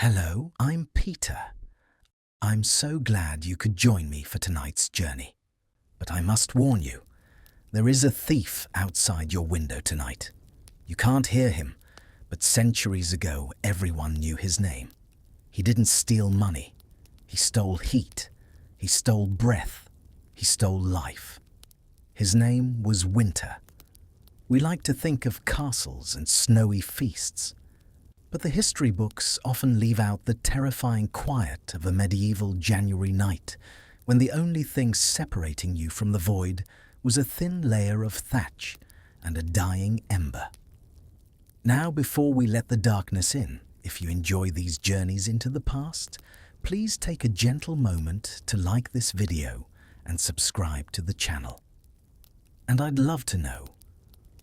Hello, I'm Peter. I'm so glad you could join me for tonight's journey. But I must warn you, there is a thief outside your window tonight. You can't hear him, but centuries ago everyone knew his name. He didn't steal money. He stole heat. He stole breath. He stole life. His name was Winter. We like to think of castles and snowy feasts, but the history books often leave out the terrifying quiet of a medieval January night when the only thing separating you from the void was a thin layer of thatch and a dying ember. Now, before we let the darkness in, if you enjoy these journeys into the past, please take a gentle moment to like this video and subscribe to the channel. And I'd love to know,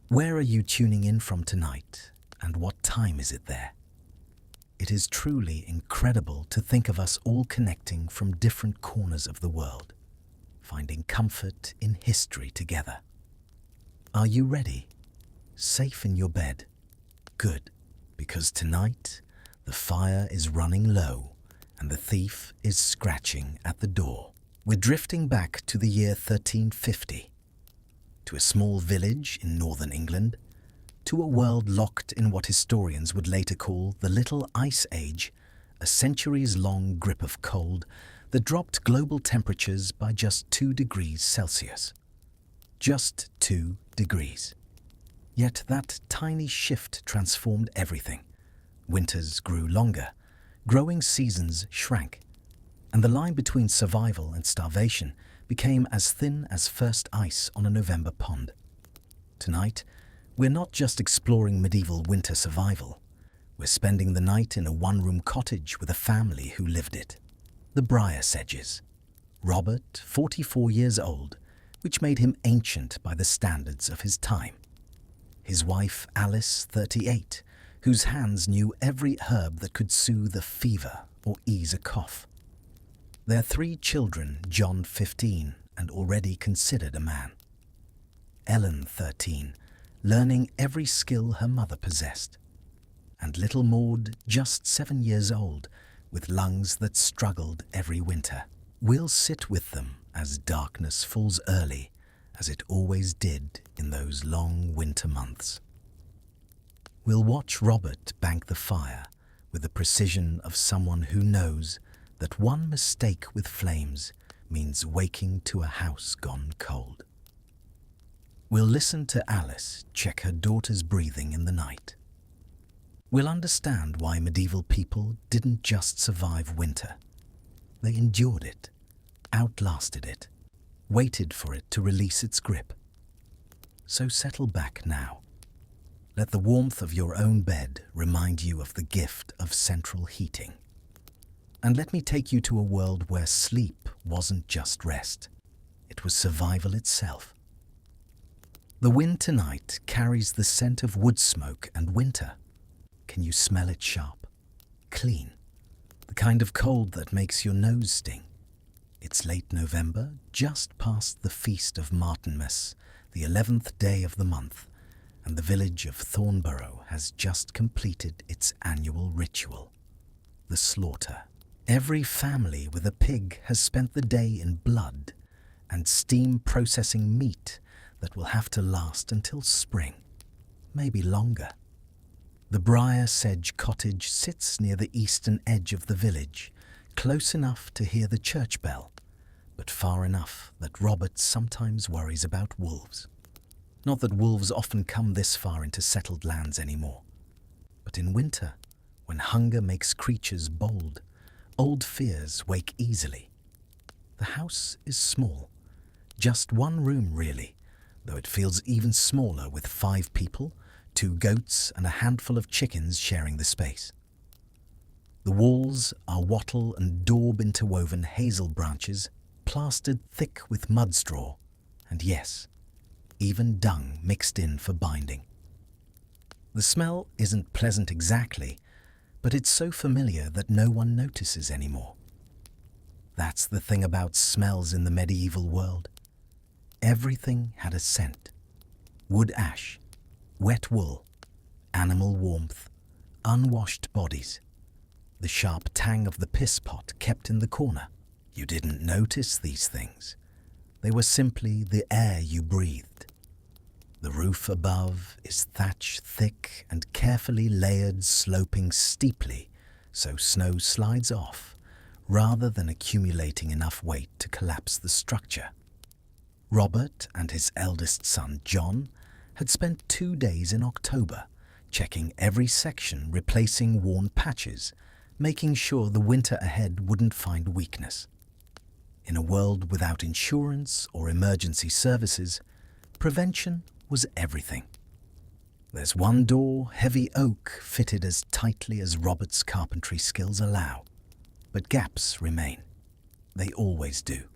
where are you tuning in from tonight, and what time is it there? It is truly incredible to think of us all connecting from different corners of the world, finding comfort in history together. Are you ready? Safe in your bed? Good, because tonight the fire is running low and the thief is scratching at the door. We're drifting back to the year 1350, to a small village in northern England, to a world locked in what historians would later call the Little Ice Age, a centuries-long grip of cold that dropped global temperatures by just 2 degrees Celsius. Just 2 degrees. Yet that tiny shift transformed everything. Winters grew longer, growing seasons shrank, and the line between survival and starvation became as thin as first ice on a November pond. Tonight, we're not just exploring medieval winter survival. We're spending the night in a one-room cottage with a family who lived it. The Briar Sedges. Robert, 44 years old, which made him ancient by the standards of his time. His wife, Alice, 38, whose hands knew every herb that could soothe a fever or ease a cough. Their 3 children, John, 15, and already considered a man. Ellen, 13, learning every skill her mother possessed. And little Maud, just 7 years old, with lungs that struggled every winter. We'll sit with them as darkness falls early, as it always did in those long winter months. We'll watch Robert bank the fire with the precision of someone who knows that one mistake with flames means waking to a house gone cold. We'll listen to Alice check her daughter's breathing in the night. We'll understand why medieval people didn't just survive winter. They endured it, outlasted it, waited for it to release its grip. So settle back now. Let the warmth of your own bed remind you of the gift of central heating. And let me take you to a world where sleep wasn't just rest. It was survival itself. The wind tonight carries the scent of wood smoke and winter. Can you smell it sharp, clean? The kind of cold that makes your nose sting. It's late November, just past the feast of Martinmas, the 11th day of the month, and the village of Thornborough has just completed its annual ritual, the slaughter. Every family with a pig has spent the day in blood and steam processing meat that will have to last until spring, maybe longer. The Briar Sedge cottage sits near the eastern edge of the village, close enough to hear the church bell, but far enough that Robert sometimes worries about wolves. Not that wolves often come this far into settled lands anymore, but in winter, when hunger makes creatures bold, old fears wake easily. The house is small, just one room really, though it feels even smaller with 5 people, 2 goats and a handful of chickens sharing the space. The walls are wattle and daub interwoven hazel branches, plastered thick with mud straw, and yes, even dung mixed in for binding. The smell isn't pleasant exactly, but it's so familiar that no one notices anymore. That's the thing about smells in the medieval world. Everything had a scent. Wood ash, wet wool, animal warmth, unwashed bodies. the sharp tang of the piss pot kept in the corner. You didn't notice these things. They were simply the air you breathed. The roof above is thatch thick and carefully layered, sloping steeply so snow slides off, rather than accumulating enough weight to collapse the structure. Robert and his eldest son, John, had spent 2 days in October checking every section, replacing worn patches, making sure the winter ahead wouldn't find weakness. In a world without insurance or emergency services, prevention was everything. There's one door, heavy oak, fitted as tightly as Robert's carpentry skills allow. But gaps remain. They always do.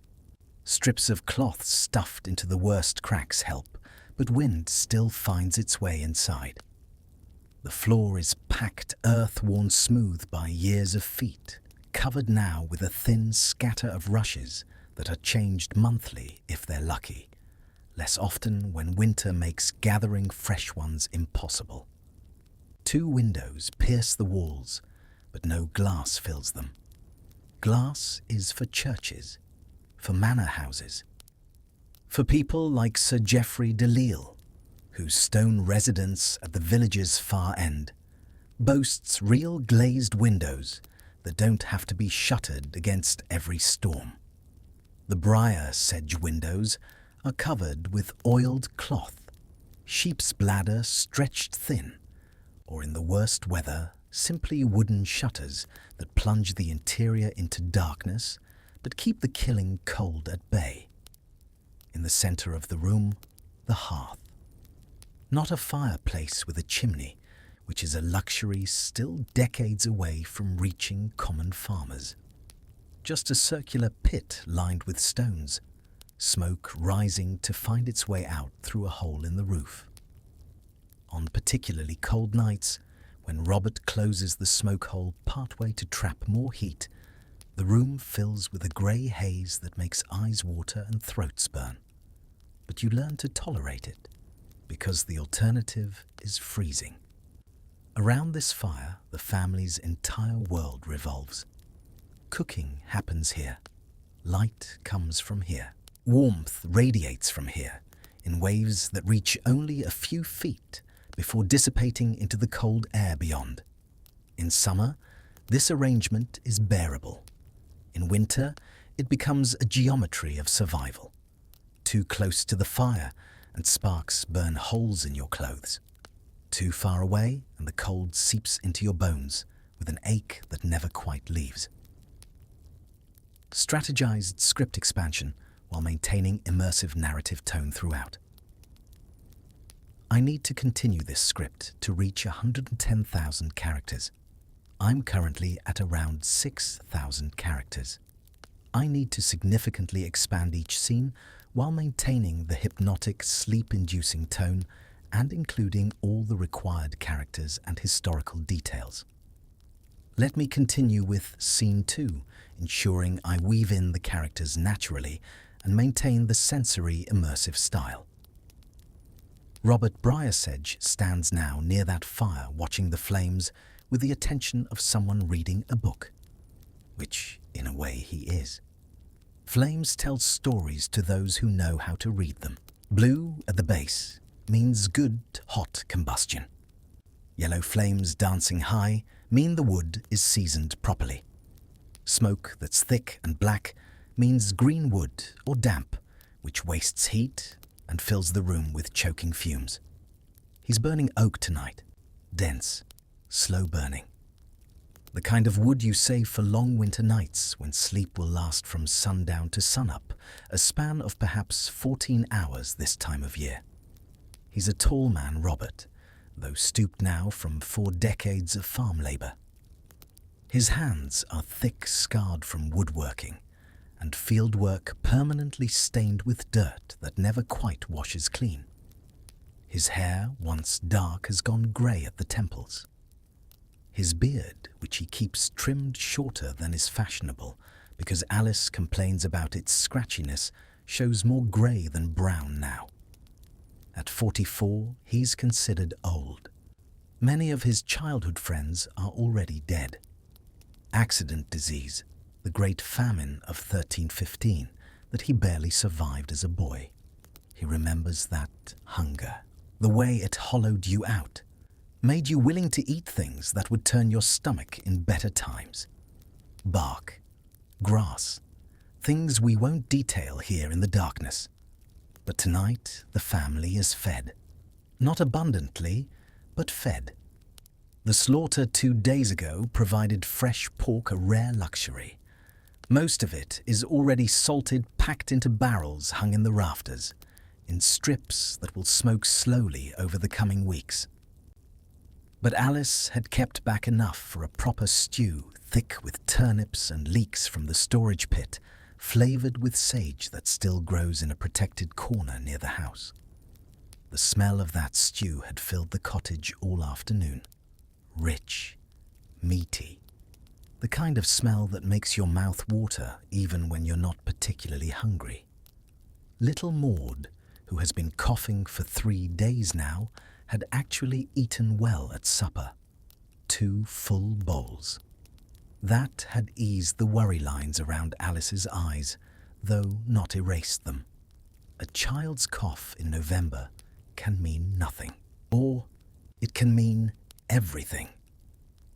Strips of cloth stuffed into the worst cracks help, but wind still finds its way inside. The floor is packed earth worn smooth by years of feet, covered now with a thin scatter of rushes that are changed monthly if they're lucky, less often when winter makes gathering fresh ones impossible. 2 windows pierce the walls, but no glass fills them. Glass is for churches, for manor houses, for people like Sir Geoffrey de Lisle, whose stone residence at the village's far end boasts real glazed windows that don't have to be shuttered against every storm. The briar sedge windows are covered with oiled cloth, sheep's bladder stretched thin, or in the worst weather, simply wooden shutters that plunge the interior into darkness but keep the killing cold at bay. In the center of the room, the hearth. Not a fireplace with a chimney, which is a luxury still decades away from reaching common farmers. Just a circular pit lined with stones, smoke rising to find its way out through a hole in the roof. On particularly cold nights, when Robert closes the smoke hole partway to trap more heat, the room fills with a grey haze that makes eyes water and throats burn. But you learn to tolerate it, because the alternative is freezing. Around this fire, the family's entire world revolves. Cooking happens here. Light comes from here. Warmth radiates from here, in waves that reach only a few feet before dissipating into the cold air beyond. In summer, this arrangement is bearable. In winter, it becomes a geometry of survival. Too close to the fire, and sparks burn holes in your clothes. Too far away, and the cold seeps into your bones with an ache that never quite leaves. Strategized script expansion while maintaining immersive narrative tone throughout. I need to continue this script to reach 110,000 characters. I'm currently at around 6,000 characters. I need to significantly expand each scene while maintaining the hypnotic, sleep-inducing tone and including all the required characters and historical details. Let me continue with Scene 2, ensuring I weave in the characters naturally and maintain the sensory immersive style. Robert Briarsedge stands now near that fire watching the flames with the attention of someone reading a book, which, in a way, he is. Flames tell stories to those who know how to read them. Blue at the base means good, hot combustion. Yellow flames dancing high mean the wood is seasoned properly. Smoke that's thick and black means green wood or damp, which wastes heat and fills the room with choking fumes. He's burning oak tonight, dense, slow burning. The kind of wood you save for long winter nights when sleep will last from sundown to sunup, a span of perhaps 14 hours this time of year. He's a tall man, Robert, though stooped now from 4 decades of farm labour. His hands are thick, scarred from woodworking, and fieldwork permanently stained with dirt that never quite washes clean. His hair, once dark, has gone grey at the temples. His beard, which he keeps trimmed shorter than is fashionable because Alice complains about its scratchiness, shows more grey than brown now. At 44, he's considered old. Many of his childhood friends are already dead. accident disease, the great famine of 1315 that he barely survived as a boy. He remembers that hunger, the way it hollowed you out, made you willing to eat things that would turn your stomach in better times. Bark, grass, things we won't detail here in the darkness. But tonight the family is fed. Not abundantly, but fed. The slaughter 2 days ago provided fresh pork a rare luxury. Most of it is already salted, packed into barrels hung in the rafters, in strips that will smoke slowly over the coming weeks. But Alice had kept back enough for a proper stew, thick with turnips and leeks from the storage pit, flavoured with sage that still grows in a protected corner near the house. The smell of that stew had filled the cottage all afternoon. Rich, meaty, the kind of smell that makes your mouth water even when you're not particularly hungry. Little Maud, who has been coughing for 3 days now, had actually eaten well at supper. 2 full bowls. That had eased the worry lines around Alice's eyes, though not erased them. A child's cough in November can mean nothing, or it can mean everything.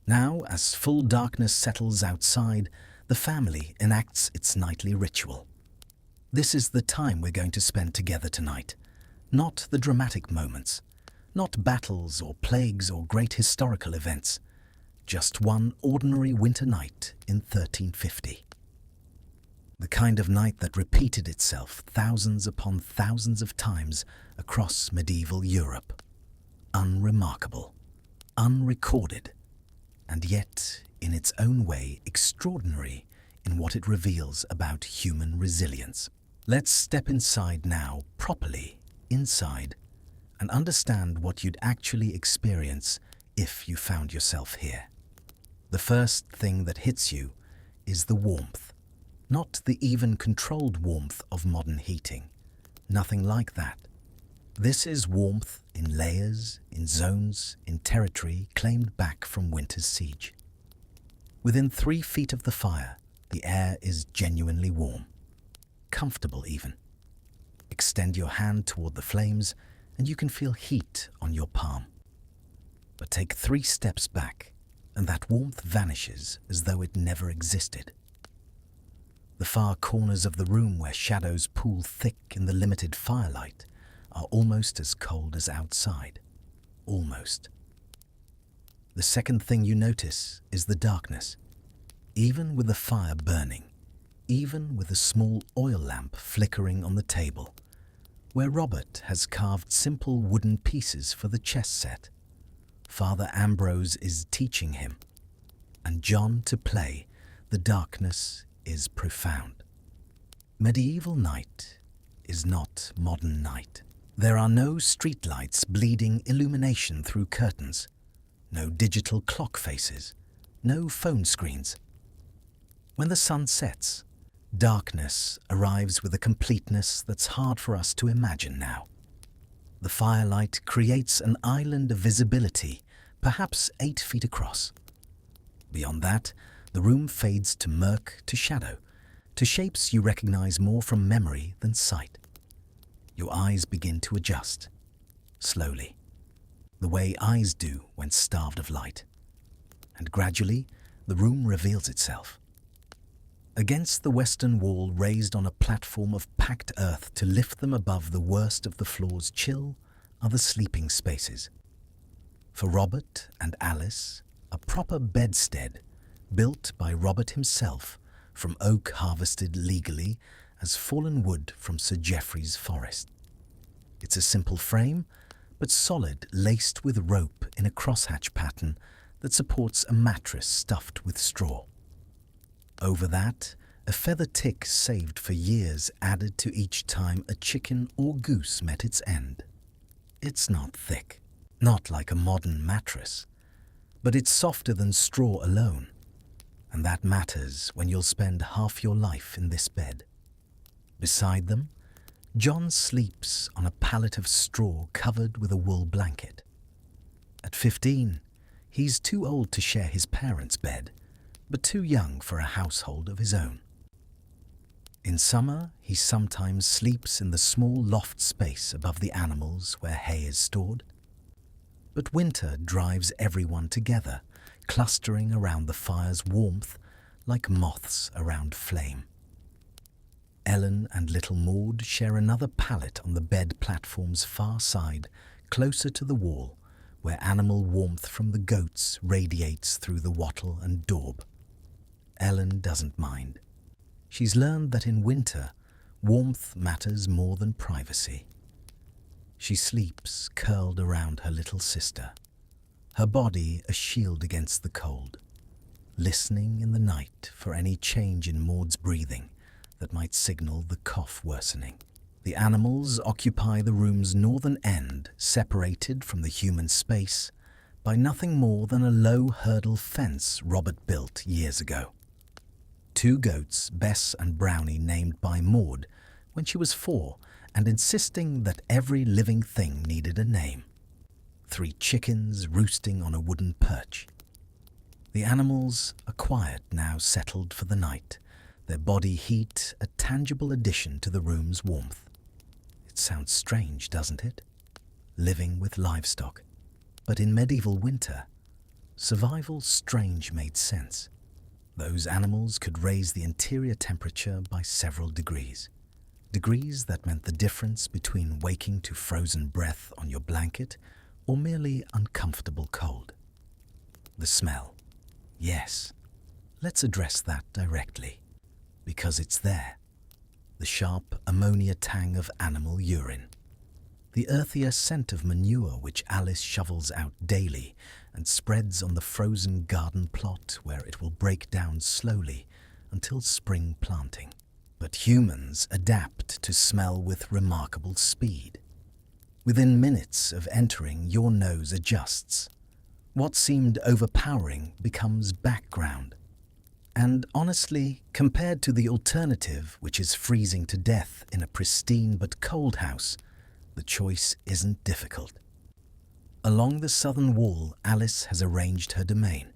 Now, as full darkness settles outside, the family enacts its nightly ritual. This is the time we're going to spend together tonight, not the dramatic moments, not battles or plagues or great historical events, just one ordinary winter night in 1350. The kind of night that repeated itself thousands upon thousands of times across medieval Europe. Unremarkable, unrecorded, and yet, in its own way, extraordinary in what it reveals about human resilience. Let's step inside now, properly, inside, and understand what you'd actually experience if you found yourself here. The first thing that hits you is the warmth, not the even controlled warmth of modern heating. Nothing like that. This is warmth in layers, in zones, in territory claimed back from winter's siege. Within 3 feet of the fire, the air is genuinely warm, comfortable even. Extend your hand toward the flames and you can feel heat on your palm. But take 3 steps back and that warmth vanishes as though it never existed. The far corners of the room where shadows pool thick in the limited firelight are almost as cold as outside. Almost. The second thing you notice is the darkness. Even with the fire burning, even with a small oil lamp flickering on the table, where Robert has carved simple wooden pieces for the chess set. Father Ambrose is teaching him, and John to play, the darkness is profound. Medieval night is not modern night. There are no streetlights bleeding illumination through curtains, no digital clock faces, no phone screens. When the sun sets, darkness arrives with a completeness that's hard for us to imagine now. The firelight creates an island of visibility, perhaps 8 feet across. Beyond that, the room fades to murk, to shadow, to shapes you recognize more from memory than sight. Your eyes begin to adjust, slowly, the way eyes do when starved of light. And gradually, the room reveals itself. Against the western wall raised on a platform of packed earth to lift them above the worst of the floor's chill are the sleeping spaces. For Robert and Alice, a proper bedstead, built by Robert himself from oak harvested legally as fallen wood from Sir Geoffrey's forest. It's a simple frame, but solid, laced with rope in a crosshatch pattern that supports a mattress stuffed with straw. Over that, a feather tick saved for years added to each time a chicken or goose met its end. It's not thick, not like a modern mattress, but it's softer than straw alone, and that matters when you'll spend half your life in this bed. Beside them, John sleeps on a pallet of straw covered with a wool blanket. At 15, he's too old to share his parents' bed, but too young for a household of his own. In summer, he sometimes sleeps in the small loft space above the animals where hay is stored. But winter drives everyone together, clustering around the fire's warmth like moths around flame. Ellen and little Maud share another pallet on the bed platform's far side, closer to the wall, where animal warmth from the goats radiates through the wattle and daub. Ellen doesn't mind. She's learned that in winter, warmth matters more than privacy. She sleeps curled around her little sister, her body a shield against the cold, listening in the night for any change in Maud's breathing that might signal the cough worsening. The animals occupy the room's northern end, separated from the human space by nothing more than a low hurdle fence Robert built years ago. 2 goats, Bess and Brownie, named by Maud when she was 4, and insisting that every living thing needed a name. 3 chickens roosting on a wooden perch. The animals are quiet now, settled for the night, their body heat a tangible addition to the room's warmth. It sounds strange, doesn't it? Living with livestock. But in medieval winter, survival strange made sense. Those animals could raise the interior temperature by several degrees. Degrees that meant the difference between waking to frozen breath on your blanket or merely uncomfortable cold. The smell. Yes, let's address that directly, because it's there. The sharp ammonia tang of animal urine. The earthier scent of manure which Alice shovels out daily and spreads on the frozen garden plot where it will break down slowly until spring planting. But humans adapt to smell with remarkable speed. Within minutes of entering, your nose adjusts. What seemed overpowering becomes background. And honestly, compared to the alternative, which is freezing to death in a pristine but cold house, the choice isn't difficult. Along the southern wall, Alice has arranged her domain.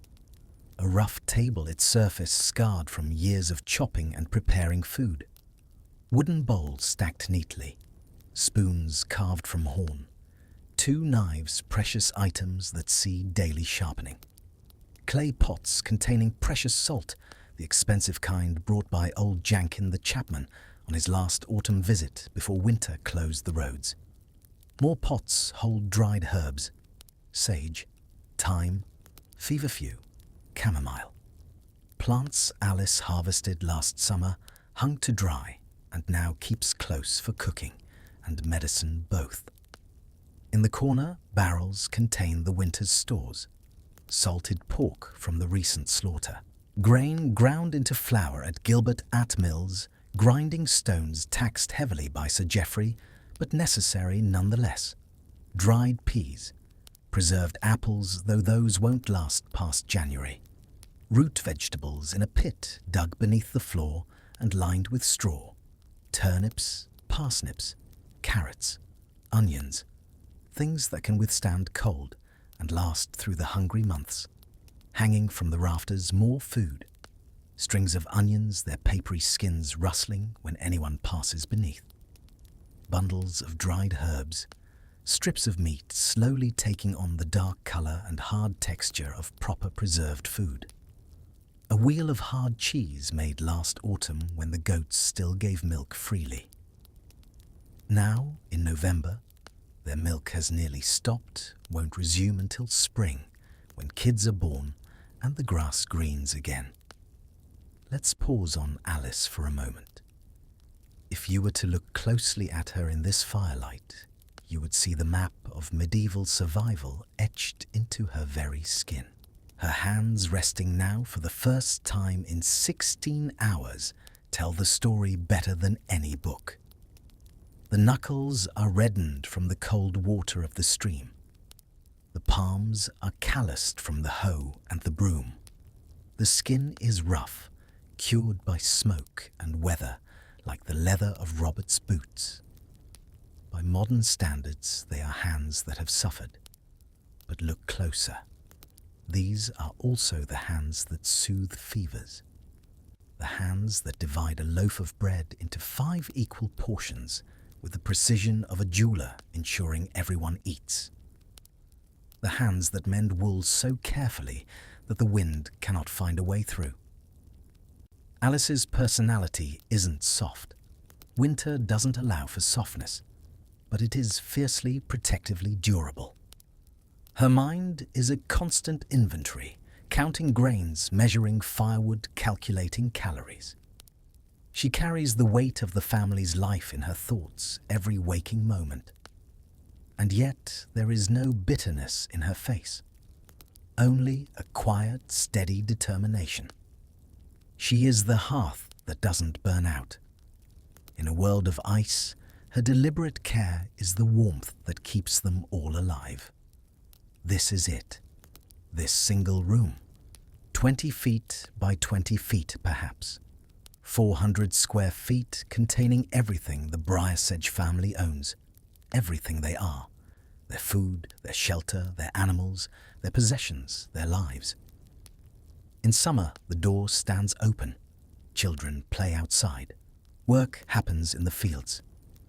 A rough table, its surface scarred from years of chopping and preparing food. Wooden bowls stacked neatly, spoons carved from horn, 2 knives, precious items that see daily sharpening. Clay pots containing precious salt, the expensive kind brought by old Jankin the chapman on his last autumn visit before winter closed the roads. More pots hold dried herbs, sage, thyme, feverfew, chamomile. Plants Alice harvested last summer, hung to dry, and now keeps close for cooking and medicine both. In the corner, barrels contain the winter's stores. Salted pork from the recent slaughter. Grain ground into flour at Gilbert Mills, grinding stones taxed heavily by Sir Geoffrey, but necessary nonetheless. Dried peas. Preserved apples, though those won't last past January. Root vegetables in a pit dug beneath the floor and lined with straw. Turnips, parsnips, carrots, onions. Things that can withstand cold and last through the hungry months. Hanging from the rafters, more food. Strings of onions, their papery skins rustling when anyone passes beneath. Bundles of dried herbs. Strips of meat slowly taking on the dark colour and hard texture of proper preserved food. A wheel of hard cheese made last autumn when the goats still gave milk freely. Now, in November, their milk has nearly stopped, won't resume until spring, when kids are born and the grass greens again. Let's pause on Alice for a moment. If you were to look closely at her in this firelight, you would see the map of medieval survival etched into her very skin. Her hands, resting now for the first time in 16 hours, tell the story better than any book. The knuckles are reddened from the cold water of the stream. The palms are calloused from the hoe and the broom. The skin is rough, cured by smoke and weather, like the leather of Robert's boots. By modern standards, they are hands that have suffered. But look closer. these are also the hands that soothe fevers. The hands that divide a loaf of bread into 5 equal portions with the precision of a jeweler ensuring everyone eats. The hands that mend wool so carefully that the wind cannot find a way through. Alice's personality isn't soft. Winter doesn't allow for softness, but it is fiercely, protectively durable. Her mind is a constant inventory, counting grains, measuring firewood, calculating calories. She carries the weight of the family's life in her thoughts every waking moment. And yet there is no bitterness in her face, only a quiet, steady determination. She is the hearth that doesn't burn out. In a world of ice, her deliberate care is the warmth that keeps them all alive. This is it. This single room. 20 feet by 20 feet, perhaps. 400 square feet containing everything the Briarsedge family owns. Everything they are. Their food, their shelter, their animals, their possessions, their lives. In summer, the door stands open. Children play outside. Work happens in the fields.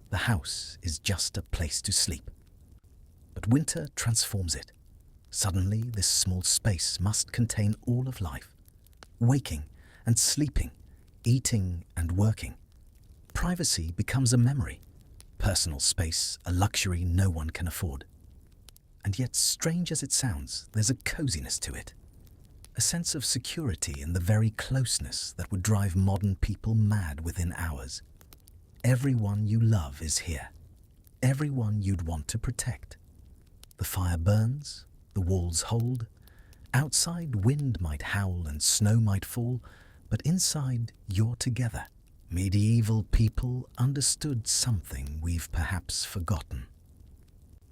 The house is just a place to sleep. But winter transforms it. Suddenly, this small space must contain all of life. Waking and sleeping, eating and working. Privacy becomes a memory. Personal space, a luxury no one can afford. And yet, strange as it sounds, there's a coziness to it. A sense of security in the very closeness that would drive modern people mad within hours. Everyone you love is here. Everyone you'd want to protect. The fire burns, the walls hold. Outside, wind might howl and snow might fall, but inside, you're together. Medieval people understood something we've perhaps forgotten.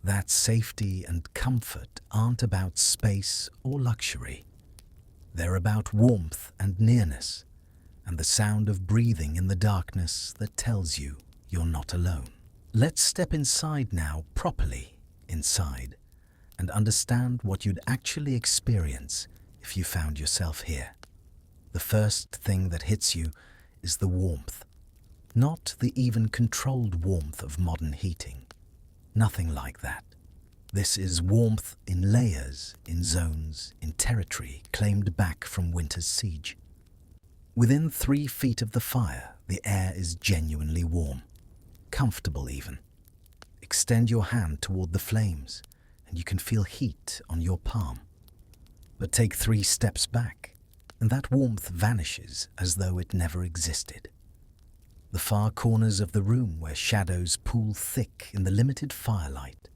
That safety and comfort aren't about space or luxury. They're about warmth and nearness, and the sound of breathing in the darkness that tells you you're not alone. Let's step inside now, properly inside, and understand what you'd actually experience if you found yourself here. The first thing that hits you is the warmth. Not the even controlled warmth of modern heating. Nothing like that. This is warmth in layers, in zones, in territory claimed back from winter's siege. Within 3 feet of the fire, the air is genuinely warm, comfortable even. Extend your hand toward the flames, and you can feel heat on your palm. But take 3 steps back, and that warmth vanishes as though it never existed. The far corners of the room where shadows pool thick in the limited firelight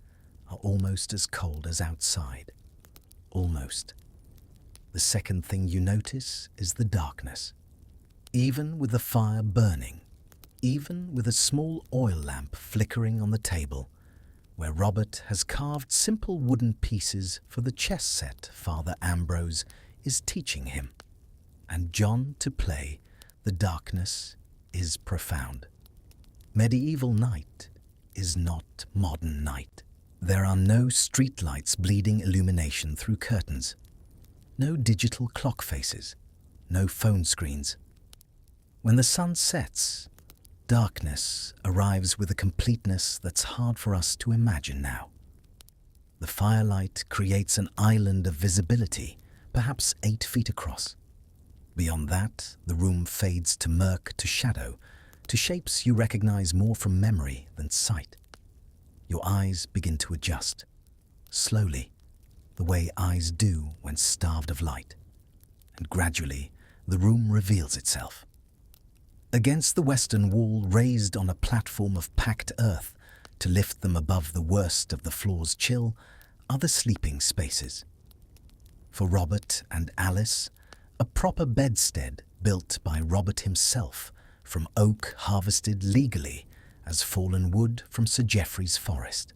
are almost as cold as outside. Almost. The second thing you notice is the darkness. Even with the fire burning, even with a small oil lamp flickering on the table, where Robert has carved simple wooden pieces for the chess set Father Ambrose is teaching him. And John to play, the darkness is profound. Medieval night is not modern night. There are no streetlights bleeding illumination through curtains. No digital clock faces. No phone screens. When the sun sets, darkness arrives with a completeness that's hard for us to imagine now. The firelight creates an island of visibility, perhaps 8 feet across. Beyond that, the room fades to murk, to shadow, to shapes you recognize more from memory than sight. Your eyes begin to adjust, slowly, the way eyes do when starved of light. And gradually, the room reveals itself. Against the western wall, raised on a platform of packed earth to lift them above the worst of the floor's chill, are the sleeping spaces. For Robert and Alice, a proper bedstead built by Robert himself from oak harvested legally as fallen wood from Sir Geoffrey's forest.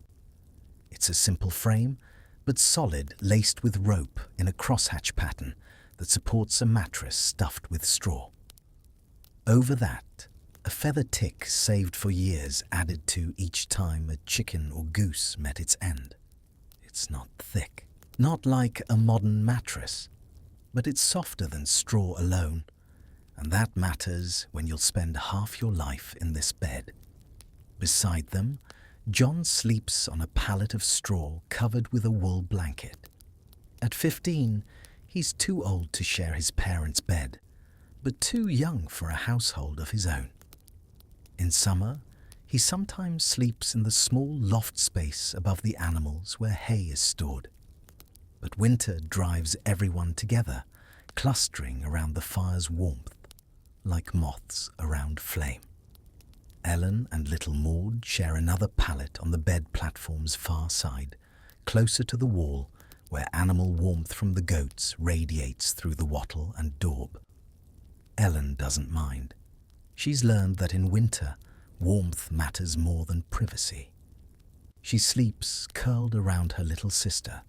It's a simple frame, but solid, laced with rope in a crosshatch pattern that supports a mattress stuffed with straw. Over that, a feather tick saved for years added to each time a chicken or goose met its end. It's not thick. Not like a modern mattress, but it's softer than straw alone, and that matters when you'll spend half your life in this bed. Beside them, John sleeps on a pallet of straw covered with a wool blanket. At 15, he's too old to share his parents' bed, but too young for a household of his own. In summer, he sometimes sleeps in the small loft space above the animals where hay is stored. But winter drives everyone together, clustering around the fire's warmth, like moths around flame. Ellen and little Maud share another pallet on the bed platform's far side, closer to the wall where animal warmth from the goats radiates through the wattle and daub. Ellen doesn't mind. She's learned that in winter, warmth matters more than privacy. She sleeps curled around her little sister,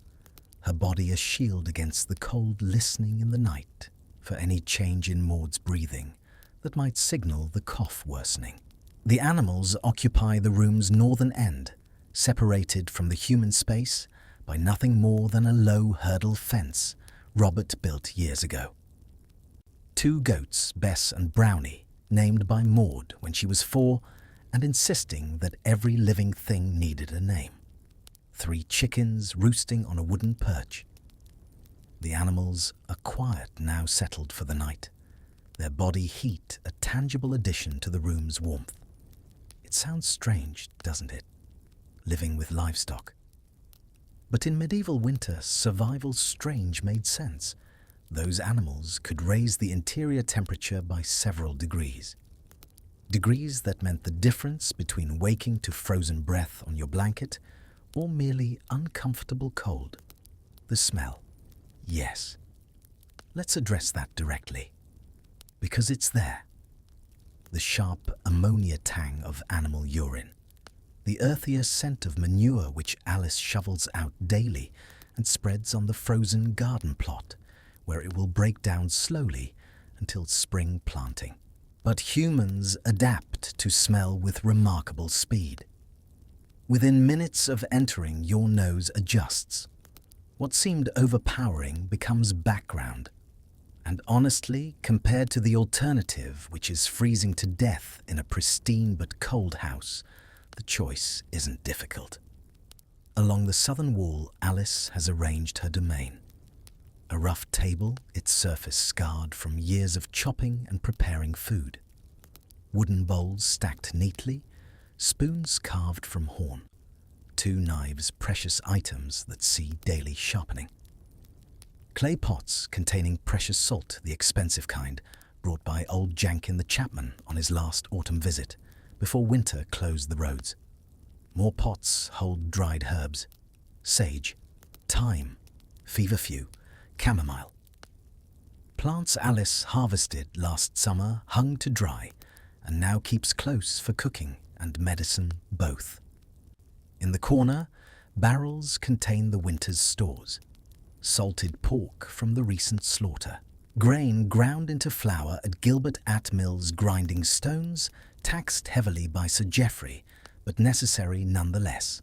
her body a shield against the cold, listening in the night for any change in Maud's breathing that might signal the cough worsening. The animals occupy the room's northern end, separated from the human space by nothing more than a low hurdle fence Robert built years ago. 2 goats, Bess and Brownie, named by Maud when she was 4 and insisting that every living thing needed a name. 3 chickens roosting on a wooden perch. The animals are quiet now, settled for the night, their body heat a tangible addition to the room's warmth. It sounds strange, doesn't it, living with livestock? But in medieval winter, survival's strange made sense. Those animals could raise the interior temperature by several degrees. Degrees that meant the difference between waking to frozen breath on your blanket or merely uncomfortable cold. The smell. Yes. Let's address that directly. Because it's there. The sharp ammonia tang of animal urine. The earthier scent of manure which Alice shovels out daily and spreads on the frozen garden plot, where it will break down slowly until spring planting. But humans adapt to smell with remarkable speed. Within minutes of entering, your nose adjusts. What seemed overpowering becomes background. And honestly, compared to the alternative, which is freezing to death in a pristine but cold house, the choice isn't difficult. Along the southern wall, Alice has arranged her domain. A rough table, its surface scarred from years of chopping and preparing food. Wooden bowls stacked neatly, spoons carved from horn. 2 knives, precious items that see daily sharpening. Clay pots containing precious salt, the expensive kind, brought by old Jankin the Chapman on his last autumn visit, before winter closed the roads. More pots hold dried herbs, sage, thyme, feverfew, chamomile. Plants Alice harvested last summer hung to dry and now keeps close for cooking and medicine both. In the corner, barrels contain the winter's stores. Salted pork from the recent slaughter. Grain ground into flour at Gilbert Atmill's grinding stones, taxed heavily by Sir Geoffrey, but necessary nonetheless.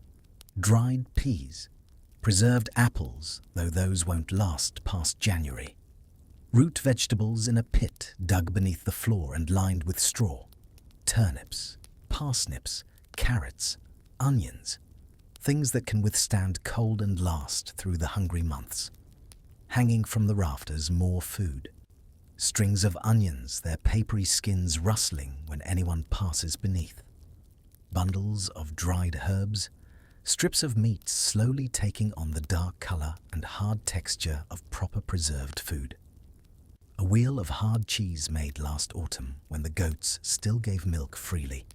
Dried peas. Preserved apples, though those won't last past January. Root vegetables in a pit dug beneath the floor and lined with straw. Turnips, parsnips, carrots, onions. Things that can withstand cold and last through the hungry months. Hanging from the rafters, more food. Strings of onions, their papery skins rustling when anyone passes beneath. Bundles of dried herbs. Strips of meat slowly taking on the dark color and hard texture of proper preserved food. A wheel of hard cheese made last autumn when the goats still gave milk freely.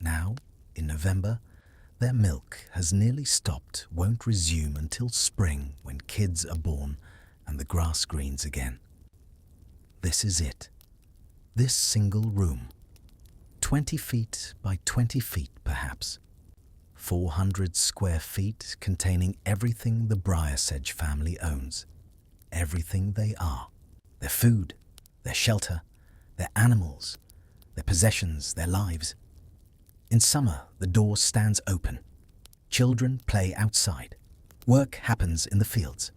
Now, in November, their milk has nearly stopped, won't resume until spring when kids are born and the grass greens again. This is it. This single room. 20 feet by 20 feet perhaps. 400 square feet containing everything the Briarsedge family owns. Everything they are. Their food, their shelter, their animals, their possessions, their lives. In summer, the door stands open. Children play outside. Work happens in the fields.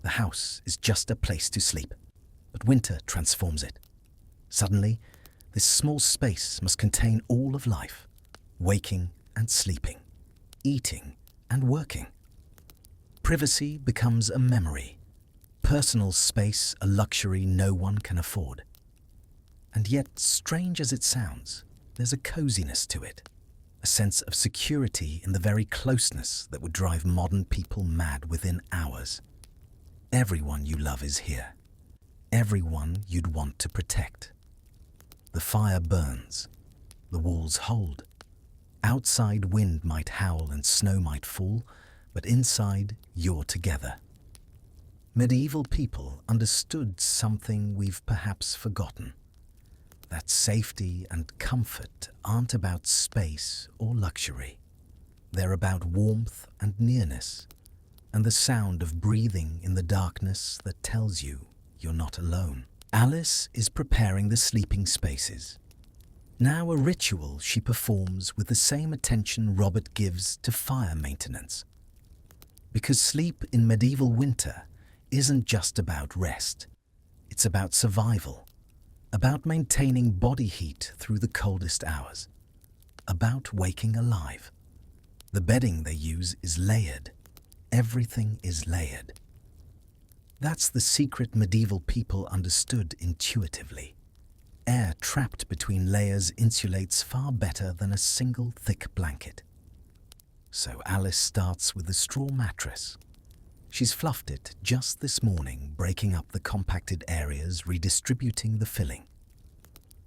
The house is just a place to sleep, but winter transforms it. Suddenly, this small space must contain all of life, waking and sleeping, eating and working. Privacy becomes a memory, personal space a luxury no one can afford. And yet, strange as it sounds, there's a coziness to it, a sense of security in the very closeness that would drive modern people mad within hours. Everyone you love is here, everyone you'd want to protect. The fire burns, the walls hold. Outside wind might howl and snow might fall, but inside you're together. Medieval people understood something we've perhaps forgotten. That safety and comfort aren't about space or luxury. They're about warmth and nearness, and the sound of breathing in the darkness that tells you you're not alone. Alice is preparing the sleeping spaces. Now a ritual she performs with the same attention Robert gives to fire maintenance. Because sleep in medieval winter isn't just about rest. It's about survival, about maintaining body heat through the coldest hours, about waking alive. The bedding they use is layered. Everything is layered. That's the secret medieval people understood intuitively. Air trapped between layers insulates far better than a single thick blanket. So Alice starts with a straw mattress. She's fluffed it just this morning, breaking up the compacted areas, redistributing the filling.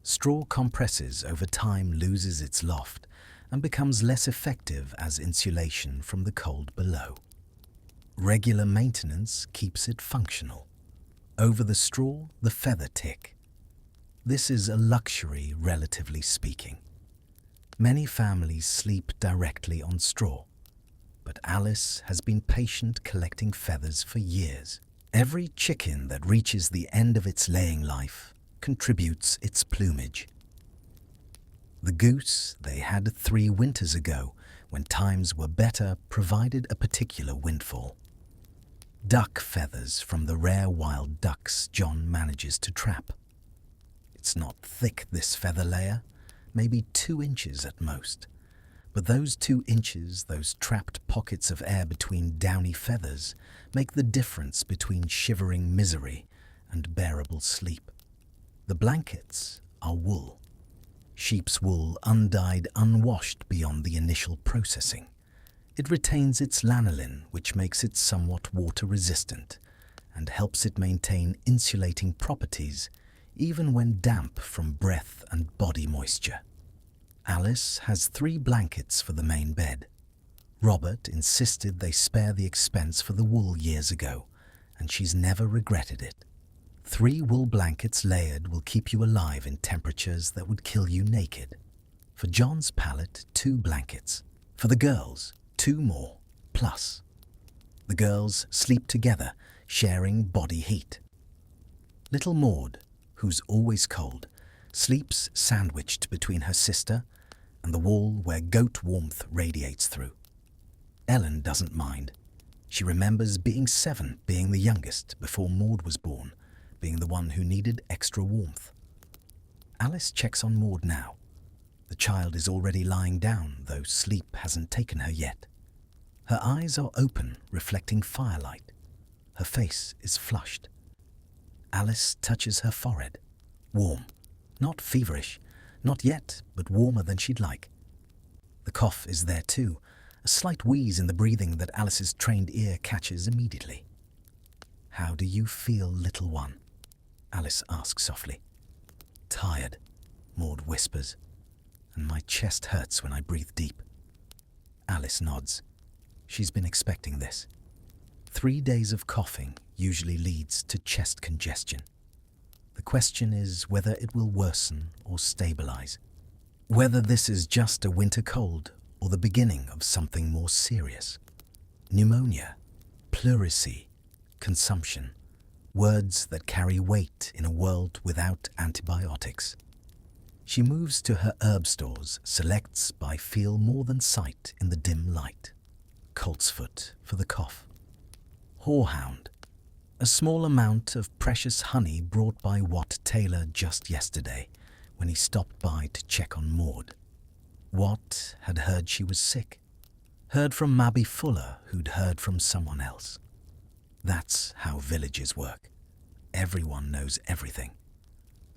Straw compresses over time, loses its loft, and becomes less effective as insulation from the cold below. Regular maintenance keeps it functional. Over the straw, the feather tick. This is a luxury, relatively speaking. Many families sleep directly on straw, but Alice has been patient collecting feathers for years. Every chicken that reaches the end of its laying life contributes its plumage. The goose they had 3 winters ago, when times were better, provided a particular windfall. Duck feathers from the rare wild ducks John manages to trap. It's not thick, this feather layer, maybe 2 inches at most. But those 2 inches, those trapped pockets of air between downy feathers, make the difference between shivering misery and bearable sleep. The blankets are wool. Sheep's wool, undyed, unwashed beyond the initial processing. It retains its lanolin, which makes it somewhat water-resistant and helps it maintain insulating properties even when damp from breath and body moisture. Alice has 3 blankets for the main bed. Robert insisted they spare the expense for the wool years ago, and she's never regretted it. 3 wool blankets layered will keep you alive in temperatures that would kill you naked. For John's palate, 2 blankets. For the girls, 2 more, plus. The girls sleep together, sharing body heat. Little Maud, who's always cold, sleeps sandwiched between her sister and the wall where goat warmth radiates through. Ellen doesn't mind. She remembers being 7, being the youngest before Maud was born, being the one who needed extra warmth. Alice checks on Maud now. The child is already lying down, though sleep hasn't taken her yet. Her eyes are open, reflecting firelight. Her face is flushed. Alice touches her forehead. Warm. Not feverish. Not yet, but warmer than she'd like. The cough is there too, a slight wheeze in the breathing that Alice's trained ear catches immediately. "How do you feel, little one?" Alice asks softly. "Tired," Maud whispers, "and my chest hurts when I breathe deep." Alice nods. She's been expecting this. 3 days of coughing usually leads to chest congestion. The question is whether it will worsen or stabilize. Whether this is just a winter cold or the beginning of something more serious. Pneumonia, pleurisy, consumption. Words that carry weight in a world without antibiotics. She moves to her herb stores, selects by feel more than sight in the dim light. coltsfoot for the cough. Horehound, a small amount of precious honey brought by Wat Taylor just yesterday when he stopped by to check on Maud. Wat had heard she was sick, heard from Mabby Fuller, who'd heard from someone else. That's how villages work. Everyone knows everything.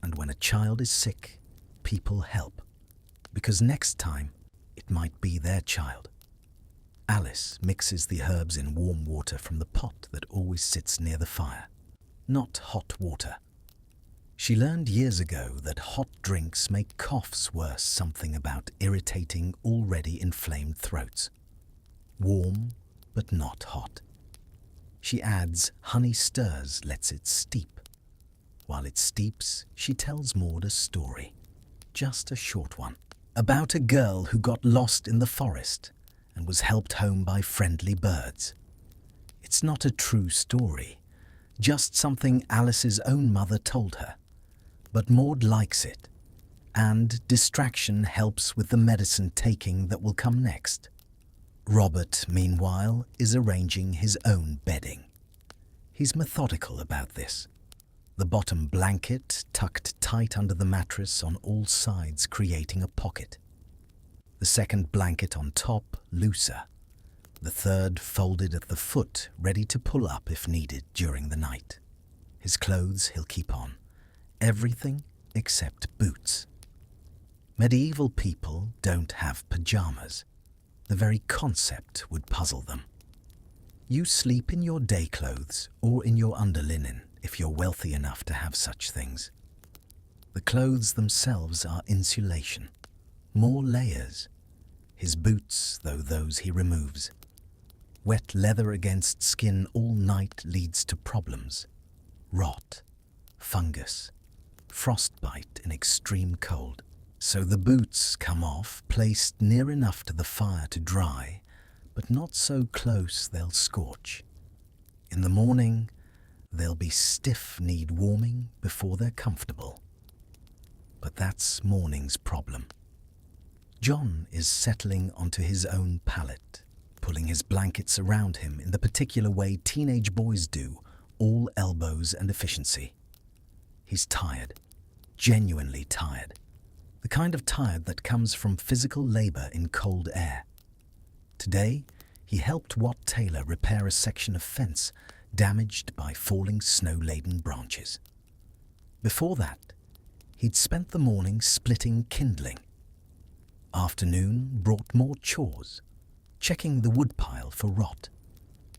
And when a child is sick, people help, because next time it might be their child. Alice mixes the herbs in warm water from the pot that always sits near the fire, not hot water. She learned years ago that hot drinks make coughs worse, something about irritating already inflamed throats. Warm, but not hot. She adds honey stirs, lets it steep. While it steeps, she tells Maud a story, just a short one, about a girl who got lost in the forest and was helped home by friendly birds. It's not a true story, just something Alice's own mother told her. But Maud likes it, and distraction helps with the medicine taking that will come next. Robert, meanwhile, is arranging his own bedding. He's methodical about this. The bottom blanket tucked tight under the mattress on all sides, creating a pocket. The second blanket on top, looser. The third folded at the foot, ready to pull up if needed during the night. His clothes he'll keep on. Everything except boots. Medieval people don't have pajamas. The very concept would puzzle them. You sleep in your day clothes or in your underlinen if you're wealthy enough to have such things. The clothes themselves are insulation. More layers. His boots, though, those he removes. Wet leather against skin all night leads to problems. Rot, fungus, frostbite in extreme cold. So the boots come off, placed near enough to the fire to dry, but not so close they'll scorch. In the morning, they'll be stiff, need warming before they're comfortable. But that's morning's problem. John is settling onto his own pallet, pulling his blankets around him in the particular way teenage boys do, all elbows and efficiency. He's tired, genuinely tired. The kind of tired that comes from physical labor in cold air. Today, he helped Wat Taylor repair a section of fence damaged by falling snow-laden branches. Before that, he'd spent the morning splitting kindling. Afternoon brought more chores, checking the woodpile for rot,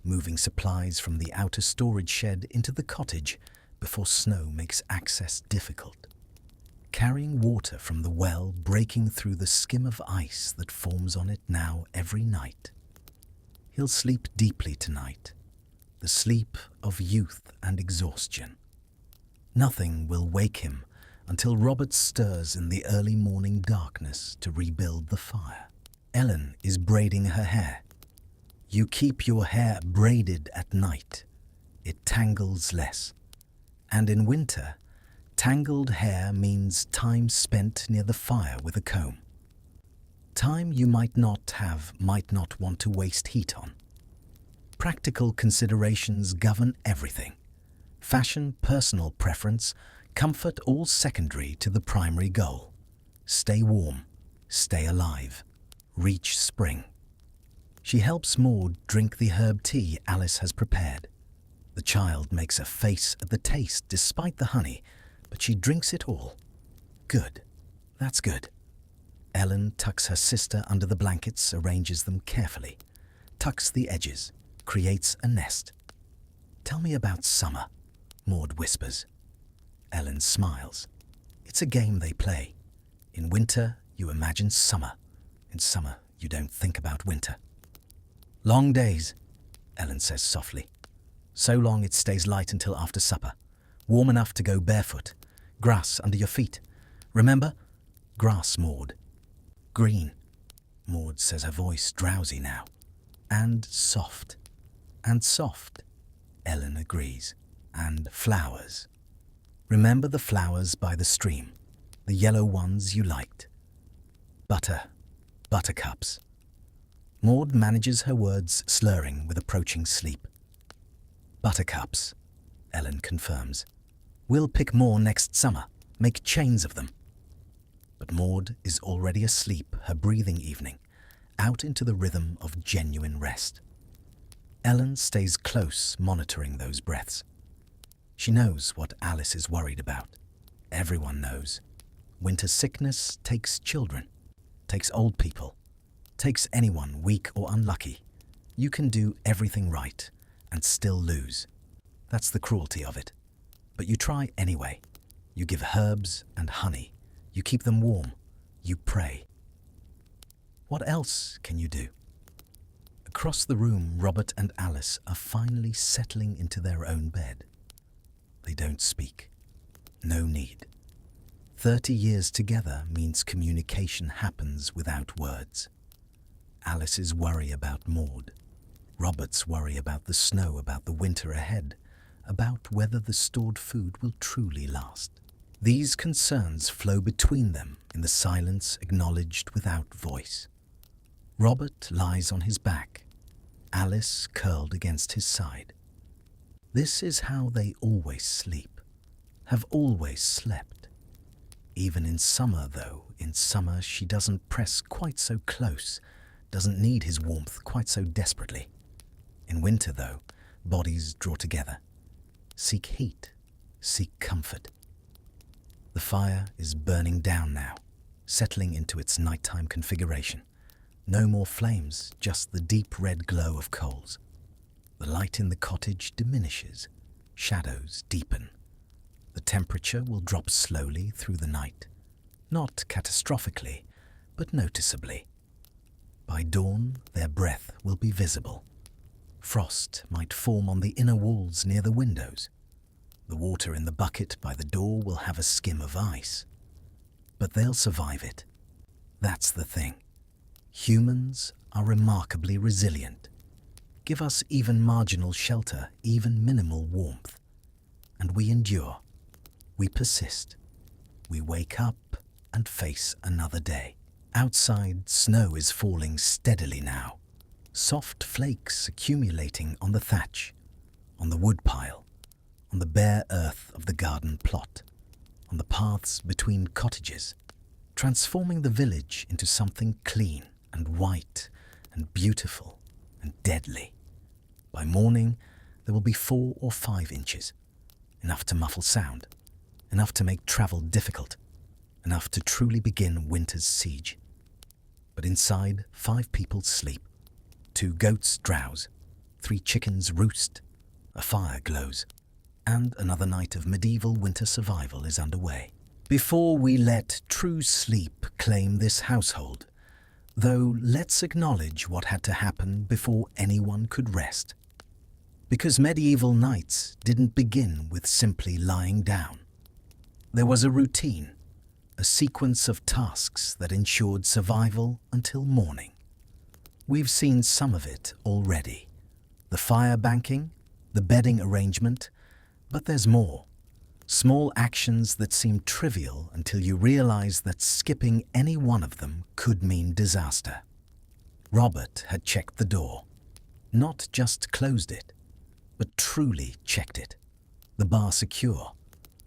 moving supplies from the outer storage shed into the cottage before snow makes access difficult, carrying water from the well, breaking through the skim of ice that forms on it now every night. He'll sleep deeply tonight, the sleep of youth and exhaustion. Nothing will wake him until Robert stirs in the early morning darkness to rebuild the fire. Ellen is braiding her hair. You keep your hair braided at night. It tangles less. And in winter, tangled hair means time spent near the fire with a comb. Time you might not want to waste heat on. Practical considerations govern everything. Fashion, personal preference, comfort all secondary to the primary goal. Stay warm, stay alive, reach spring. She helps Maud drink the herb tea Alice has prepared. The child makes a face at the taste despite the honey, but she drinks it all. Good. That's good. Ellen tucks her sister under the blankets, arranges them carefully, tucks the edges, creates a nest. Tell me about summer, Maud whispers. Ellen smiles. It's a game they play. In winter, you imagine summer. In summer, you don't think about winter. Long days, Ellen says softly. So long it stays light until after supper. Warm enough to go barefoot. Grass under your feet. Remember? Grass, Maud. Green. Maud says, her voice drowsy now. And soft. And soft. Ellen agrees. And flowers. Remember the flowers by the stream. The yellow ones you liked. Buttercups. Maud manages her words, slurring with approaching sleep. Buttercups, Ellen confirms. We'll pick more next summer, make chains of them. But Maud is already asleep, her breathing evening, out into the rhythm of genuine rest. Ellen stays close, monitoring those breaths. She knows what Alice is worried about. Everyone knows. Winter sickness takes children, takes old people, takes anyone weak or unlucky. You can do everything right and still lose. That's the cruelty of it. But you try anyway. You give herbs and honey. You keep them warm. You pray. What else can you do? Across the room, Robert and Alice are finally settling into their own bed. They don't speak. No need. 30 years together means communication happens without words. Alice's worry about Maud. Robert's worry about the snow, about the winter ahead, about whether the stored food will truly last. These concerns flow between them in the silence acknowledged without voice. Robert lies on his back, Alice curled against his side. This is how they always sleep, have always slept. Even in summer, though, in summer she doesn't press quite so close, doesn't need his warmth quite so desperately. In winter, though, bodies draw together, seek heat, seek comfort. The fire is burning down now, settling into its nighttime configuration. No more flames, just the deep red glow of coals. The light in the cottage diminishes, shadows deepen. The temperature will drop slowly through the night, not catastrophically, but noticeably. By dawn, their breath will be visible. Frost might form on the inner walls near the windows. The water in the bucket by the door will have a skim of ice. But they'll survive it. That's the thing. Humans are remarkably resilient. Give us even marginal shelter, even minimal warmth. And we endure. We persist. We wake up and face another day. Outside, snow is falling steadily now. Soft flakes accumulating on the thatch, on the woodpile, on the bare earth of the garden plot, on the paths between cottages, transforming the village into something clean and white and beautiful and deadly. By morning, there will be 4 or 5 inches, enough to muffle sound, enough to make travel difficult, enough to truly begin winter's siege. But inside, 5 people sleep. 2 goats drowse, 3 chickens roost, a fire glows, and another night of medieval winter survival is underway. Before we let true sleep claim this household, though, let's acknowledge what had to happen before anyone could rest. Because medieval nights didn't begin with simply lying down. There was a routine, a sequence of tasks that ensured survival until morning. We've seen some of it already. The fire banking, the bedding arrangement, but there's more. Small actions that seem trivial until you realize that skipping any one of them could mean disaster. Robert had checked the door. Not just closed it, but truly checked it. The bar secure,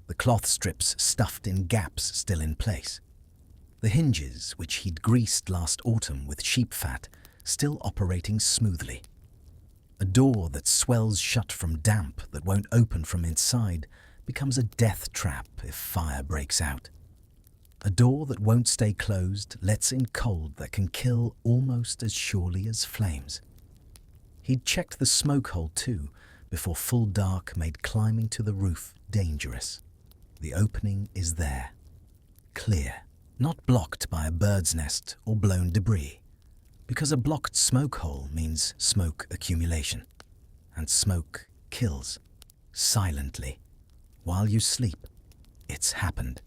the cloth strips stuffed in gaps still in place. The hinges, which he'd greased last autumn with sheep fat, still operating smoothly. A door that swells shut from damp that won't open from inside becomes a death trap if fire breaks out. A door that won't stay closed lets in cold that can kill almost as surely as flames. He'd checked the smoke hole too before full dark made climbing to the roof dangerous. The opening is there, clear, not blocked by a bird's nest or blown debris, because a blocked smoke hole means smoke accumulation, and smoke kills, silently. While you sleep, it's happened.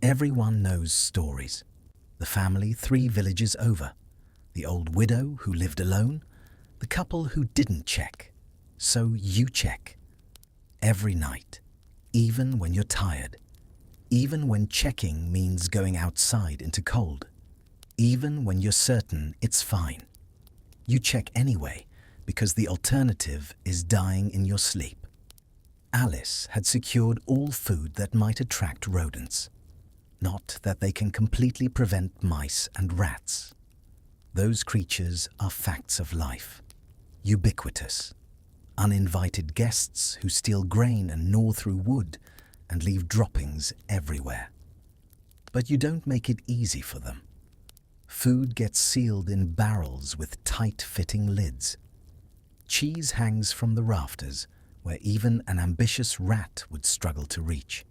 Everyone knows stories. The family 3 villages over, the old widow who lived alone, the couple who didn't check. So you check. Every night, even when you're tired, even when checking means going outside into cold, even when you're certain it's fine. You check anyway, because the alternative is dying in your sleep. Alice had secured all food that might attract rodents. Not that they can completely prevent mice and rats. Those creatures are facts of life, ubiquitous. Uninvited guests who steal grain and gnaw through wood and leave droppings everywhere. But you don't make it easy for them. Food gets sealed in barrels with tight-fitting lids. Cheese hangs from the rafters, where even an ambitious rat would struggle to reach.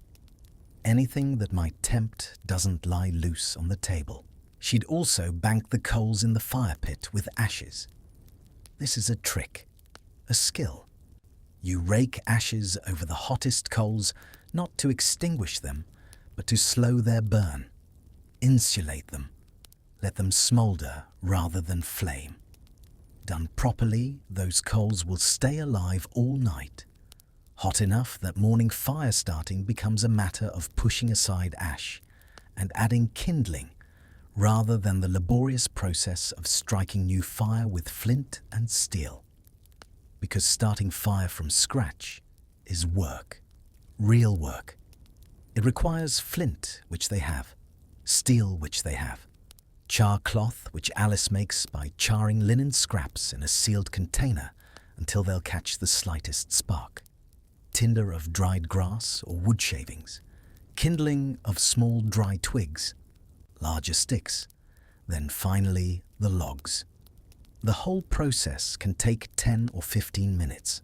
Anything that might tempt doesn't lie loose on the table. She'd also banked the coals in the fire pit with ashes. This is a trick, a skill. You rake ashes over the hottest coals, not to extinguish them, but to slow their burn, insulate them, let them smoulder rather than flame. Done properly, those coals will stay alive all night, hot enough that morning fire starting becomes a matter of pushing aside ash and adding kindling rather than the laborious process of striking new fire with flint and steel. Because starting fire from scratch is work, real work. It requires flint, which they have, steel, which they have, char cloth, which Alice makes by charring linen scraps in a sealed container until they'll catch the slightest spark, tinder of dried grass or wood shavings, kindling of small dry twigs, larger sticks, then finally the logs. The whole process can take 10 or 15 minutes.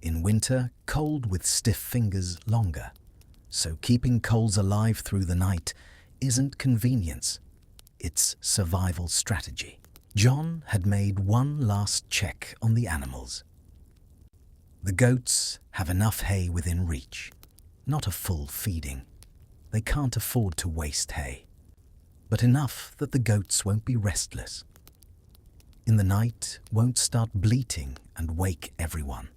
In winter, cold with stiff fingers longer. So keeping coals alive through the night isn't convenience, it's survival strategy. John had made one last check on the animals. The goats have enough hay within reach, not a full feeding. They can't afford to waste hay, but enough that the goats won't be restless. In the night, won't start bleating and wake everyone.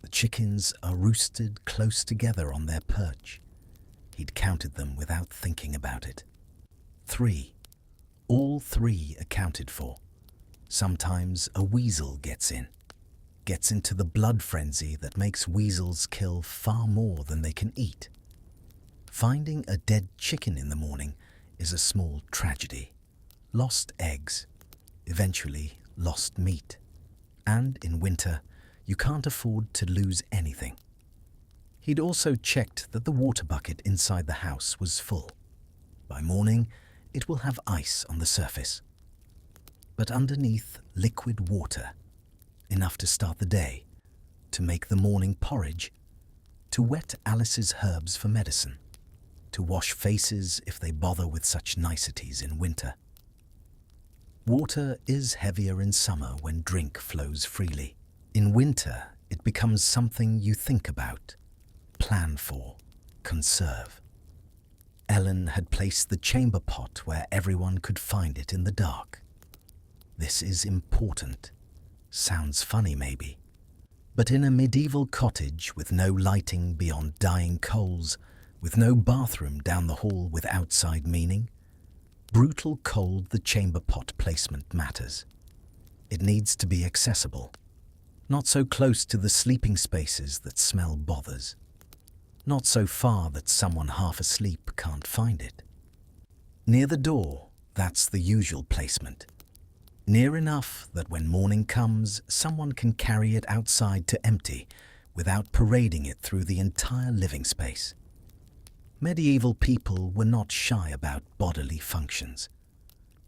The chickens are roosted close together on their perch. He'd counted them without thinking about it. 3. All 3 accounted for. Sometimes a weasel gets into the blood frenzy that makes weasels kill far more than they can eat. Finding a dead chicken in the morning is a small tragedy. Lost eggs, eventually lost meat. And in winter, you can't afford to lose anything. He'd also checked that the water bucket inside the house was full. By morning, it will have ice on the surface. But underneath, liquid water, enough to start the day, to make the morning porridge, to wet Alice's herbs for medicine, to wash faces if they bother with such niceties in winter. Water is heavier in summer when drink flows freely. In winter, it becomes something you think about, plan for, conserve. Ellen had placed the chamber pot where everyone could find it in the dark. This is important. Sounds funny maybe. But in a medieval cottage with no lighting beyond dying coals, with no bathroom down the hall with outside meaning, brutal cold the chamber pot placement matters. It needs to be accessible. Not so close to the sleeping spaces that smell bothers. Not so far that someone half asleep can't find it. Near the door, that's the usual placement. Near enough that when morning comes, someone can carry it outside to empty without parading it through the entire living space. Medieval people were not shy about bodily functions.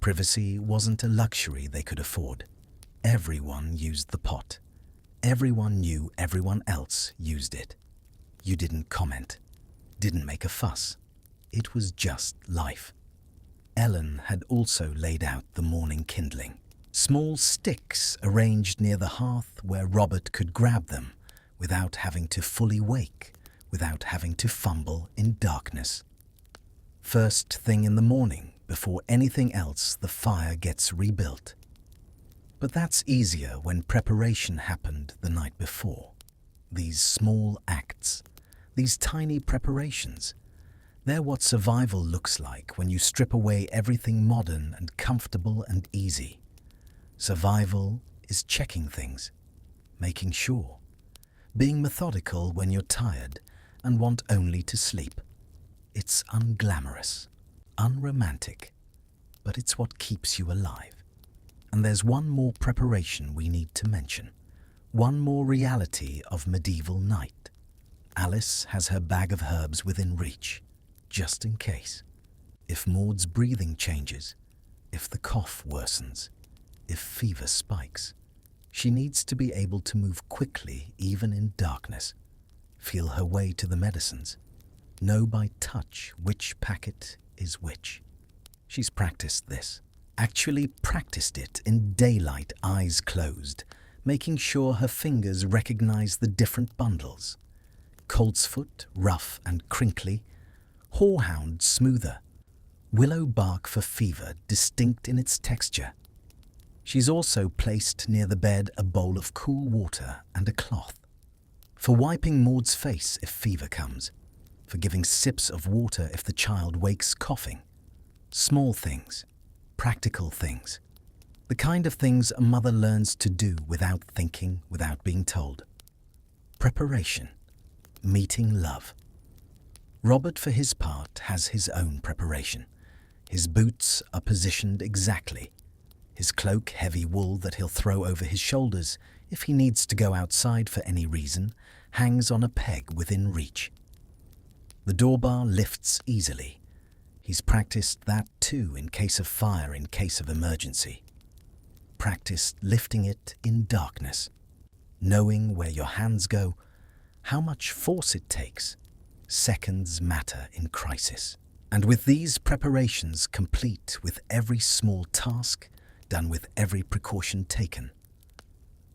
Privacy wasn't a luxury they could afford. Everyone used the pot. Everyone knew everyone else used it. You didn't comment, didn't make a fuss. It was just life. Ellen had also laid out the morning kindling. Small sticks arranged near the hearth where Robert could grab them without having to fully wake, without having to fumble in darkness. First thing in the morning, before anything else, the fire gets rebuilt. But that's easier when preparation happened the night before. These small acts, these tiny preparations, they're what survival looks like when you strip away everything modern and comfortable and easy. Survival is checking things, making sure, being methodical when you're tired and want only to sleep. It's unglamorous, unromantic, but it's what keeps you alive. And there's one more preparation we need to mention, one more reality of medieval night. Alice has her bag of herbs within reach, just in case. If Maud's breathing changes, if the cough worsens, if fever spikes, she needs to be able to move quickly even in darkness, feel her way to the medicines, know by touch which packet is which. She's practiced this, actually practiced it in daylight, eyes closed, making sure her fingers recognize the different bundles. Coltsfoot, rough and crinkly, horehound, smoother, willow bark for fever, distinct in its texture. She's also placed near the bed a bowl of cool water and a cloth, for wiping Maud's face if fever comes, for giving sips of water if the child wakes coughing. Small things, practical things, the kind of things a mother learns to do without thinking, without being told. Preparation, meeting love. Robert, for his part, has his own preparation. His boots are positioned exactly. His cloak, heavy wool that he'll throw over his shoulders if he needs to go outside for any reason, hangs on a peg within reach. The doorbar lifts easily. He's practiced that too in case of fire, in case of emergency. Practiced lifting it in darkness, knowing where your hands go, how much force it takes. Seconds matter in crisis. And with these preparations complete, with every small task done, with every precaution taken,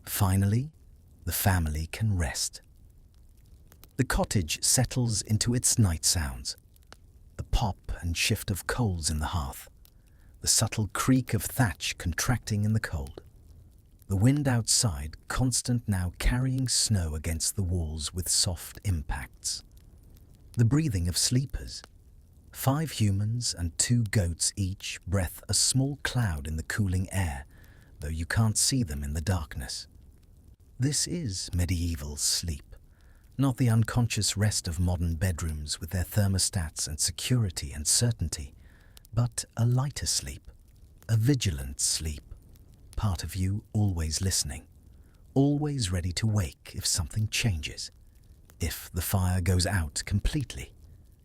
finally, the family can rest. The cottage settles into its night sounds, the pop and shift of coals in the hearth, the subtle creak of thatch contracting in the cold, the wind outside constant now carrying snow against the walls with soft impacts, the breathing of sleepers, 5 humans and 2 goats each breath a small cloud in the cooling air, though you can't see them in the darkness. This is medieval sleep, not the unconscious rest of modern bedrooms with their thermostats and security and certainty, but a lighter sleep, a vigilant sleep, part of you always listening, always ready to wake if something changes, if the fire goes out completely,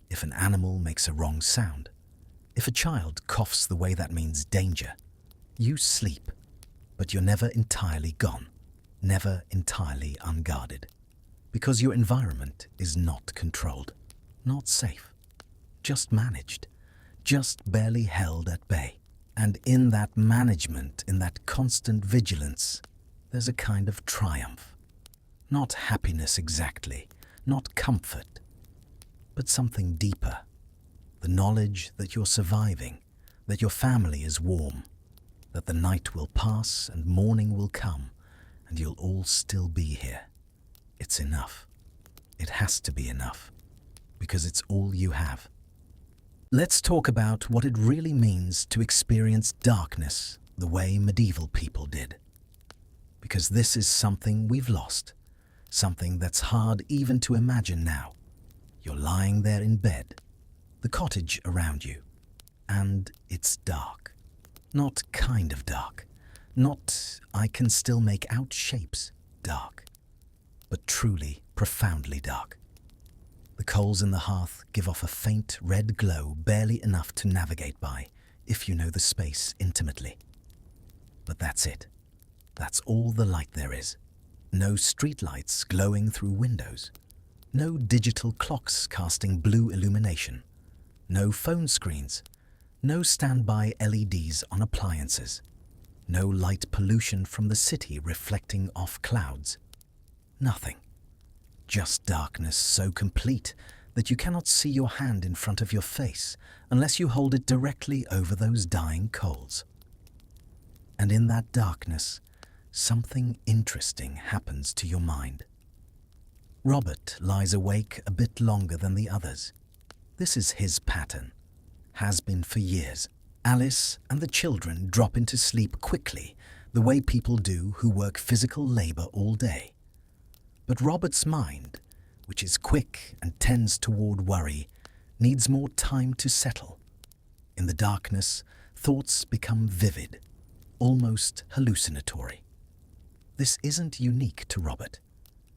if an animal makes a wrong sound, if a child coughs the way that means danger. You sleep, but you're never entirely gone, never entirely unguarded, because your environment is not controlled, not safe, just managed, just barely held at bay. And in that management, in that constant vigilance, there's a kind of triumph. Not happiness exactly, not comfort, but something deeper. The knowledge that you're surviving, that your family is warm, that the night will pass and morning will come, and you'll all still be here. It's enough. It has to be enough, because it's all you have. Let's talk about what it really means to experience darkness the way medieval people did. Because this is something we've lost, something that's hard even to imagine now. You're lying there in bed, the cottage around you, and it's dark. Not kind of dark, not I can still make out shapes dark, but truly, profoundly dark. The coals in the hearth give off a faint red glow, barely enough to navigate by if you know the space intimately. But that's it. That's all the light there is. No streetlights glowing through windows. No digital clocks casting blue illumination. No phone screens. No standby LEDs on appliances. No light pollution from the city reflecting off clouds. Nothing. Just darkness so complete that you cannot see your hand in front of your face unless you hold it directly over those dying coals. And in that darkness, something interesting happens to your mind. Robert lies awake a bit longer than the others. This is his pattern, has been for years. Alice and the children drop into sleep quickly, the way people do who work physical labor all day. But Robert's mind, which is quick and tends toward worry, needs more time to settle. In the darkness, thoughts become vivid, almost hallucinatory. This isn't unique to Robert.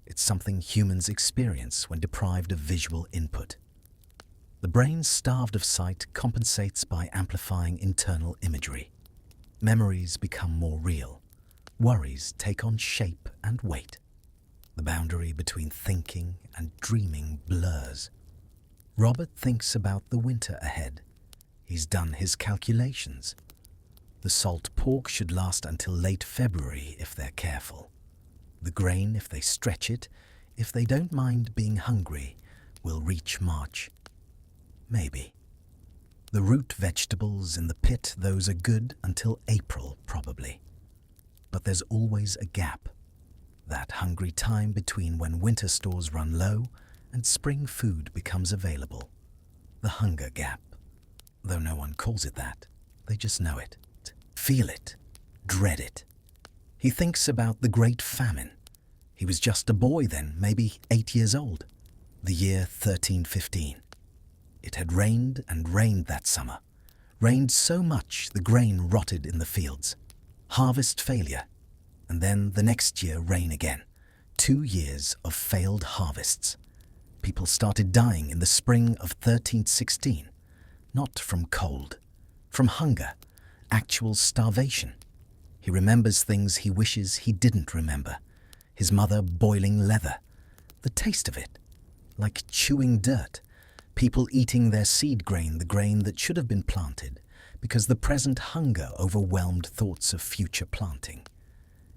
It's something humans experience when deprived of visual input. The brain starved of sight compensates by amplifying internal imagery. Memories become more real. Worries take on shape and weight. The boundary between thinking and dreaming blurs. Robert thinks about the winter ahead. He's done his calculations. The salt pork should last until late February if they're careful. The grain, if they stretch it, if they don't mind being hungry, will reach March. Maybe. The root vegetables in the pit, those are good until April, probably. But there's always a gap. That hungry time between when winter stores run low and spring food becomes available. The hunger gap. Though no one calls it that, they just know it. Feel it. Dread it. He thinks about the Great Famine. He was just a boy then, maybe 8 years old. The year 1315. It had rained and rained that summer. Rained so much the grain rotted in the fields. Harvest failure. And then the next year rain again. 2 years of failed harvests. People started dying in the spring of 1316. Not from cold. From hunger. Actual starvation. He remembers things he wishes he didn't remember. His mother boiling leather. The taste of it. Like chewing dirt. People eating their seed grain, the grain that should have been planted, because the present hunger overwhelmed thoughts of future planting.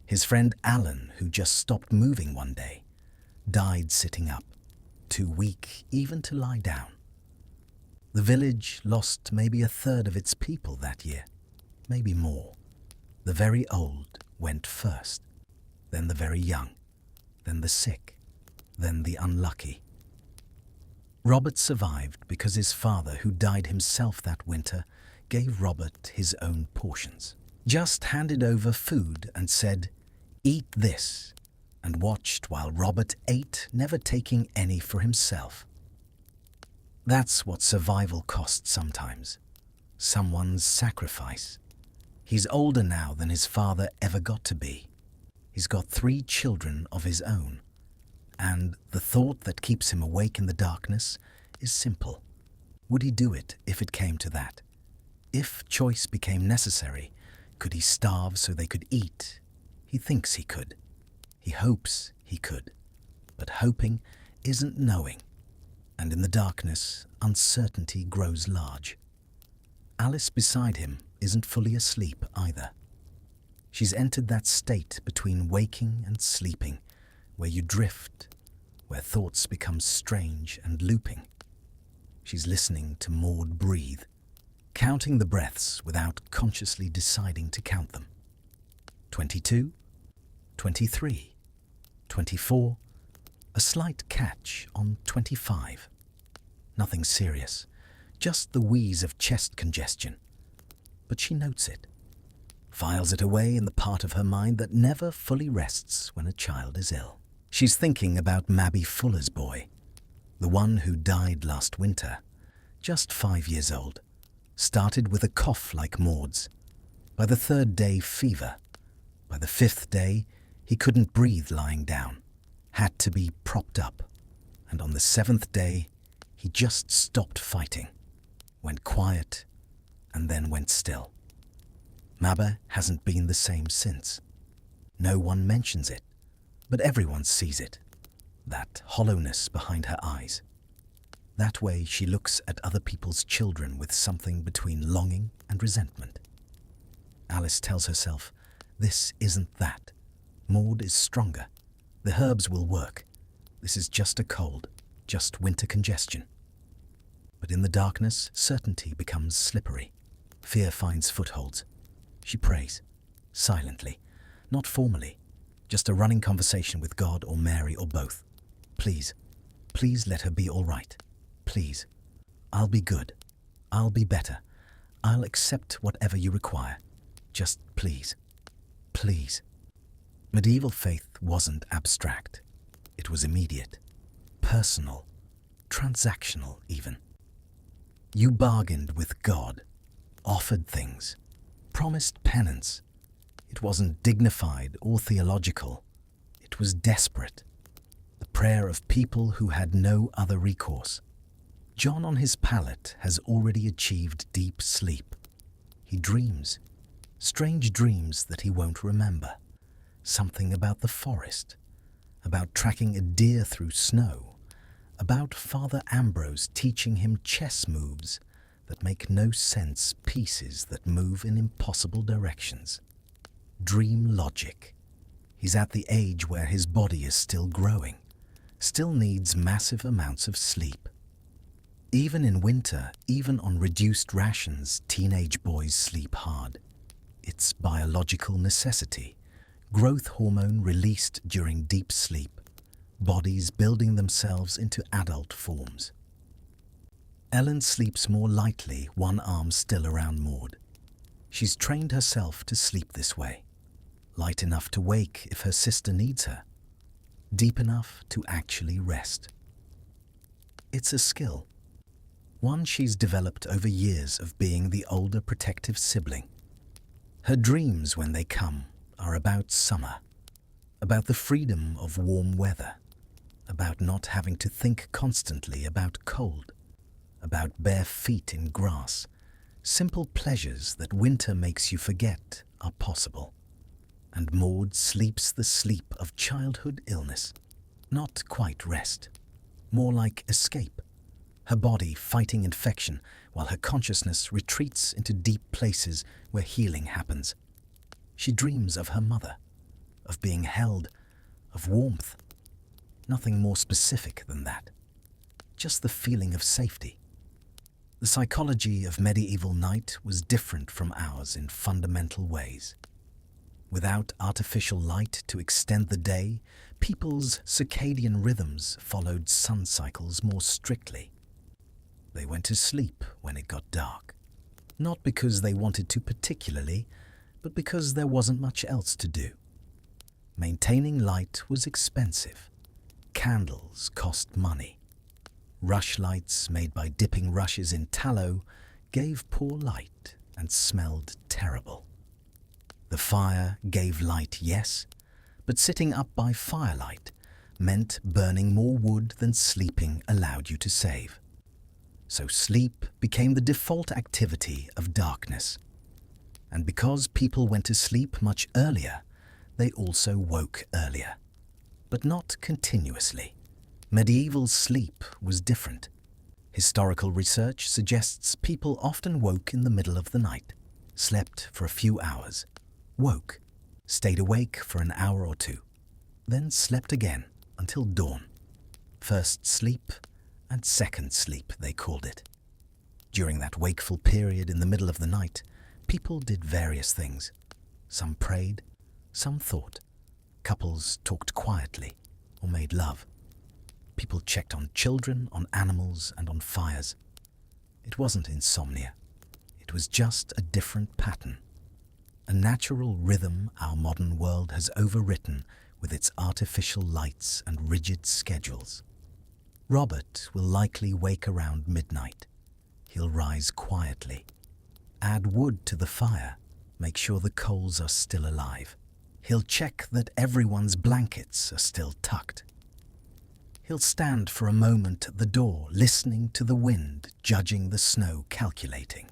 His friend Alan, who just stopped moving one day, died sitting up, too weak even to lie down. The village lost maybe 1/3 of its people that year, maybe more. The very old went first, then the very young, then the sick, then the unlucky. Robert survived because his father, who died himself that winter, gave Robert his own portions. Just handed over food and said, "Eat this," and watched while Robert ate, never taking any for himself. That's what survival costs sometimes. Someone's sacrifice. He's older now than his father ever got to be. He's got 3 children of his own. And the thought that keeps him awake in the darkness is simple. Would he do it if it came to that? If choice became necessary, could he starve so they could eat? He thinks he could. He hopes he could. But hoping isn't knowing. And in the darkness, uncertainty grows large. Alice beside him isn't fully asleep either. She's entered that state between waking and sleeping, where you drift, where thoughts become strange and looping. She's listening to Maud breathe, counting the breaths without consciously deciding to count them. 22, 23, 24, a slight catch on 25. Nothing serious, just the wheeze of chest congestion. But she notes it, files it away in the part of her mind that never fully rests when a child is ill. She's thinking about Mabby Fuller's boy, the one who died last winter, just 5 years old. Started with a cough like Maud's. By the 3rd day, fever. By the 5th day, he couldn't breathe lying down, had to be propped up. And on the 7th day, he just stopped fighting, went quiet, and then went still. Mabba hasn't been the same since. No one mentions it. But everyone sees it, that hollowness behind her eyes. That way she looks at other people's children with something between longing and resentment. Alice tells herself, this isn't that. Maud is stronger. The herbs will work. This is just a cold, just winter congestion. But in the darkness, certainty becomes slippery. Fear finds footholds. She prays, silently, not formally. Just a running conversation with God or Mary or both. Please, please let her be all right. Please. I'll be good. I'll be better. I'll accept whatever you require. Just please. please. Medieval faith wasn't abstract. It was immediate, personal, transactional even. You bargained with God, offered things, promised penance. It wasn't dignified or theological. It was desperate. The prayer of people who had no other recourse. John on his pallet has already achieved deep sleep. He dreams, strange dreams that he won't remember. Something about the forest, about tracking a deer through snow, about Father Ambrose teaching him chess moves that make no sense, pieces that move in impossible directions. Dream logic. He's at the age where his body is still growing, still needs massive amounts of sleep. Even in winter, even on reduced rations, teenage boys sleep hard. It's biological necessity. Growth hormone released during deep sleep, bodies building themselves into adult forms. Ellen sleeps more lightly, one arm still around Maud. She's trained herself to sleep this way, light enough to wake if her sister needs her, deep enough to actually rest. It's a skill, one she's developed over years of being the older protective sibling. Her dreams, when they come, are about summer, about the freedom of warm weather, about not having to think constantly about cold, about bare feet in grass. Simple pleasures that winter makes you forget are possible. And Maud sleeps the sleep of childhood illness, not quite rest, more like escape, her body fighting infection while her consciousness retreats into deep places where healing happens. She dreams of her mother, of being held, of warmth. Nothing more specific than that. Just the feeling of safety. The psychology of medieval night was different from ours in fundamental ways. Without artificial light to extend the day, people's circadian rhythms followed sun cycles more strictly. They went to sleep when it got dark, not because they wanted to particularly, but because there wasn't much else to do. Maintaining light was expensive. Candles cost money. Rush lights made by dipping rushes in tallow gave poor light and smelled terrible. The fire gave light, yes, but sitting up by firelight meant burning more wood than sleeping allowed you to save. So sleep became the default activity of darkness. And because people went to sleep much earlier, they also woke earlier. But not continuously. Medieval sleep was different. Historical research suggests people often woke in the middle of the night, slept for a few hours, woke, stayed awake for an hour or two, then slept again until dawn. First sleep and second sleep, they called it. During that wakeful period in the middle of the night, people did various things. Some prayed, some thought. Couples talked quietly or made love. People checked on children, on animals, and on fires. It wasn't insomnia. It was just a different pattern. A natural rhythm our modern world has overwritten with its artificial lights and rigid schedules. Robert will likely wake around midnight. He'll rise quietly. Add wood to the fire. Make sure the coals are still alive. He'll check that everyone's blankets are still tucked. He'll stand for a moment at the door, listening to the wind, judging the snow, calculating.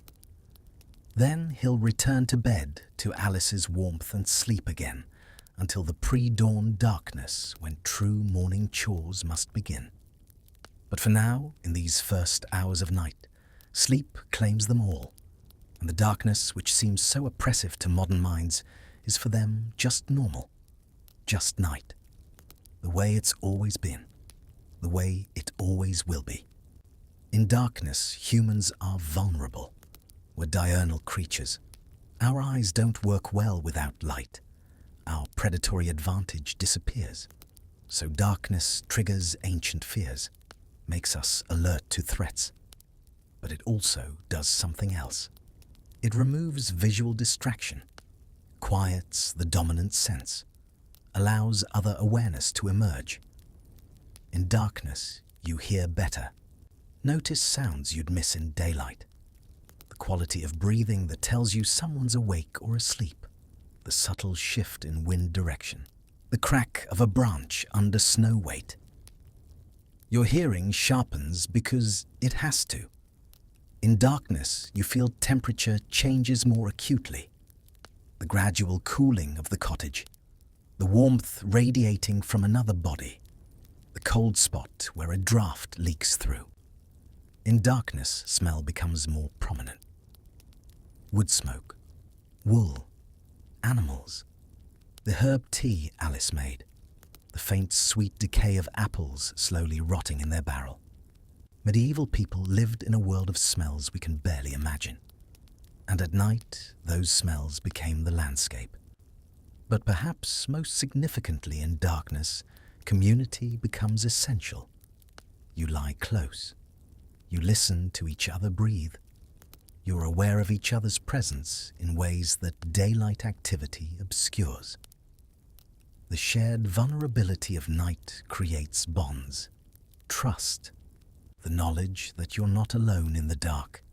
Then he'll return to bed, to Alice's warmth and sleep again, until the pre-dawn darkness when true morning chores must begin. But for now, in these first hours of night, sleep claims them all, and the darkness which seems so oppressive to modern minds is for them just normal, just night, the way it's always been, the way it always will be. In darkness, humans are vulnerable. We're diurnal creatures. Our eyes don't work well without light. Our predatory advantage disappears. So darkness triggers ancient fears, makes us alert to threats. But it also does something else. It removes visual distraction. quiets the dominant sense, allows other awareness to emerge. In darkness, you hear better. Notice sounds you'd miss in daylight. The quality of breathing that tells you someone's awake or asleep. The subtle shift in wind direction. The crack of a branch under snow weight. Your hearing sharpens because it has to. In darkness, you feel temperature changes more acutely. The gradual cooling of the cottage. The warmth radiating from another body. The cold spot where a draft leaks through. In darkness, smell becomes more prominent. Wood smoke, wool, animals, the herb tea Alice made, the faint sweet decay of apples slowly rotting in their barrel. Medieval people lived in a world of smells we can barely imagine. And at night, those smells became the landscape. But perhaps most significantly in darkness, community becomes essential. You lie close. You listen to each other breathe. You're aware of each other's presence in ways that daylight activity obscures. The shared vulnerability of night creates bonds, trust, the knowledge that you're not alone in the dark.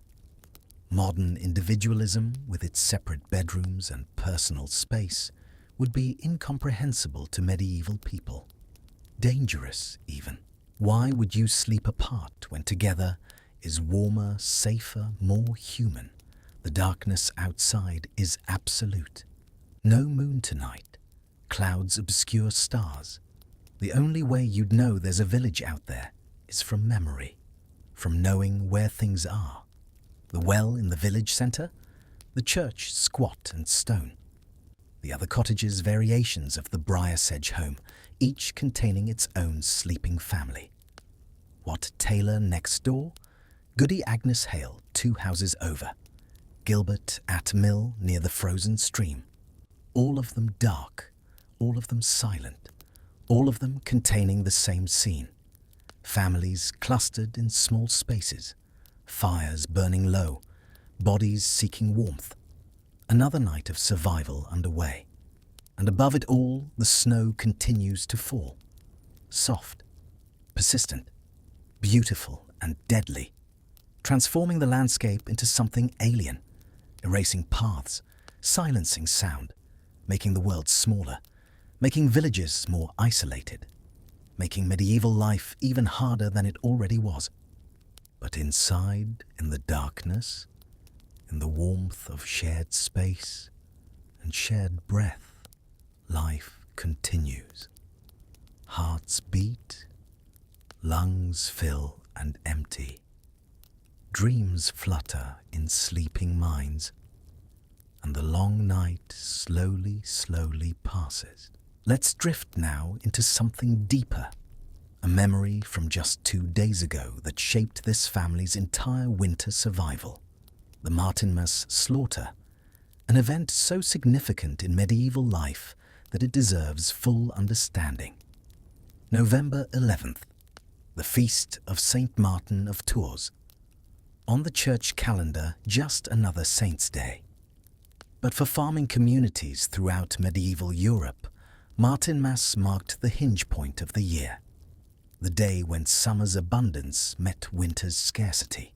Modern individualism, with its separate bedrooms and personal space, would be incomprehensible to medieval people. Dangerous, even. Why would you sleep apart when together is warmer, safer, more human? The darkness outside is absolute. No moon tonight. Clouds obscure stars. The only way you'd know there's a village out there is from memory, from knowing where things are. The well in the village centre, the church squat and stone. The other cottages variations of the briar sedge home, each containing its own sleeping family. Wat Taylor next door, Goody Agnes Hale 2 houses over, Gilbert at Mill near the frozen stream. All of them dark, all of them silent, all of them containing the same scene. Families clustered in small spaces, fires burning low, bodies seeking warmth. Another night of survival underway. And above it all, the snow continues to fall. Soft, persistent, beautiful and deadly, transforming the landscape into something alien, erasing paths, silencing sound, making the world smaller, making villages more isolated, making medieval life even harder than it already was. But inside, in the darkness, in the warmth of shared space and shared breath, life continues. Hearts beat, lungs fill and empty. Dreams flutter in sleeping minds, and the long night slowly, slowly passes. Let's drift now into something deeper, a memory from just 2 days ago that shaped this family's entire winter survival. The Martinmas slaughter, an event so significant in medieval life that it deserves full understanding. November 11th, the feast of Saint Martin of Tours. On the church calendar, just another saint's day. But for farming communities throughout medieval Europe, Martinmas marked the hinge point of the year, the day when summer's abundance met winter's scarcity,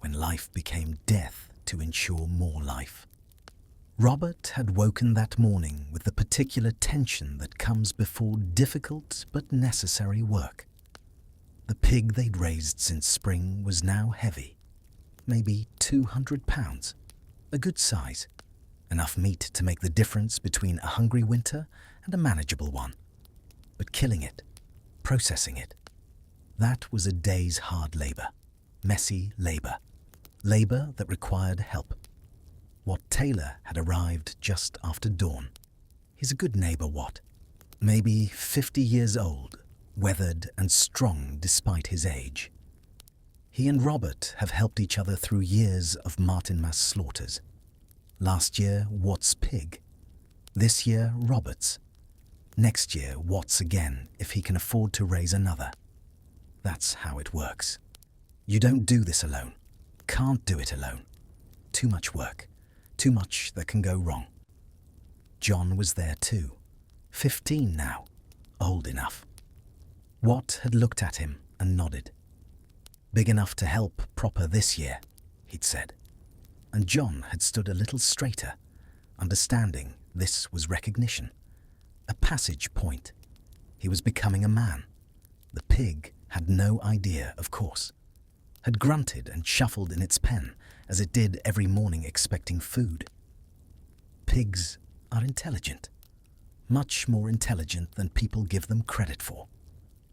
when life became death to ensure more life. Robert had woken that morning with the particular tension that comes before difficult but necessary work. The pig they'd raised since spring was now heavy, maybe 200 pounds, a good size, enough meat to make the difference between a hungry winter and a manageable one. But killing it, processing it, that was a day's hard labour, messy labour, labour that required help. Wat Taylor had arrived just after dawn. He's a good neighbour, Wat, maybe 50 years old, weathered and strong despite his age. He and Robert have helped each other through years of Martinmas slaughters. Last year, Wat's pig. This year, Robert's. Next year, Wat's again, if he can afford to raise another. That's how it works. You don't do this alone. Can't do it alone. Too much work. Too much that can go wrong. John was there too, 15 now, old enough. Watt had looked at him and nodded. Big enough to help proper this year, he'd said. And John had stood a little straighter, understanding this was recognition. A passage point. He was becoming a man. The pig had no idea, of course. Had grunted and shuffled in its pen as it did every morning expecting food. Pigs are intelligent. Much more intelligent than people give them credit for.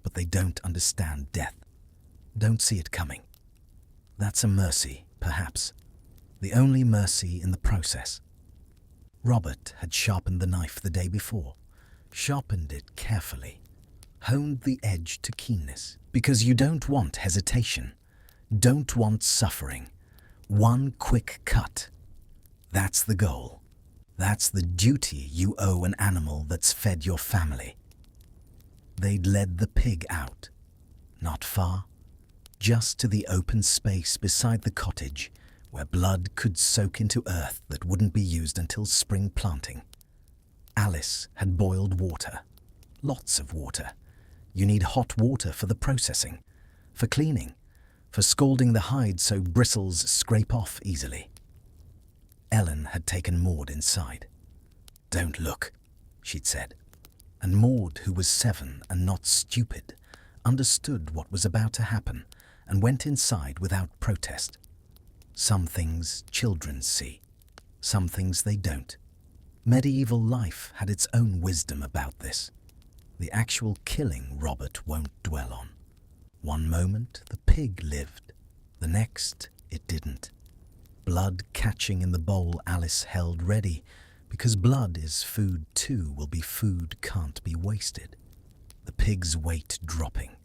But they don't understand death. Don't see it coming. That's a mercy, perhaps. The only mercy in the process. Robert had sharpened the knife the day before. Sharpened it carefully. Honed the edge to keenness. Because you don't want hesitation. Don't want suffering. One quick cut. That's the goal. That's the duty you owe an animal that's fed your family. They'd led the pig out. Not far. Just to the open space beside the cottage, where blood could soak into earth that wouldn't be used until spring planting. Alice had boiled water. Lots of water. You need hot water for the processing, for cleaning, for scalding the hide so bristles scrape off easily. Ellen had taken Maud inside. "Don't look," she'd said. And Maud, who was 7 and not stupid, understood what was about to happen and went inside without protest. Some things children see, some things they don't. Medieval life had its own wisdom about this. The actual killing Robert won't dwell on. One moment the pig lived, the next it didn't. Blood catching in the bowl Alice held ready, because blood is food too, will be food can't be wasted. The pig's weight dropping.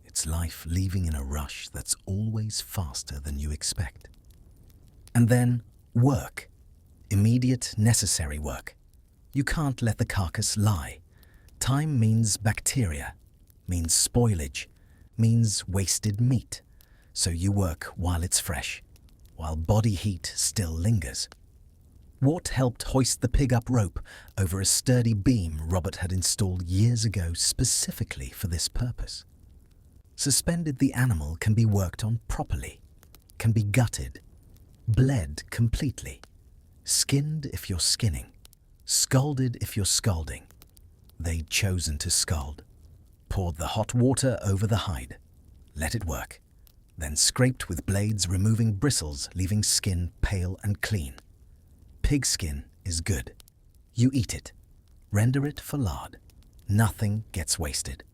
Its life leaving in a rush that's always faster than you expect. And then work. Immediate, necessary work. You can't let the carcass lie. Time means bacteria, means spoilage, means wasted meat. So you work while it's fresh, while body heat still lingers. Watt helped hoist the pig up rope over a sturdy beam Robert had installed years ago specifically for this purpose. Suspended, the animal can be worked on properly, can be gutted, bled completely, skinned if you're skinning, scalded if you're scalding. They'd chosen to scald. Poured the hot water over the hide, let it work, then scraped with blades removing bristles, leaving skin pale and clean. Pig skin is good. You eat it. Render it for lard. Nothing gets wasted.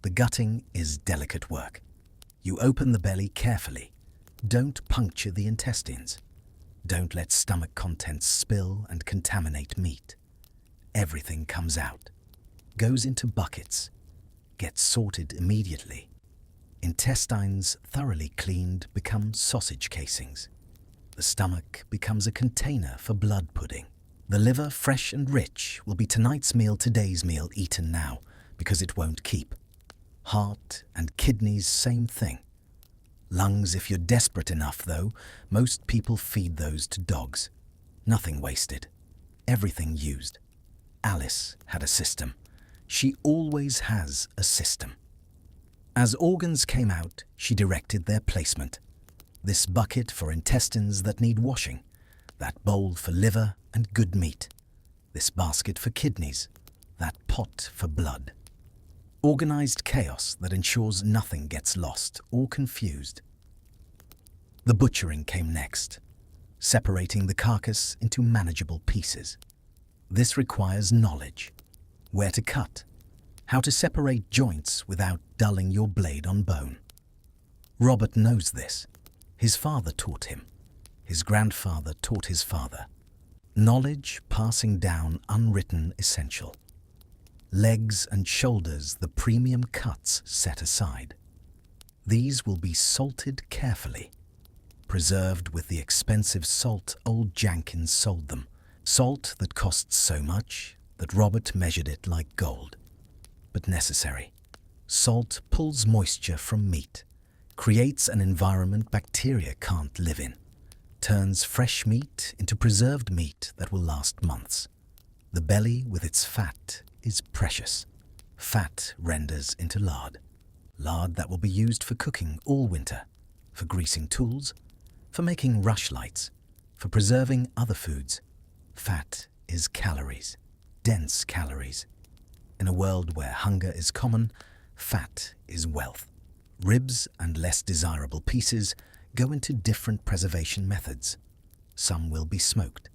The gutting is delicate work. You open the belly carefully. Don't puncture the intestines. Don't let stomach contents spill and contaminate meat. Everything comes out. Goes into buckets. Gets sorted immediately. Intestines thoroughly cleaned become sausage casings. The stomach becomes a container for blood pudding. The liver, fresh and rich, will be tonight's meal, today's meal, eaten now, because it won't keep. Heart and kidneys, same thing. Lungs, if you're desperate enough, though, most people feed those to dogs. Nothing wasted. Everything used. Alice had a system. She always has a system. As organs came out, she directed their placement. This bucket for intestines that need washing, that bowl for liver and good meat, this basket for kidneys, that pot for blood. Organized chaos that ensures nothing gets lost or confused. The butchering came next, separating the carcass into manageable pieces. This requires knowledge. Where to cut, how to separate joints without dulling your blade on bone. Robert knows this. His father taught him. His grandfather taught his father. Knowledge passing down unwritten essential. Legs and shoulders, the premium cuts set aside. These will be salted carefully, preserved with the expensive salt old Jenkins sold them. Salt that costs so much that Robert measured it like gold. But necessary. Salt pulls moisture from meat, creates an environment bacteria can't live in, turns fresh meat into preserved meat that will last months. The belly with its fat is precious. Fat renders into lard. Lard that will be used for cooking all winter, for greasing tools, for making rushlights, for preserving other foods. Fat is calories, dense calories. In a world where hunger is common, fat is wealth. Ribs and less desirable pieces go into different preservation methods. Some will be smoked,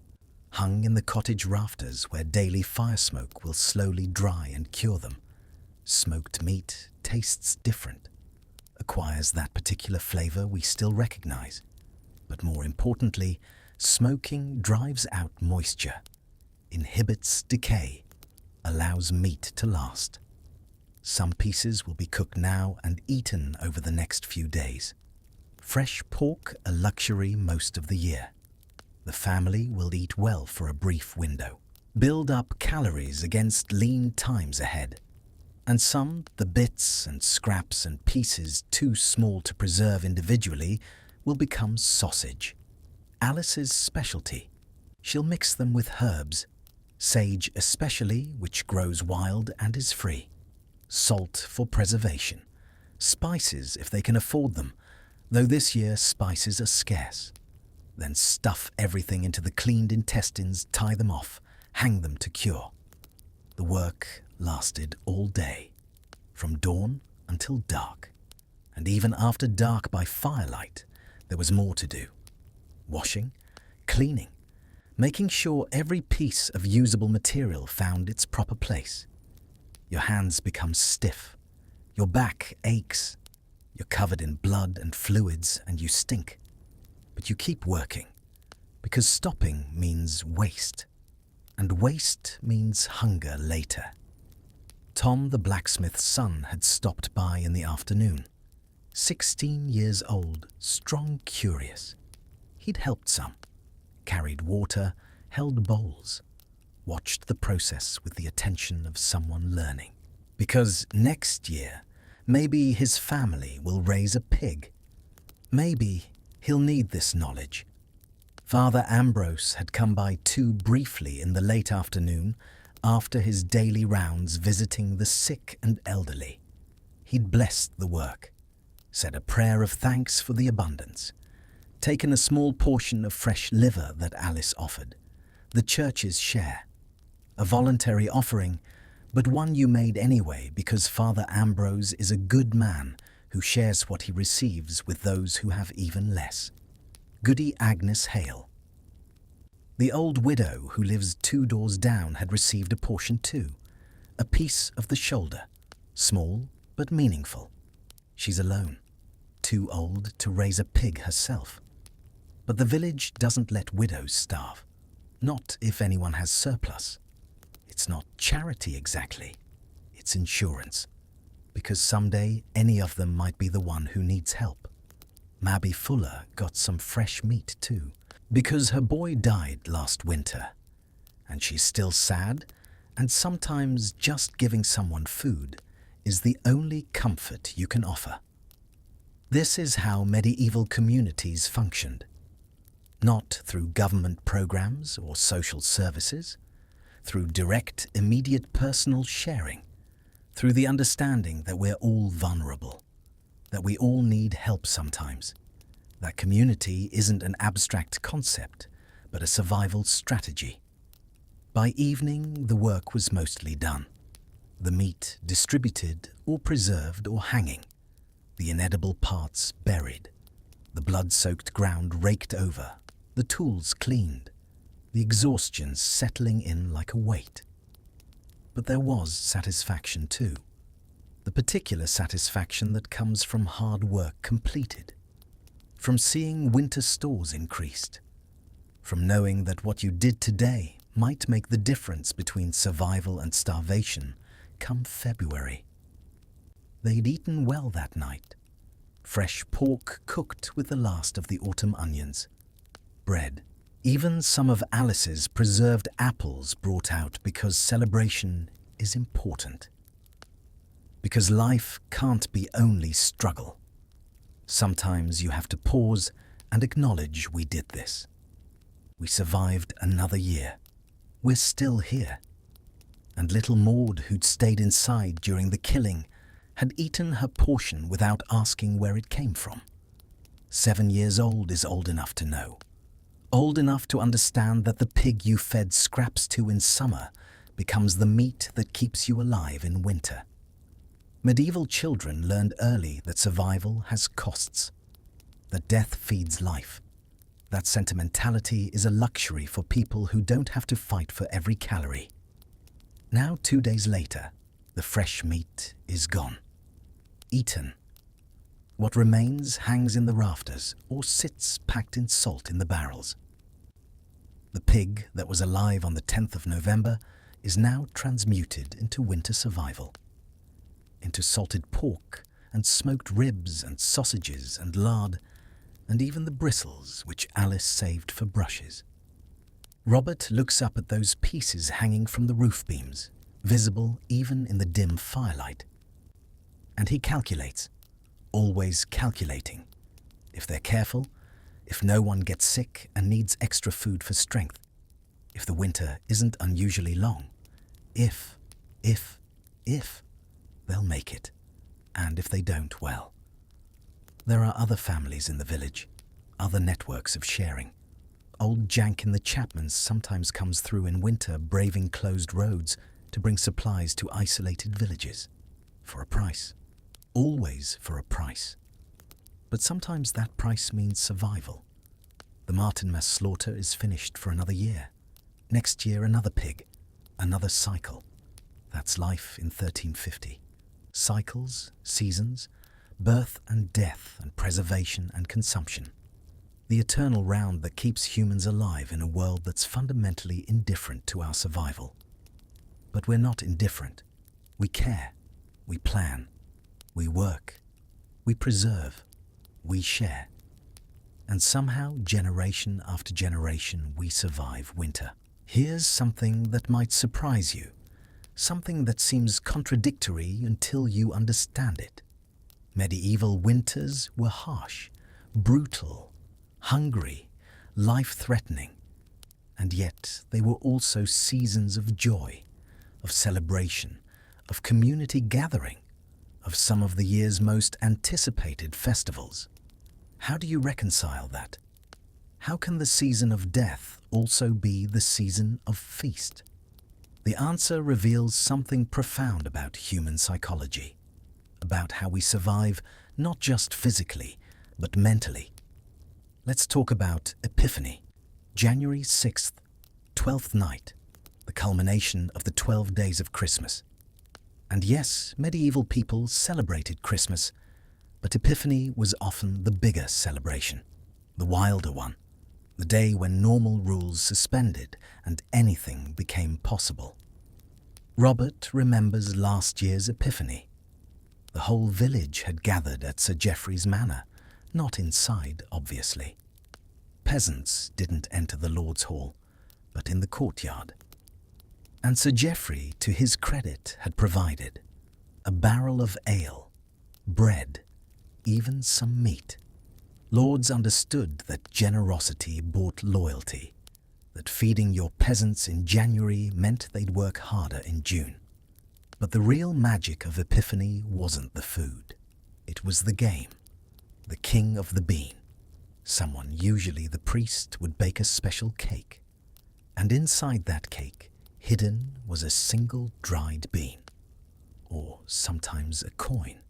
hung in the cottage rafters where daily fire smoke will slowly dry and cure them. Smoked meat tastes different, acquires that particular flavor we still recognize. But more importantly, smoking drives out moisture, inhibits decay, allows meat to last. Some pieces will be cooked now and eaten over the next few days. Fresh pork a luxury most of the year. The family will eat well for a brief window, build up calories against lean times ahead. And some, the bits and scraps and pieces too small to preserve individually, will become sausage. Alice's specialty. She'll mix them with herbs, sage especially, which grows wild and is free. Salt for preservation. Spices if they can afford them, though this year spices are scarce. Then stuff everything into the cleaned intestines, tie them off, hang them to cure. The work lasted all day, from dawn until dark. And even after dark by firelight, there was more to do. Washing, cleaning, making sure every piece of usable material found its proper place. Your hands become stiff, your back aches, you're covered in blood and fluids and you stink. But you keep working, because stopping means waste, and waste means hunger later. Tom the blacksmith's son had stopped by in the afternoon. 16 years old, strong, curious. He'd helped some, carried water, held bowls, watched the process with the attention of someone learning. Because next year, maybe his family will raise a pig. Maybe he'll need this knowledge. Father Ambrose had come by too briefly in the late afternoon after his daily rounds visiting the sick and elderly. He'd blessed the work, said a prayer of thanks for the abundance, taken a small portion of fresh liver that Alice offered, the church's share, a voluntary offering, but one you made anyway because Father Ambrose is a good man who shares what he receives with those who have even less. Goody Agnes Hale. The old widow who lives 2 doors down had received a portion too, a piece of the shoulder, small but meaningful. She's alone, too old to raise a pig herself. But the village doesn't let widows starve, not if anyone has surplus. It's not charity exactly, it's insurance, because someday any of them might be the one who needs help. Mabby Fuller got some fresh meat too, because her boy died last winter, and she's still sad, and sometimes just giving someone food is the only comfort you can offer. This is how medieval communities functioned. Not through government programs or social services, through direct, immediate personal sharing, through the understanding that we're all vulnerable, that we all need help sometimes, that community isn't an abstract concept, but a survival strategy. By evening, the work was mostly done. The meat distributed or preserved or hanging, the inedible parts buried, the blood-soaked ground raked over, the tools cleaned, the exhaustion settling in like a weight. But there was satisfaction too, the particular satisfaction that comes from hard work completed, from seeing winter stores increased, from knowing that what you did today might make the difference between survival and starvation come February. They'd eaten well that night. Fresh pork cooked with the last of the autumn onions. Bread. Even some of Alice's preserved apples brought out because celebration is important. Because life can't be only struggle. Sometimes you have to pause and acknowledge we did this. We survived another year. We're still here. and little Maud, who'd stayed inside during the killing, had eaten her portion without asking where it came from. 7 years old is old enough to know. Old enough to understand that the pig you fed scraps to in summer becomes the meat that keeps you alive in winter. Medieval children learned early that survival has costs, that death feeds life, that sentimentality is a luxury for people who don't have to fight for every calorie. Now, 2 days later, the fresh meat is gone. Eaten. What remains hangs in the rafters or sits packed in salt in the barrels. The pig that was alive on the 10th of November is now transmuted into winter survival, into salted pork and smoked ribs and sausages and lard, and even the bristles which Alice saved for brushes. Robert looks up at those pieces hanging from the roof beams, visible even in the dim firelight. And he calculates, always calculating. If they're careful, if no one gets sick and needs extra food for strength, if the winter isn't unusually long, if, they'll make it. And if they don't, well. There are other families in the village, other networks of sharing. Old Jank in the Chapmans sometimes comes through in winter, braving closed roads to bring supplies to isolated villages. For a price. Always for a price. But sometimes that price means survival. The Martinmas slaughter is finished for another year. Next year another pig, another cycle. That's life in 1350. Cycles, seasons, birth and death and preservation and consumption. The eternal round that keeps humans alive in a world that's fundamentally indifferent to our survival. But we're not indifferent. We care. We plan. We work. We preserve. We share. And somehow, generation after generation, we survive winter. Here's something that might surprise you. Something that seems contradictory until you understand it. Medieval winters were harsh, brutal, hungry, life-threatening. And yet they were also seasons of joy, of celebration, of community gathering, of some of the year's most anticipated festivals. How do you reconcile that? How can the season of death also be the season of feast? The answer reveals something profound about human psychology, about how we survive not just physically, but mentally. Let's talk about Epiphany, January 6th, 12th night, the culmination of the 12 days of Christmas. And yes, medieval people celebrated Christmas, but Epiphany was often the bigger celebration, the wilder one, the day when normal rules suspended and anything became possible. Robert remembers last year's Epiphany. The whole village had gathered at Sir Geoffrey's manor, not inside, obviously. Peasants didn't enter the Lord's Hall, but in the courtyard. And Sir Geoffrey, to his credit, had provided a barrel of ale, bread, even some meat. Lords understood that generosity bought loyalty, that feeding your peasants in January meant they'd work harder in June. But the real magic of Epiphany wasn't the food. It was the game, the king of the bean. Someone, usually the priest, would bake a special cake. And inside that cake, hidden was a single dried bean, or sometimes a coin.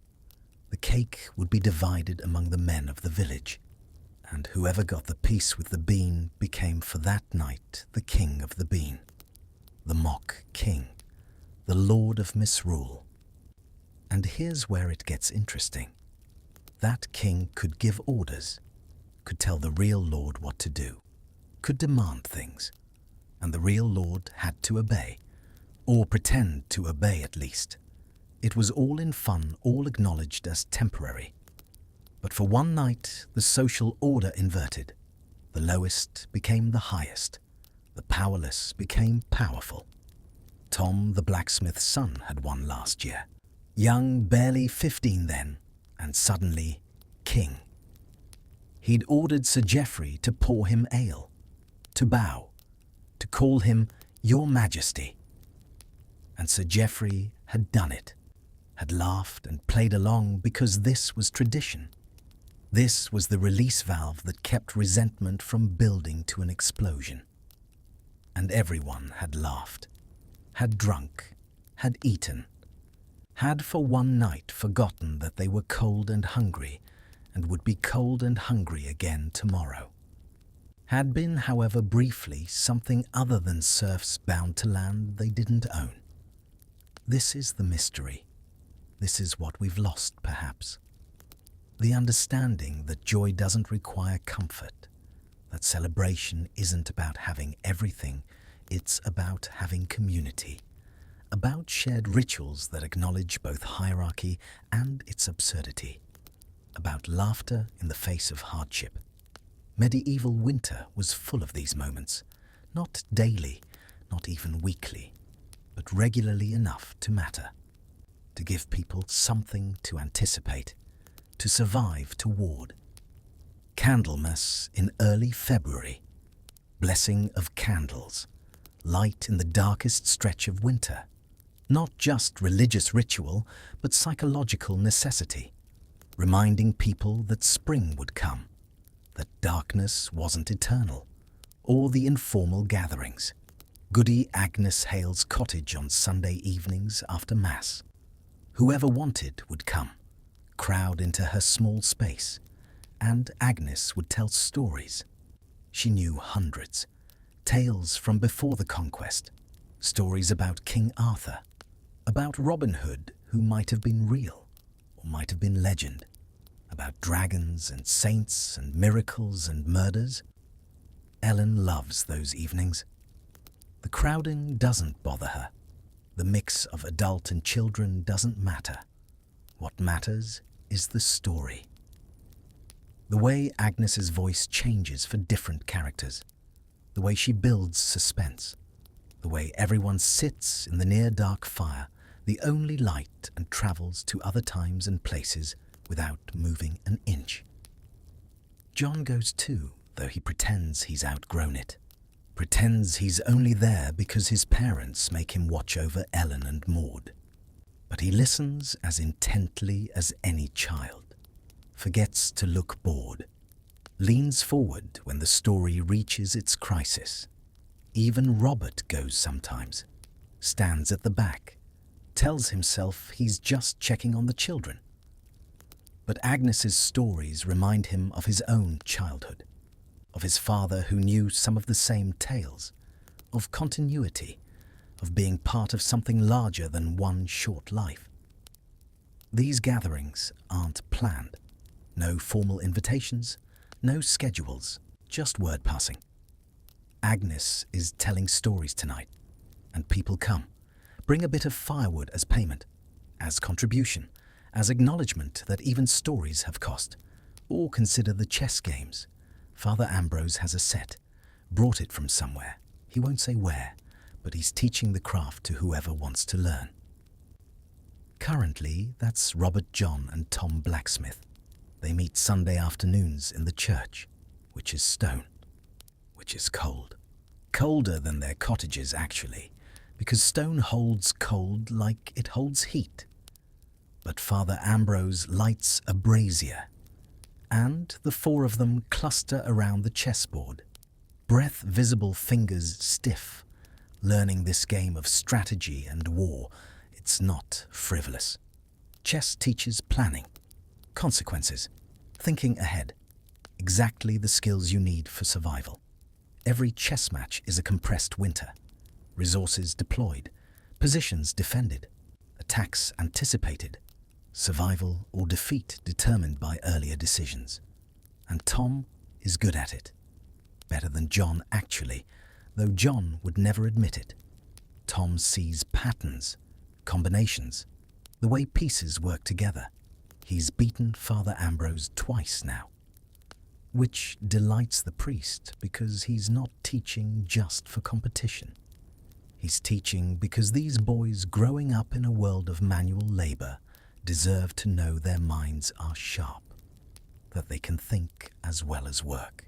The cake would be divided among the men of the village, and whoever got the piece with the bean became for that night the king of the bean, the mock king, the lord of misrule. And here's where it gets interesting. That king could give orders, could tell the real lord what to do, could demand things, and the real lord had to obey, or pretend to obey at least. It was all in fun, all acknowledged as temporary. But for one night, the social order inverted. The lowest became the highest. The powerless became powerful. Tom, the blacksmith's son, had won last year. Young, barely 15 then, and suddenly king. He'd ordered Sir Geoffrey to pour him ale, to bow, to call him Your Majesty. And Sir Geoffrey had done it, had laughed and played along because this was tradition. This was the release valve that kept resentment from building to an explosion. And everyone had laughed, had drunk, had eaten, had for one night forgotten that they were cold and hungry and would be cold and hungry again tomorrow. Had been, however briefly, something other than serfs bound to land they didn't own. This is the mystery. This is what we've lost, perhaps. The understanding that joy doesn't require comfort, that celebration isn't about having everything, it's about having community, about shared rituals that acknowledge both hierarchy and its absurdity, about laughter in the face of hardship. Medieval winter was full of these moments, not daily, not even weekly, but regularly enough to matter, to give people something to anticipate, to survive toward. Candlemas in early February, blessing of candles, light in the darkest stretch of winter, not just religious ritual, but psychological necessity, reminding people that spring would come, that darkness wasn't eternal, or the informal gatherings. Goody Agnes Hale's cottage on Sunday evenings after Mass. Whoever wanted would come, crowd into her small space, and Agnes would tell stories. She knew hundreds, tales from before the conquest, stories about King Arthur, about Robin Hood who might have been real or might have been legend, about dragons and saints and miracles and murders. Ellen loves those evenings. The crowding doesn't bother her. The mix of adult and children doesn't matter. What matters is the story. The way Agnes's voice changes for different characters, the way she builds suspense, the way everyone sits in the near-dark fire, the only light, and travels to other times and places without moving an inch. John goes too, though he pretends he's outgrown it. Pretends he's only there because his parents make him watch over Ellen and Maud. But he listens as intently as any child, forgets to look bored, leans forward when the story reaches its crisis. Even Robert goes sometimes, stands at the back, tells himself he's just checking on the children. But Agnes's stories remind him of his own childhood, of his father who knew some of the same tales, of continuity, of being part of something larger than one short life. These gatherings aren't planned. No formal invitations, no schedules, just word passing. Agnes is telling stories tonight, and people come, bring a bit of firewood as payment, as contribution, as acknowledgement that even stories have cost, or consider the chess games. Father Ambrose has a set, brought it from somewhere. He won't say where, but he's teaching the craft to whoever wants to learn. Currently, that's Robert John and Tom Blacksmith. They meet Sunday afternoons in the church, which is stone, which is cold. Colder than their cottages, actually, because stone holds cold like it holds heat. But Father Ambrose lights a brazier, and the four of them cluster around the chessboard, breath-visible fingers stiff, learning this game of strategy and war. It's not frivolous. Chess teaches planning, consequences, thinking ahead, exactly the skills you need for survival. Every chess match is a compressed winter, resources deployed, positions defended, attacks anticipated, survival or defeat determined by earlier decisions. And Tom is good at it. Better than John, actually, though John would never admit it. Tom sees patterns, combinations, the way pieces work together. He's beaten Father Ambrose twice now, which delights the priest because he's not teaching just for competition. He's teaching because these boys growing up in a world of manual labor deserve to know their minds are sharp, that they can think as well as work.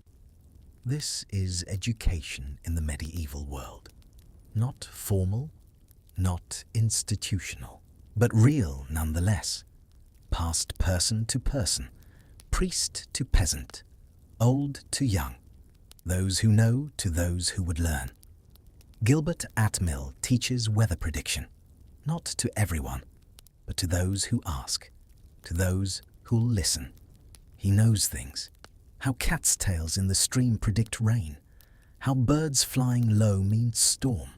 This is education in the medieval world. Not formal, not institutional, but real nonetheless, passed person to person, priest to peasant, old to young, those who know to those who would learn. Gilbert Atmill teaches weather prediction, not to everyone, but to those who ask, to those who'll listen. He knows things, how cat's tails in the stream predict rain, how birds flying low mean storm,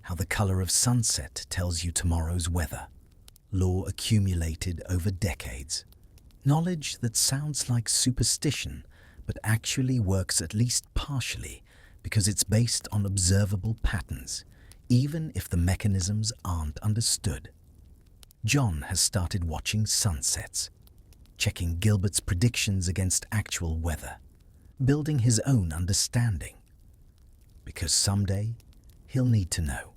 how the color of sunset tells you tomorrow's weather. Lore accumulated over decades. Knowledge that sounds like superstition, but actually works at least partially because it's based on observable patterns, even if the mechanisms aren't understood. John has started watching sunsets, checking Gilbert's predictions against actual weather, building his own understanding. Because someday he'll need to know.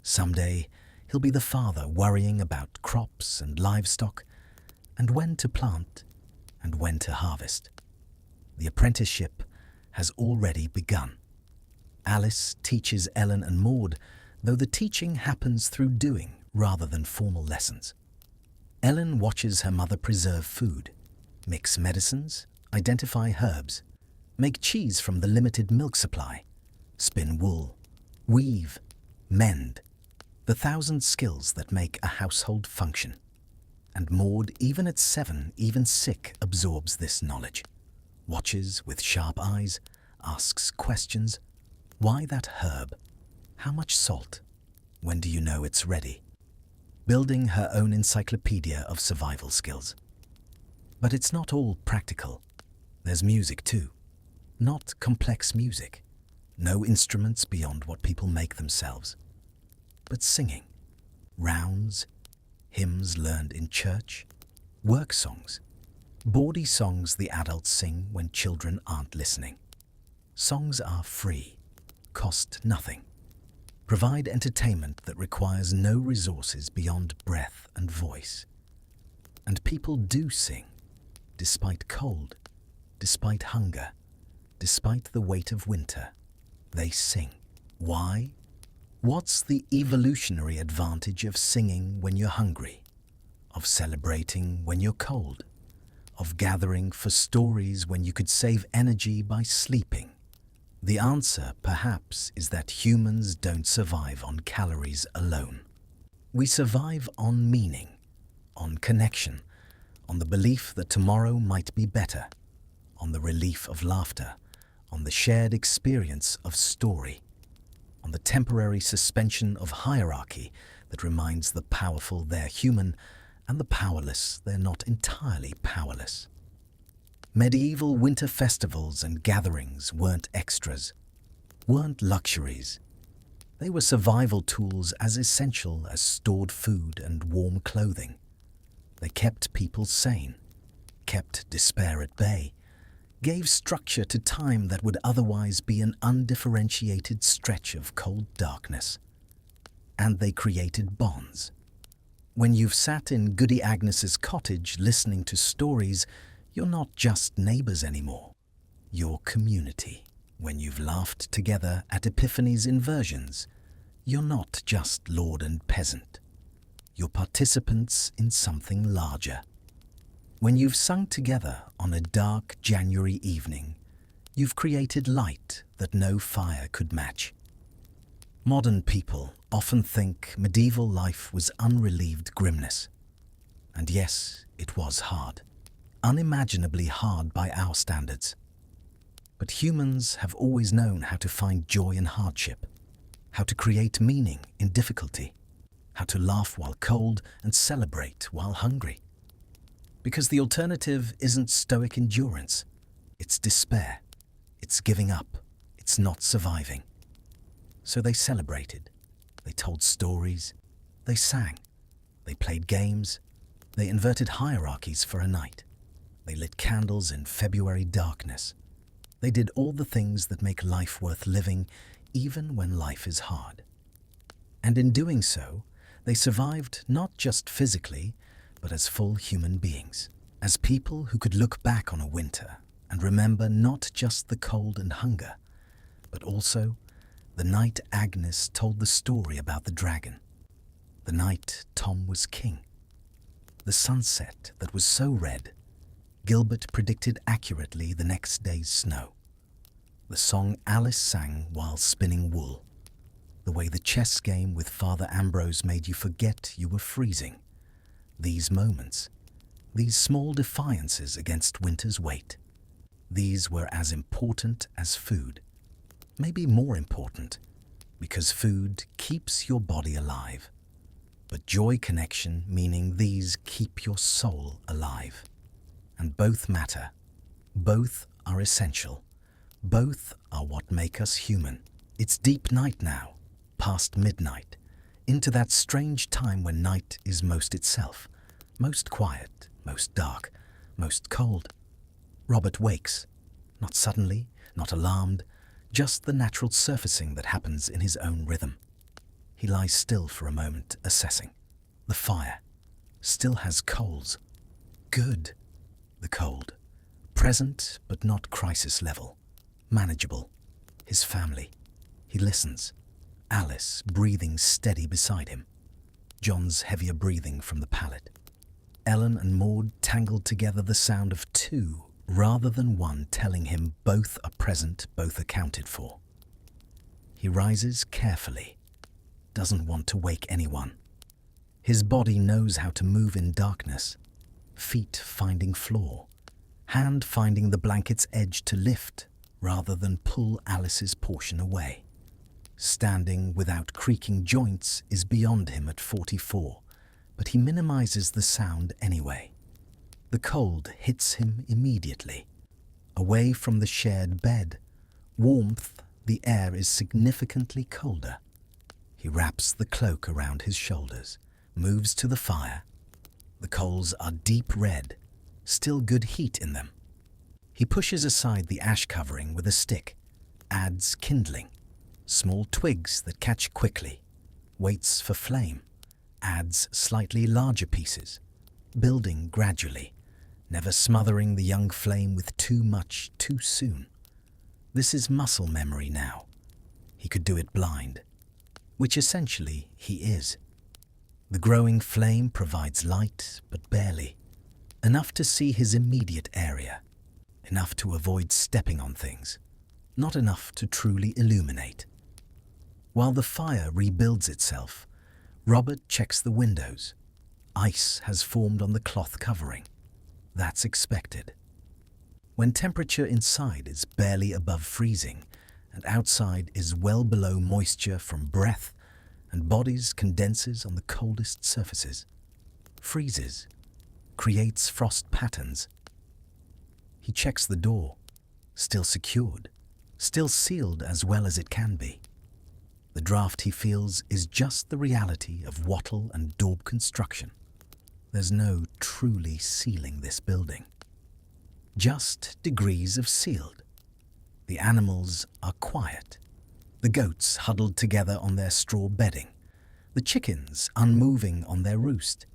Someday he'll be the father worrying about crops and livestock, and when to plant and when to harvest. The apprenticeship has already begun. Alice teaches Ellen and Maud, though the teaching happens through doing rather than formal lessons. Ellen watches her mother preserve food, mix medicines, identify herbs, make cheese from the limited milk supply, spin wool, weave, mend, the 1,000 skills that make a household function. And Maud, even at 7, even sick, absorbs this knowledge, watches with sharp eyes, asks questions. Why that herb? How much salt? When do you know it's ready? Building her own encyclopedia of survival skills. But it's not all practical. There's music too. Not complex music. No instruments beyond what people make themselves. But singing. Rounds, hymns learned in church, work songs, bawdy songs the adults sing when children aren't listening. Songs are free, cost nothing, provide entertainment that requires no resources beyond breath and voice. And people do sing, despite cold, despite hunger, despite the weight of winter. They sing. Why? What's the evolutionary advantage of singing when you're hungry, of celebrating when you're cold, of gathering for stories when you could save energy by sleeping? The answer, perhaps, is that humans don't survive on calories alone. We survive on meaning, on connection, on the belief that tomorrow might be better, on the relief of laughter, on the shared experience of story, on the temporary suspension of hierarchy that reminds the powerful they're human and the powerless they're not entirely powerless. Medieval winter festivals and gatherings weren't extras, weren't luxuries. They were survival tools as essential as stored food and warm clothing. They kept people sane, kept despair at bay, gave structure to time that would otherwise be an undifferentiated stretch of cold darkness. And they created bonds. When you've sat in Goody Agnes's cottage listening to stories, you're not just neighbours anymore. You're community. When you've laughed together at Epiphany's inversions, you're not just lord and peasant. You're participants in something larger. When you've sung together on a dark January evening, you've created light that no fire could match. Modern people often think medieval life was unrelieved grimness. And yes, it was hard. Unimaginably hard by our standards. But humans have always known how to find joy in hardship, how to create meaning in difficulty, how to laugh while cold and celebrate while hungry. Because the alternative isn't stoic endurance, it's despair, it's giving up, it's not surviving. So they celebrated, they told stories, they sang, they played games, they inverted hierarchies for a night, they lit candles in February darkness. They did all the things that make life worth living, even when life is hard. And in doing so, they survived not just physically, but as full human beings, as people who could look back on a winter and remember not just the cold and hunger, but also the night Agnes told the story about the dragon, The night Tom was king. The sunset that was so red, Gilbert predicted accurately the next day's snow. The song Alice sang while spinning wool. The way the chess game with Father Ambrose made you forget you were freezing. These moments, these small defiances against winter's weight, these were as important as food. Maybe more important, because food keeps your body alive. But joy connection meaning these keep your soul alive. And both matter. Both are essential. Both are what make us human. It's deep night now, past midnight, into that strange time when night is most itself, most quiet, most dark, most cold. Robert wakes, not suddenly, not alarmed, just the natural surfacing that happens in his own rhythm. He lies still for a moment, assessing. The fire still has coals. Good. The cold. Present, but not crisis level. Manageable. His family. He listens. Alice breathing steady beside him. John's heavier breathing from the pallet. Ellen and Maud tangled together, the sound of two rather than one telling him both are present, both accounted for. He rises carefully. Doesn't want to wake anyone. His body knows how to move in darkness. Feet finding floor. Hand finding the blanket's edge to lift rather than pull Alice's portion away. Standing without creaking joints is beyond him at 44, but he minimizes the sound anyway. The cold hits him immediately. Away from the shared bed, warmth, the air is significantly colder. He wraps the cloak around his shoulders, moves to the fire. The coals are deep red, still good heat in them. He pushes aside the ash covering with a stick, adds kindling, small twigs that catch quickly, waits for flame, adds slightly larger pieces, building gradually, never smothering the young flame with too much too soon. This is muscle memory now. He could do it blind, which essentially he is. The growing flame provides light, but barely. Enough to see his immediate area. Enough to avoid stepping on things. Not enough to truly illuminate. While the fire rebuilds itself, Robert checks the windows. Ice has formed on the cloth covering. That's expected. When temperature inside is barely above freezing and outside is well below moisture from breath and bodies condenses on the coldest surfaces, freezes, creates frost patterns. He checks the door, still secured, still sealed as well as it can be. The draft he feels is just the reality of wattle and daub construction. There's no truly sealing this building. Just degrees of sealed. The animals are quiet. The goats huddled together on their straw bedding. The chickens unmoving on their roost.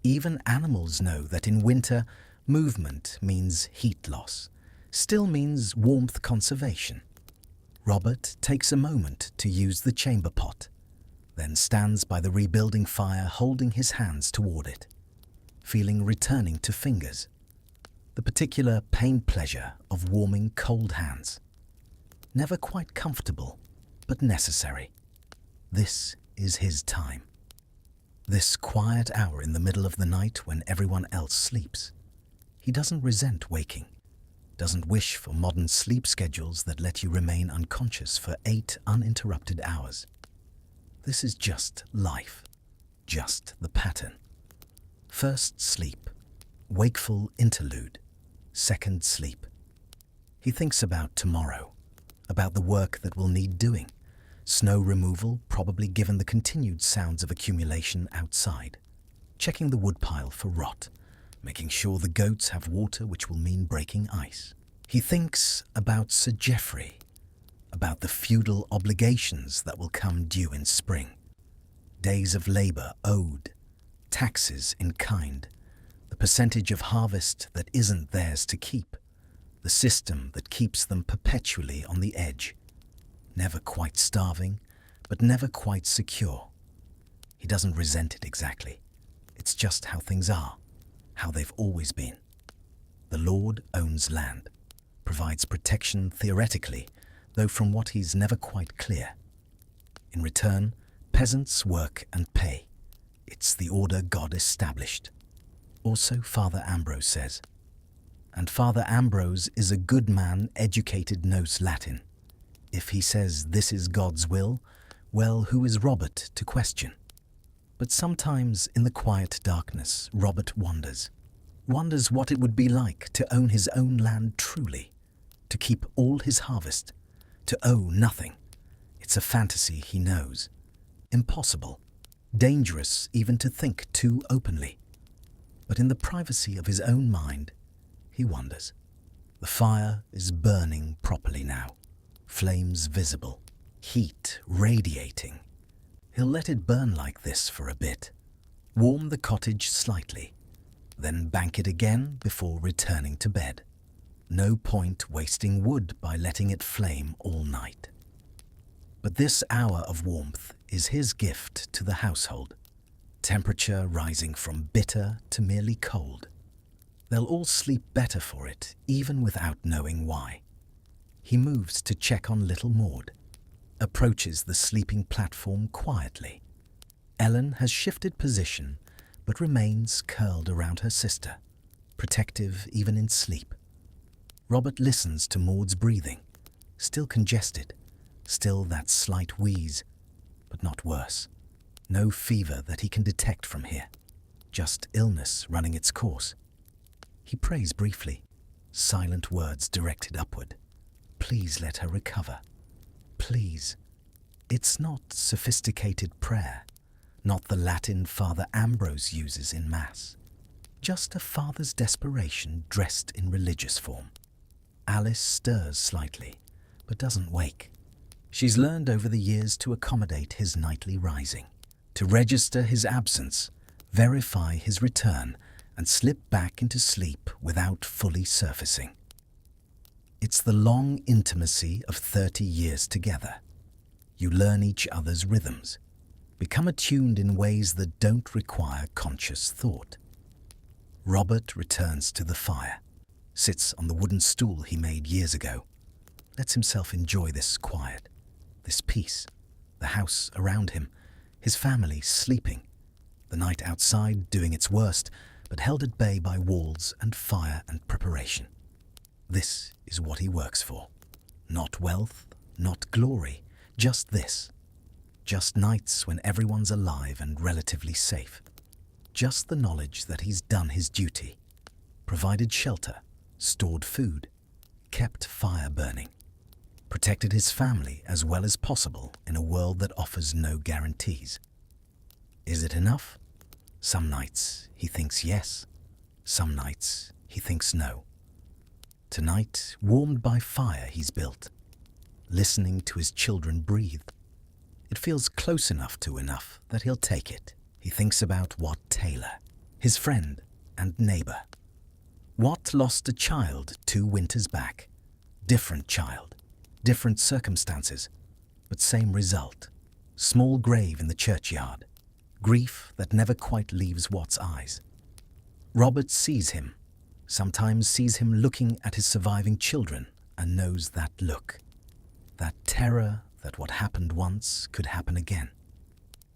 Even animals know that in winter, movement means heat loss, still means warmth conservation. Robert takes a moment to use the chamber pot, then stands by the rebuilding fire holding his hands toward it, feeling returning to fingers, the particular pain-pleasure of warming cold hands. Never quite comfortable, but necessary. This is his time. This quiet hour in the middle of the night when everyone else sleeps. He doesn't resent waking, doesn't wish for modern sleep schedules that let you remain unconscious for 8 uninterrupted hours. This is just life, just the pattern. First sleep, wakeful interlude, second sleep. He thinks about tomorrow, about the work that will need doing, snow removal probably given the continued sounds of accumulation outside, checking the woodpile for rot, making sure the goats have water which will mean breaking ice. He thinks about Sir Geoffrey, about the feudal obligations that will come due in spring, days of labour owed, taxes in kind, the percentage of harvest that isn't theirs to keep, the system that keeps them perpetually on the edge, never quite starving, but never quite secure. He doesn't resent it exactly. It's just how things are, how they've always been. The Lord owns land, provides protection theoretically, though from what he's never quite clear. In return, peasants work and pay. It's the order God established. Also, Father Ambrose says. And Father Ambrose is a good man, educated, knows Latin. If he says this is God's will, well, who is Robert to question? But sometimes in the quiet darkness, Robert wonders what it would be like to own his own land truly, to keep all his harvest, to owe nothing. It's a fantasy he knows. Impossible, dangerous even to think too openly. But in the privacy of his own mind, he wonders. The fire is burning properly now, flames visible, heat radiating. He'll let it burn like this for a bit, warm the cottage slightly, then bank it again before returning to bed. No point wasting wood by letting it flame all night. But this hour of warmth is his gift to the household, temperature rising from bitter to merely cold. They'll all sleep better for it, even without knowing why. He moves to check on little Maud, approaches the sleeping platform quietly. Ellen has shifted position, but remains curled around her sister, protective even in sleep. Robert listens to Maud's breathing, still congested, still that slight wheeze, but not worse. No fever that he can detect from here, just illness running its course. He prays briefly, silent words directed upward. Please let her recover. Please. It's not sophisticated prayer, not the Latin Father Ambrose uses in Mass. Just a father's desperation dressed in religious form. Alice stirs slightly, but doesn't wake. She's learned over the years to accommodate his nightly rising, to register his absence, verify his return, and slip back into sleep without fully surfacing. It's the long intimacy of 30 years together. You learn each other's rhythms, become attuned in ways that don't require conscious thought. Robert returns to the fire, sits on the wooden stool he made years ago, lets himself enjoy this quiet, this peace, the house around him, his family sleeping, the night outside doing its worst, but held at bay by walls and fire and preparation. This is what he works for. Not wealth, not glory, just this. Just nights when everyone's alive and relatively safe. Just the knowledge that he's done his duty, provided shelter, stored food, kept fire burning, protected his family as well as possible in a world that offers no guarantees. Is it enough? Some nights he thinks yes, some nights he thinks no. Tonight, warmed by fire he's built, listening to his children breathe. It feels close enough to enough that he'll take it. He thinks about Watt Taylor, his friend and neighbor. Watt lost a child 2 winters back. Different child, different circumstances, but same result. Small grave in the churchyard. Grief that never quite leaves Watt's eyes. Robert sees him, sometimes sees him looking at his surviving children and knows that look. That terror that what happened once could happen again.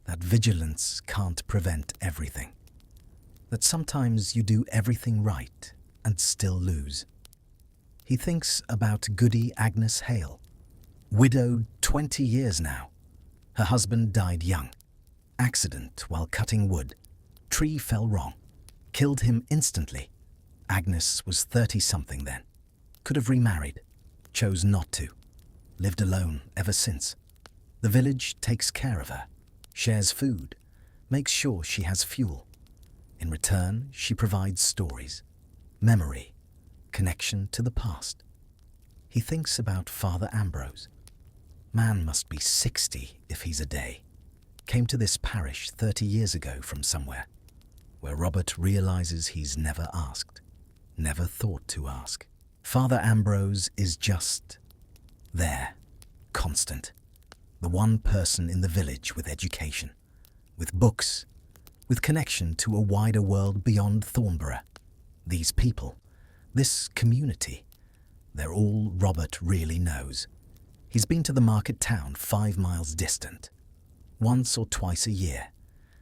That vigilance can't prevent everything. That sometimes you do everything right and still lose. He thinks about Goody Agnes Hale, widowed 20 years now. Her husband died young. Accident while cutting wood. Tree fell wrong. Killed him instantly. Agnes was 30-something then. Could have remarried. Chose not to. Lived alone ever since. The village takes care of her. Shares food. Makes sure she has fuel. In return, she provides stories. Memory. Connection to the past. He thinks about Father Ambrose. Man must be 60 if he's a day. Came to this parish 30 years ago from somewhere, where Robert realizes he's never asked, never thought to ask. Father Ambrose is just there, constant, the one person in the village with education, with books, with connection to a wider world beyond Thornborough. These people, this community, they're all Robert really knows. He's been to the market town 5 miles distant, once or twice a year,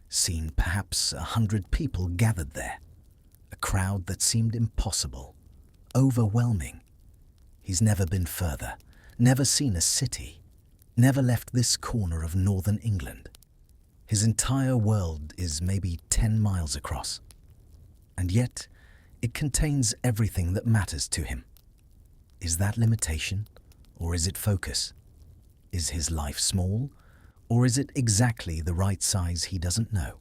seen perhaps 100 people gathered there, a crowd that seemed impossible, overwhelming. He's never been further, never seen a city, never left this corner of northern England. His entire world is maybe 10 miles across, and yet it contains everything that matters to him. Is that limitation, or is it focus? Is his life small, or is it exactly the right size he doesn't know?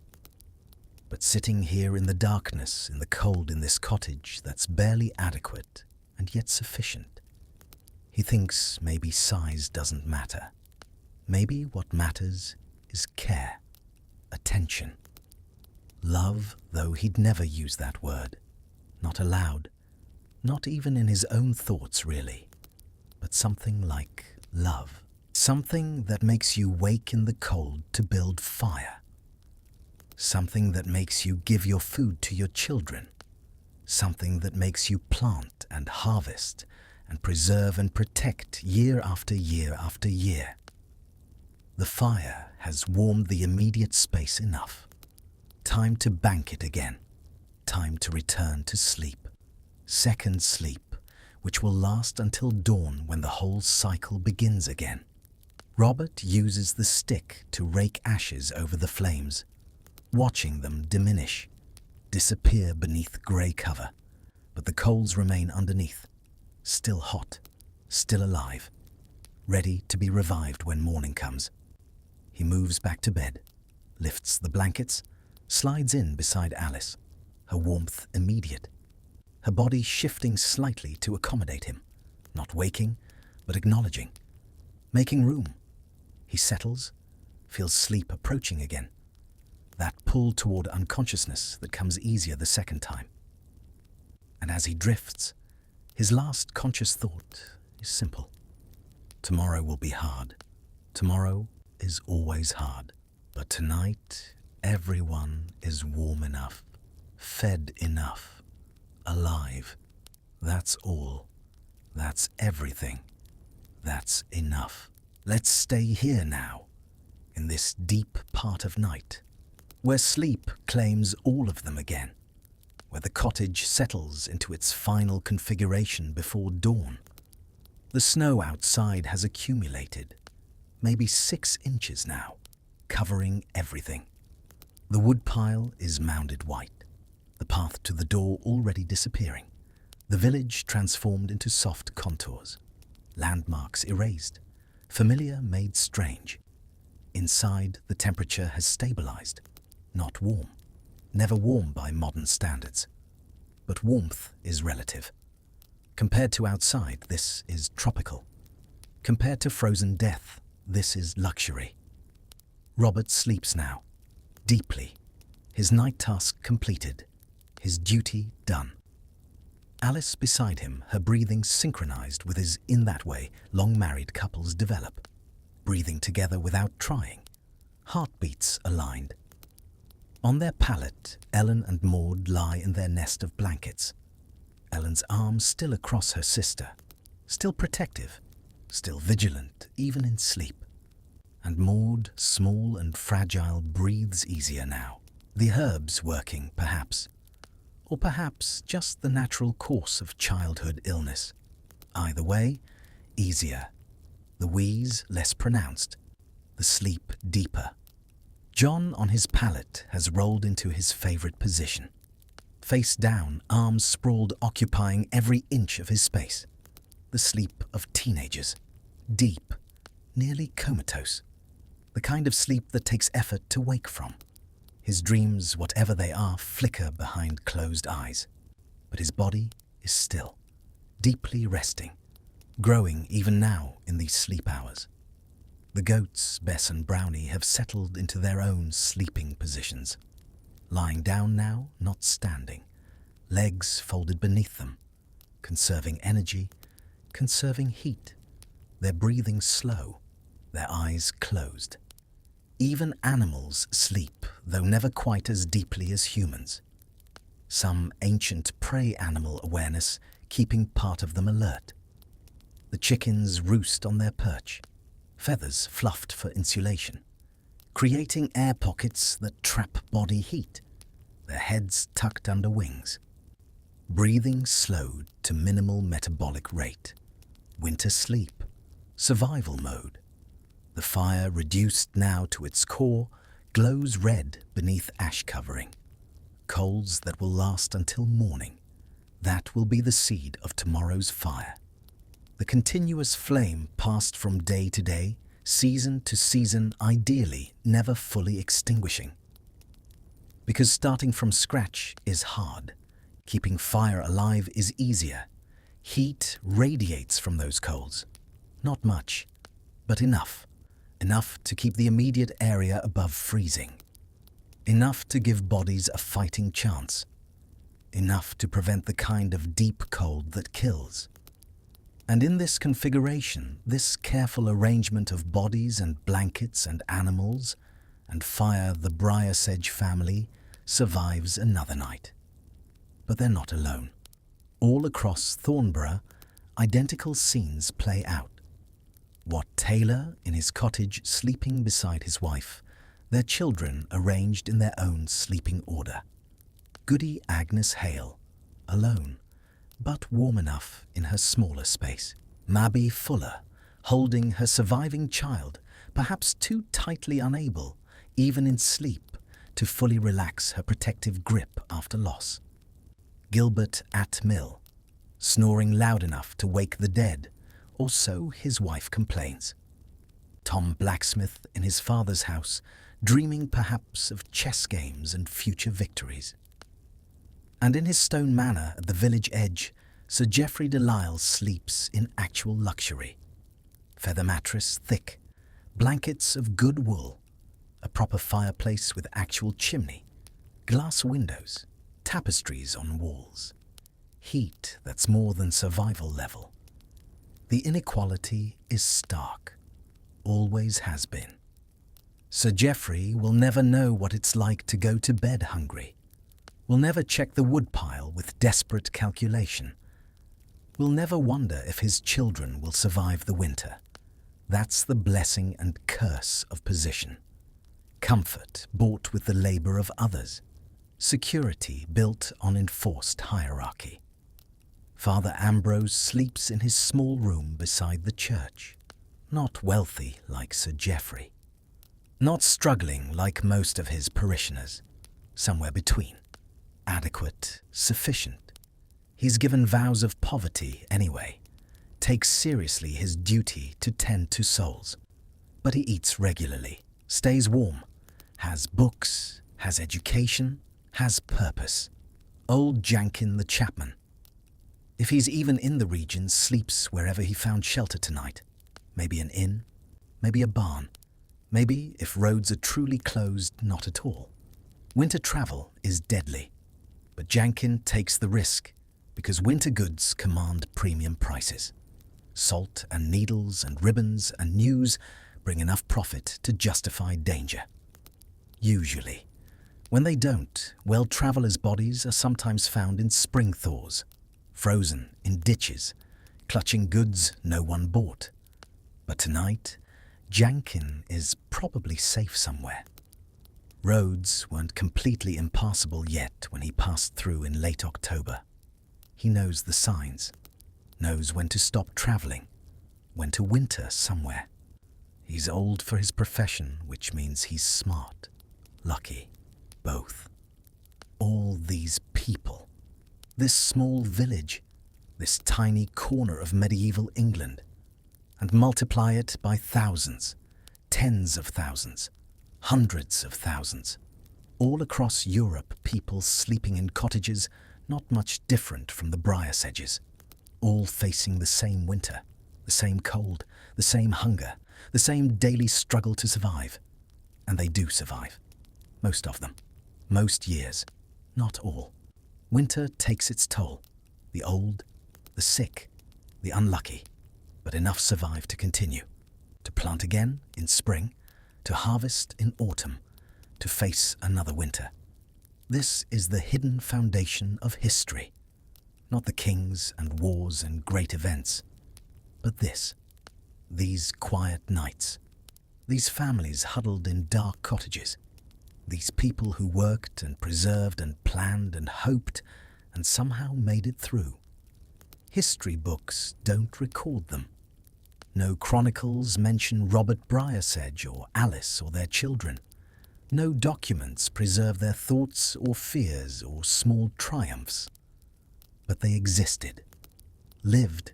But sitting here in the darkness, in the cold in this cottage that's barely adequate and yet sufficient, he thinks maybe size doesn't matter. Maybe what matters is care, attention. Love, though he'd never use that word. Not aloud, not even in his own thoughts really, but something like love. Something that makes you wake in the cold to build fire. Something that makes you give your food to your children. Something that makes you plant and harvest and preserve and protect year after year after year. The fire has warmed the immediate space enough. Time to bank it again. Time to return to sleep. Second sleep, which will last until dawn when the whole cycle begins again. Robert uses the stick to rake ashes over the flames, watching them diminish, disappear beneath grey cover, but the coals remain underneath, still hot, still alive, ready to be revived when morning comes. He moves back to bed, lifts the blankets, slides in beside Alice, her warmth immediate, her body shifting slightly to accommodate him, not waking, but acknowledging, making room. He settles, feels sleep approaching again, that pull toward unconsciousness that comes easier the second time. And as he drifts, his last conscious thought is simple. Tomorrow will be hard. Tomorrow is always hard. But tonight, everyone is warm enough, fed enough, alive. That's all. That's everything. That's enough. Let's stay here now, in this deep part of night, where sleep claims all of them again, where the cottage settles into its final configuration before dawn. The snow outside has accumulated, maybe 6 inches now, covering everything. The woodpile is mounded white, the path to the door already disappearing, the village transformed into soft contours, landmarks erased, familiar made strange. Inside, the temperature has stabilized, not warm, never warm by modern standards. But warmth is relative. Compared to outside, this is tropical. Compared to frozen death, this is luxury. Robert sleeps now, deeply, his night task completed, his duty done. Alice beside him, her breathing synchronized with his in that way long-married couples develop, breathing together without trying, heartbeats aligned. On their pallet, Ellen and Maud lie in their nest of blankets, Ellen's arms still across her sister, still protective, still vigilant even in sleep. And Maud, small and fragile, breathes easier now, the herbs working perhaps, or perhaps just the natural course of childhood illness. Either way, easier. The wheeze less pronounced, the sleep deeper. John on his pallet has rolled into his favorite position. Face down, arms sprawled, occupying every inch of his space. The sleep of teenagers. Deep, nearly comatose. The kind of sleep that takes effort to wake from. His dreams, whatever they are, flicker behind closed eyes. But his body is still, deeply resting, growing even now in these sleep hours. The goats, Bess and Brownie, have settled into their own sleeping positions. Lying down now, not standing, legs folded beneath them, conserving energy, conserving heat, their breathing slow, their eyes closed. Even animals sleep, though never quite as deeply as humans. Some ancient prey animal awareness keeping part of them alert. The chickens roost on their perch, feathers fluffed for insulation, creating air pockets that trap body heat, their heads tucked under wings. Breathing slowed to minimal metabolic rate. Winter sleep, survival mode. The fire, reduced now to its core, glows red beneath ash covering. Coals that will last until morning. That will be the seed of tomorrow's fire. The continuous flame passed from day to day, season to season, ideally never fully extinguishing. Because starting from scratch is hard. Keeping fire alive is easier. Heat radiates from those coals. Not much, but enough. Enough to keep the immediate area above freezing. Enough to give bodies a fighting chance. Enough to prevent the kind of deep cold that kills. And in this configuration, this careful arrangement of bodies and blankets and animals, and fire, the briar sedge family, survives another night. But they're not alone. All across Thornborough, identical scenes play out. Wat Taylor in his cottage sleeping beside his wife, their children arranged in their own sleeping order. Goody Agnes Hale, alone, but warm enough in her smaller space. Mabby Fuller, holding her surviving child, perhaps too tightly unable, even in sleep, to fully relax her protective grip after loss. Gilbert Mill, snoring loud enough to wake the dead, or so his wife complains. Tom Blacksmith in his father's house, dreaming perhaps of chess games and future victories. And in his stone manor at the village edge, Sir Geoffrey de Lisle sleeps in actual luxury. Feather mattress thick, blankets of good wool, a proper fireplace with actual chimney, glass windows, tapestries on walls. Heat that's more than survival level. The inequality is stark, always has been. Sir Geoffrey will never know what it's like to go to bed hungry, will never check the woodpile with desperate calculation, will never wonder if his children will survive the winter. That's the blessing and curse of position. Comfort bought with the labor of others, security built on enforced hierarchy. Father Ambrose sleeps in his small room beside the church, not wealthy like Sir Geoffrey, not struggling like most of his parishioners, somewhere between, adequate, sufficient. He's given vows of poverty anyway, takes seriously his duty to tend to souls, but he eats regularly, stays warm, has books, has education, has purpose. Old Jankin the chapman. If he's even in the region, sleeps wherever he found shelter tonight. Maybe an inn, maybe a barn, maybe, if roads are truly closed, not at all. Winter travel is deadly, but Jankin takes the risk because winter goods command premium prices. Salt and needles and ribbons and news bring enough profit to justify danger. Usually. When they don't, well, travellers' bodies are sometimes found in spring thaws, frozen in ditches, clutching goods no one bought. But tonight, Jankin is probably safe somewhere. Roads weren't completely impassable yet when he passed through in late October. He knows the signs, knows when to stop travelling, when to winter somewhere. He's old for his profession, which means he's smart, lucky, both. All these people. This small village, this tiny corner of medieval England, and multiply it by thousands, tens of thousands, hundreds of thousands. All across Europe, people sleeping in cottages not much different from the briar sedges, all facing the same winter, the same cold, the same hunger, the same daily struggle to survive. And they do survive. Most of them. Most years. Not all. Winter takes its toll. The old, the sick, the unlucky. But enough survive to continue. To plant again in spring. to harvest in autumn, to face another winter. This is the hidden foundation of history, not the kings and wars and great events, but these quiet nights, these families huddled in dark cottages, these people who worked and preserved and planned and hoped and somehow made it through. History books don't record them. No chronicles mention Robert Briersedge or Alice or their children. No documents preserve their thoughts or fears or small triumphs. But they existed, lived,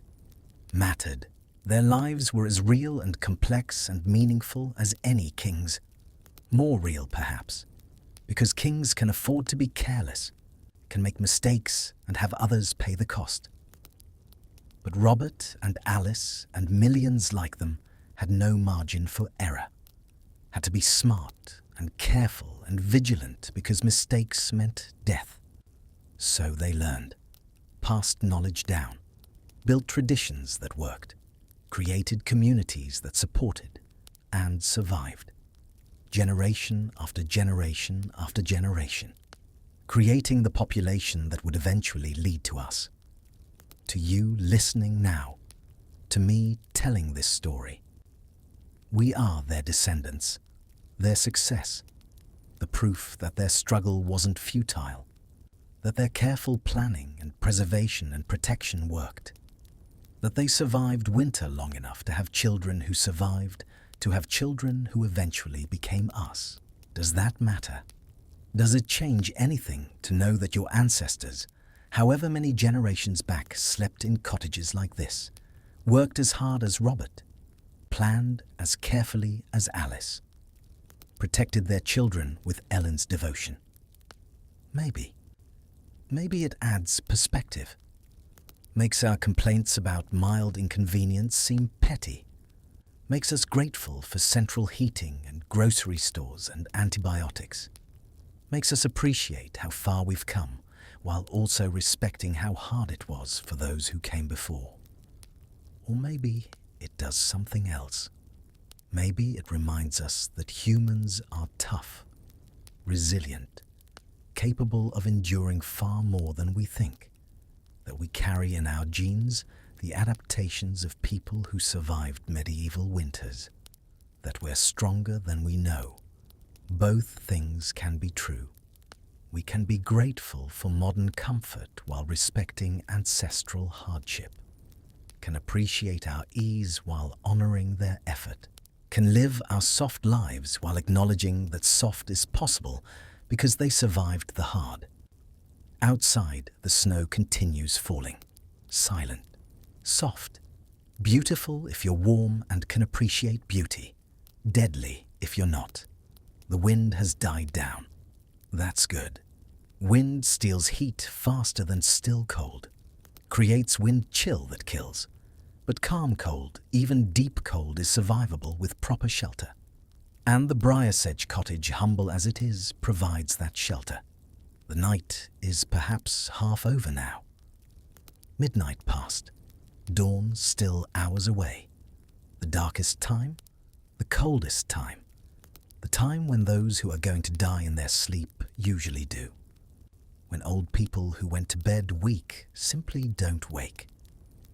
mattered. Their lives were as real and complex and meaningful as any king's. More real, perhaps, because kings can afford to be careless, can make mistakes and have others pay the cost. But Robert and Alice and millions like them had no margin for error, had to be smart and careful and vigilant because mistakes meant death. So they learned, passed knowledge down, built traditions that worked, created communities that supported and survived, generation after generation after generation, creating the population that would eventually lead to us. To you listening now, to me telling this story. We are their descendants, their success, the proof that their struggle wasn't futile, that their careful planning and preservation and protection worked, that they survived winter long enough to have children who survived, to have children who eventually became us. Does that matter? Does it change anything to know that your ancestors, however many generations back, slept in cottages like this, worked as hard as Robert, planned as carefully as Alice, protected their children with Ellen's devotion? Maybe it adds perspective, makes our complaints about mild inconvenience seem petty, makes us grateful for central heating and grocery stores and antibiotics, makes us appreciate how far we've come while also respecting how hard it was for those who came before. Or maybe it does something else. Maybe it reminds us that humans are tough, resilient, capable of enduring far more than we think, that we carry in our genes the adaptations of people who survived medieval winters, that we're stronger than we know. Both things can be true. We can be grateful for modern comfort while respecting ancestral hardship, can appreciate our ease while honoring their effort, can live our soft lives while acknowledging that soft is possible because they survived the hard. Outside, the snow continues falling, silent, soft, beautiful if you're warm and can appreciate beauty, deadly if you're not. The wind has died down. That's good. Wind steals heat faster than still cold, creates wind chill that kills. But calm cold, even deep cold, is survivable with proper shelter. And the Briersedge cottage, humble as it is, provides that shelter. The night is perhaps half over now. Midnight past, dawn still hours away. The darkest time, the coldest time, the time when those who are going to die in their sleep usually do. When old people who went to bed weak simply don't wake.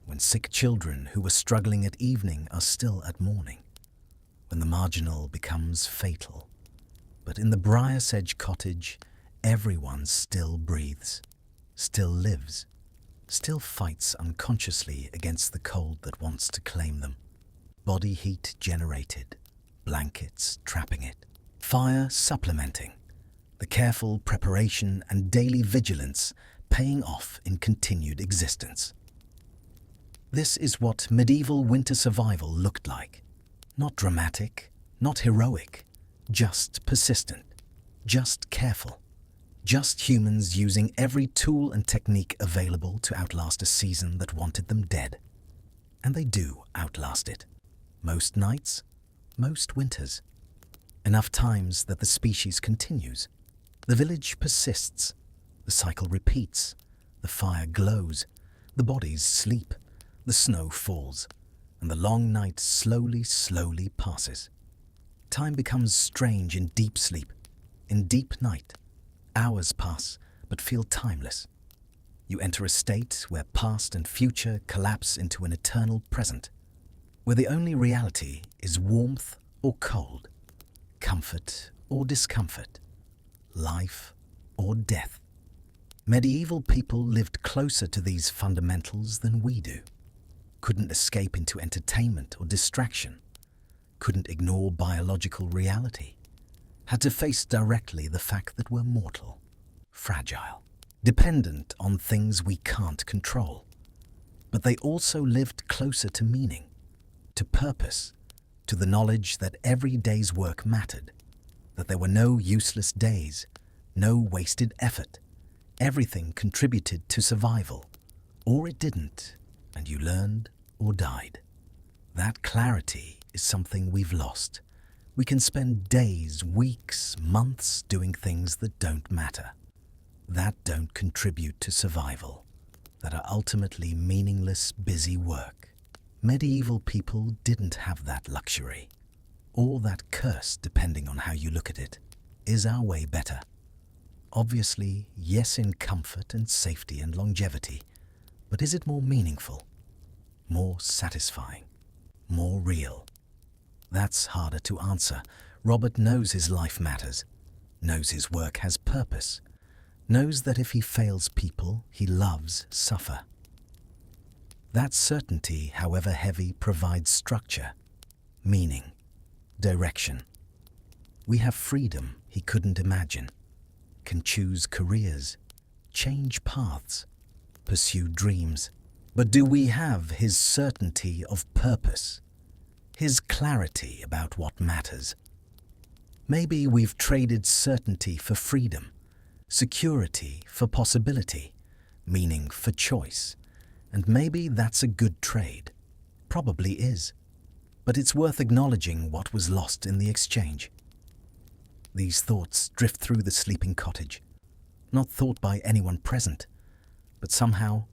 When sick children who were struggling at evening are still at morning. When the marginal becomes fatal. But in the Briersedge cottage, everyone still breathes, still lives, still fights unconsciously against the cold that wants to claim them. Body heat generated, blankets trapping it, fire supplementing, the careful preparation and daily vigilance paying off in continued existence. This is what medieval winter survival looked like. Not dramatic, not heroic, just persistent, just careful, just humans using every tool and technique available to outlast a season that wanted them dead. And they do outlast it. Most nights, most winters. Enough times that the species continues. The village persists. The cycle repeats. The fire glows. The bodies sleep. The snow falls. And the long night slowly passes. Time becomes strange in deep sleep, in deep night. Hours pass, but feel timeless. You enter a state where past and future collapse into an eternal present, where the only reality is warmth or cold, comfort or discomfort, life or death. Medieval people lived closer to these fundamentals than we do. Couldn't escape into entertainment or distraction. Couldn't ignore biological reality. Had to face directly the fact that we're mortal, fragile, dependent on things we can't control. But they also lived closer to meaning, to purpose, to the knowledge that every day's work mattered, that there were no useless days, no wasted effort. Everything contributed to survival, or it didn't, and you learned or died. That clarity is something we've lost. We can spend days, weeks, months doing things that don't matter, that don't contribute to survival, that are ultimately meaningless, busy work. Medieval people didn't have that luxury, or that curse, depending on how you look at it. Is our way better? Obviously, yes, in comfort and safety and longevity, but is it more meaningful, more satisfying, more real? That's harder to answer. Robert knows his life matters, knows his work has purpose, knows that if he fails people he loves suffer. That certainty, however heavy, provides structure, meaning, direction. We have freedom he couldn't imagine, can choose careers, change paths, pursue dreams. But do we have his certainty of purpose, his clarity about what matters? Maybe we've traded certainty for freedom, security for possibility, meaning for choice. And maybe that's a good trade. Probably is. But it's worth acknowledging what was lost in the exchange. These thoughts drift through the sleeping cottage, not thought by anyone present, but somehow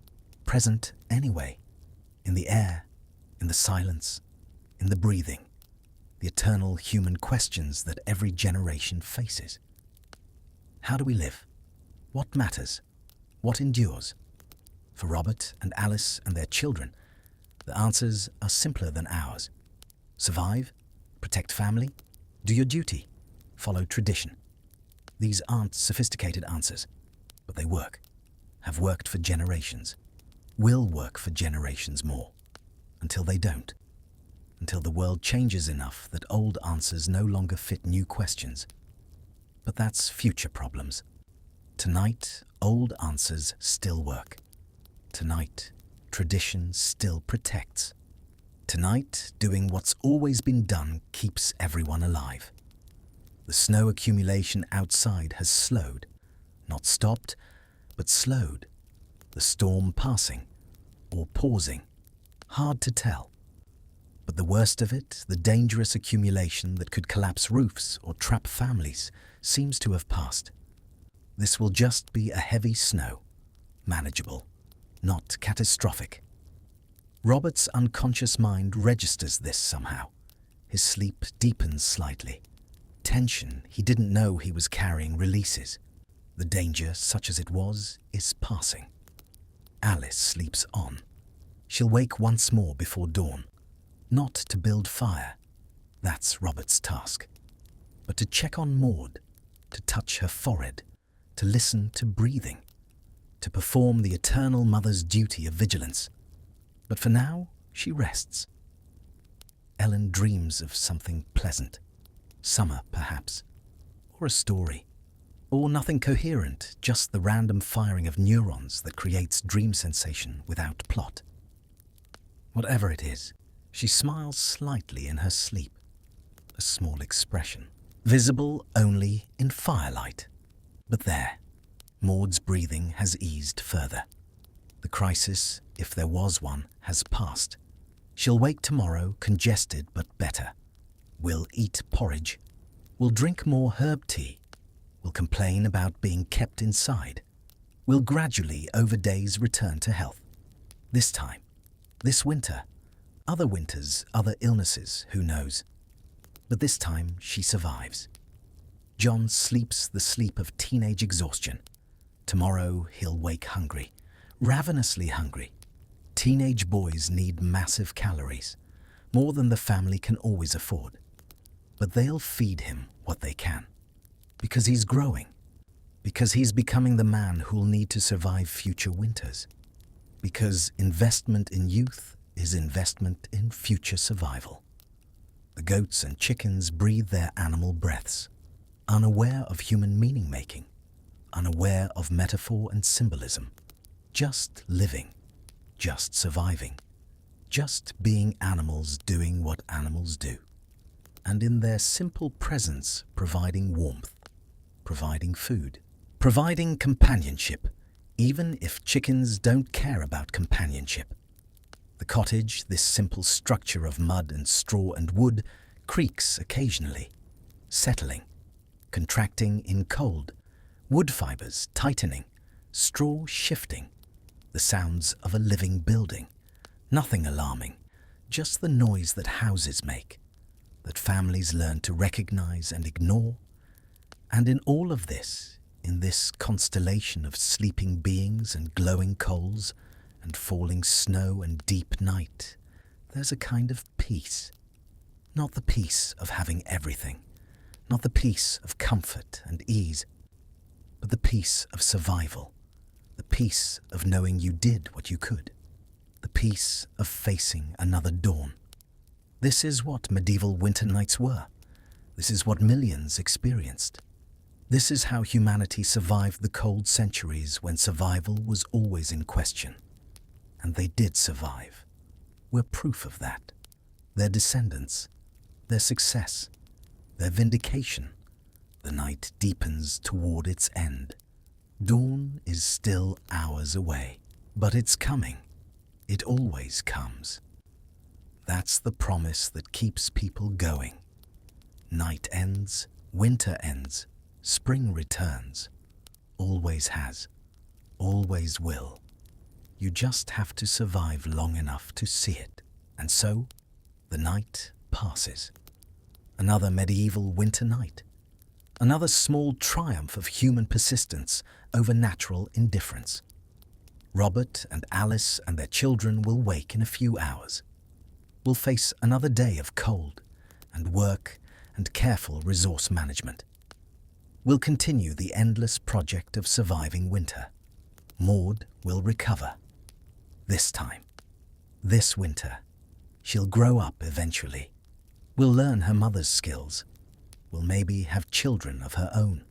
present anyway, in the air, in the silence, in the breathing, the eternal human questions that every generation faces. How do we live? What matters? What endures? For Robert and Alice and their children, the answers are simpler than ours. Survive, protect family, do your duty, follow tradition. These aren't sophisticated answers, but they work, have worked for generations, will work for generations more, until they don't, until the world changes enough that old answers no longer fit new questions. But that's future problems. Tonight, old answers still work. Tonight, tradition still protects. Tonight, doing what's always been done keeps everyone alive. The snow accumulation outside has slowed, not stopped, but slowed. The storm passing, or pausing, hard to tell. But the worst of it, the dangerous accumulation that could collapse roofs or trap families, seems to have passed. This will just be a heavy snow, manageable, not catastrophic. Robert's unconscious mind registers this somehow. His sleep deepens slightly. Tension he didn't know he was carrying releases. The danger, such as it was, is passing. Alice sleeps on. She'll wake once more before dawn, not to build fire, that's Robert's task, but to check on Maud, to touch her forehead, to listen to breathing, to perform the eternal mother's duty of vigilance. But for now, she rests. Ellen dreams of something pleasant, summer perhaps, or a story, or nothing coherent, just the random firing of neurons that creates dream sensation without plot. Whatever it is, she smiles slightly in her sleep, a small expression, visible only in firelight. But there, Maud's breathing has eased further. The crisis, if there was one, has passed. She'll wake tomorrow congested but better. We'll eat porridge. We'll drink more herb tea. We'll complain about being kept inside. We'll gradually, over days, return to health. This time, this winter, other winters, other illnesses, who knows? But this time she survives. John sleeps the sleep of teenage exhaustion. Tomorrow he'll wake hungry, ravenously hungry. Teenage boys need massive calories, more than the family can always afford. But they'll feed him what they can. Because he's growing. Because he's becoming the man who'll need to survive future winters. Because investment in youth is investment in future survival. The goats and chickens breathe their animal breaths, unaware of human meaning-making, unaware of metaphor and symbolism, just living, just surviving, just being animals doing what animals do, and in their simple presence providing warmth, providing food, providing companionship, even if chickens don't care about companionship. The cottage, this simple structure of mud and straw and wood, creaks occasionally, settling, contracting in cold, wood fibers tightening, straw shifting, the sounds of a living building. Nothing alarming, just the noise that houses make, that families learn to recognize and ignore. And in all of this, in this constellation of sleeping beings and glowing coals and falling snow and deep night, there's a kind of peace. Not the peace of having everything, not the peace of comfort and ease, but the peace of survival, the peace of knowing you did what you could, the peace of facing another dawn. This is what medieval winter nights were. This is what millions experienced. This is how humanity survived the cold centuries when survival was always in question. And they did survive. We're proof of that. Their descendants, their success, their vindication. The night deepens toward its end. Dawn is still hours away, but it's coming. It always comes. That's the promise that keeps people going. Night ends, winter ends, spring returns. Always has, always will. You just have to survive long enough to see it. And so, the night passes. Another medieval winter night. Another small triumph of human persistence over natural indifference. Robert and Alice and their children will wake in a few hours. We'll face another day of cold and work and careful resource management. We'll continue the endless project of surviving winter. Maud will recover. This time. This winter. She'll grow up eventually. We'll learn her mother's skills. We'll maybe have children of her own.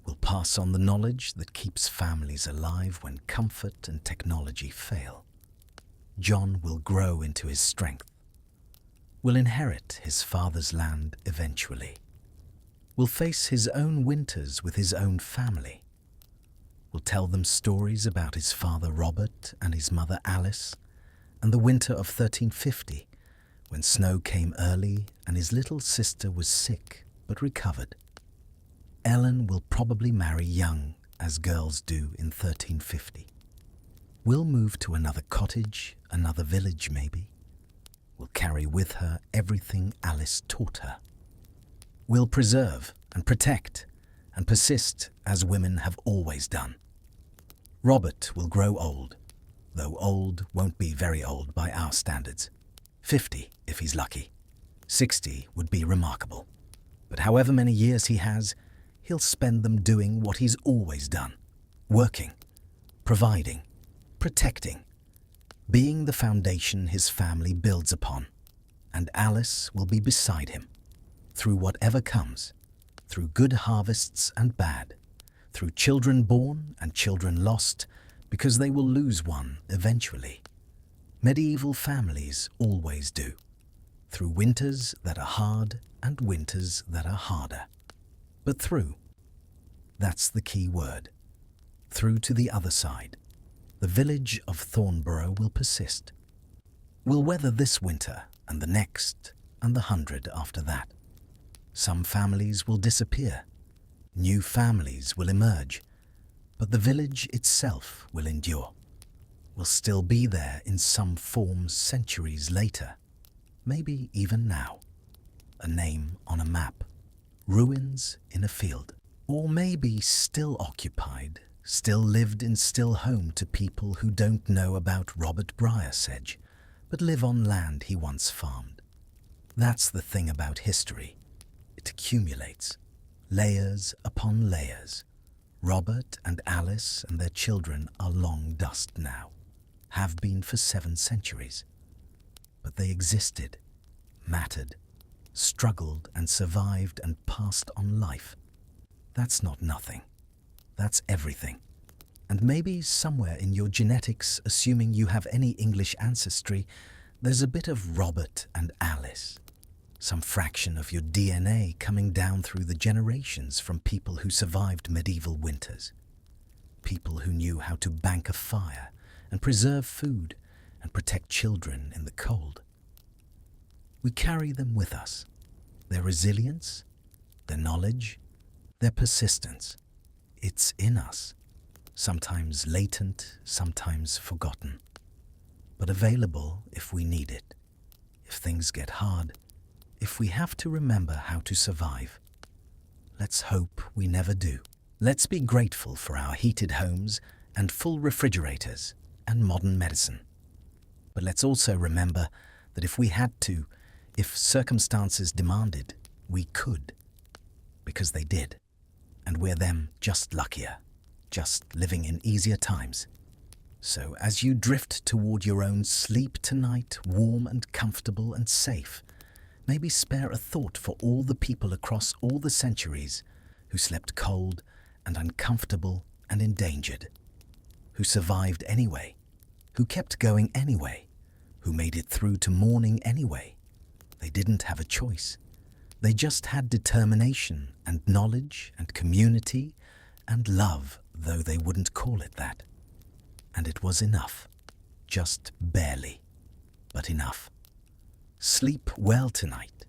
We'll pass on the knowledge that keeps families alive when comfort and technology fail. John will grow into his strength. Will inherit his father's land eventually. Will face his own winters with his own family. Will tell them stories about his father Robert and his mother Alice, and the winter of 1350, when snow came early and his little sister was sick but recovered. Ellen will probably marry young, as girls do in 1350. We'll move to another cottage, another village maybe. We'll carry with her everything Alice taught her. We'll preserve and protect and persist as women have always done. Robert will grow old, though old won't be very old by our standards. 50 if he's lucky. 60 would be remarkable. But however many years he has, he'll spend them doing what he's always done. Working, providing, protecting, being the foundation his family builds upon. And Alice will be beside him, through whatever comes, through good harvests and bad, through children born and children lost, because they will lose one eventually. Medieval families always do, through winters that are hard and winters that are harder. But through, that's the key word. Through to the other side. The village of Thornborough will persist. We'll weather this winter and the next and the 100 after that. Some families will disappear. New families will emerge. But the village itself will endure. Will still be there in some form centuries later. Maybe even now. a name on a map, ruins in a field, or maybe still occupied, still lived in, still home to people who don't know about Robert Briarsedge, but live on land he once farmed. That's the thing about history. It accumulates, layers upon layers. Robert and Alice and their children are long dust now, have been for 7 centuries. But they existed, mattered, struggled and survived and passed on life. That's not nothing. That's everything. And maybe somewhere in your genetics, assuming you have any English ancestry, there's a bit of Robert and Alice. Some fraction of your DNA coming down through the generations from people who survived medieval winters. People who knew how to bank a fire and preserve food and protect children in the cold. We carry them with us. Their resilience, their knowledge, their persistence. It's in us. Sometimes latent, sometimes forgotten. But available if we need it. If things get hard, if we have to remember how to survive. Let's hope we never do. Let's be grateful for our heated homes and full refrigerators and modern medicine. But let's also remember that if we had to, if circumstances demanded, we could. Because they did. And we're them just luckier, just living in easier times. So as you drift toward your own sleep tonight, warm and comfortable and safe, maybe spare a thought for all the people across all the centuries who slept cold and uncomfortable and endangered, who survived anyway, who kept going anyway, who made it through to morning anyway. They didn't have a choice. They just had determination and knowledge and community and love, though they wouldn't call it that. And it was enough. Just barely, but enough. Sleep well tonight.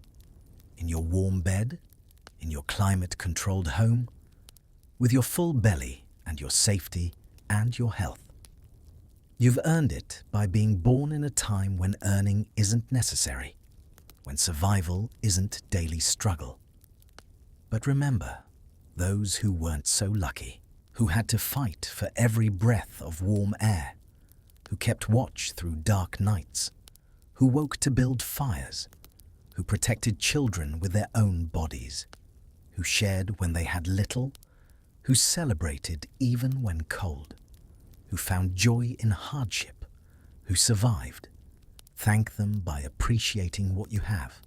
In your warm bed, in your climate-controlled home, with your full belly and your safety and your health. You've earned it by being born in a time when earning isn't necessary, when survival isn't daily struggle. But remember, those who weren't so lucky, who had to fight for every breath of warm air, who kept watch through dark nights, who woke to build fires, who protected children with their own bodies, who shared when they had little, who celebrated even when cold, who found joy in hardship, who survived. Thank them by appreciating what you have,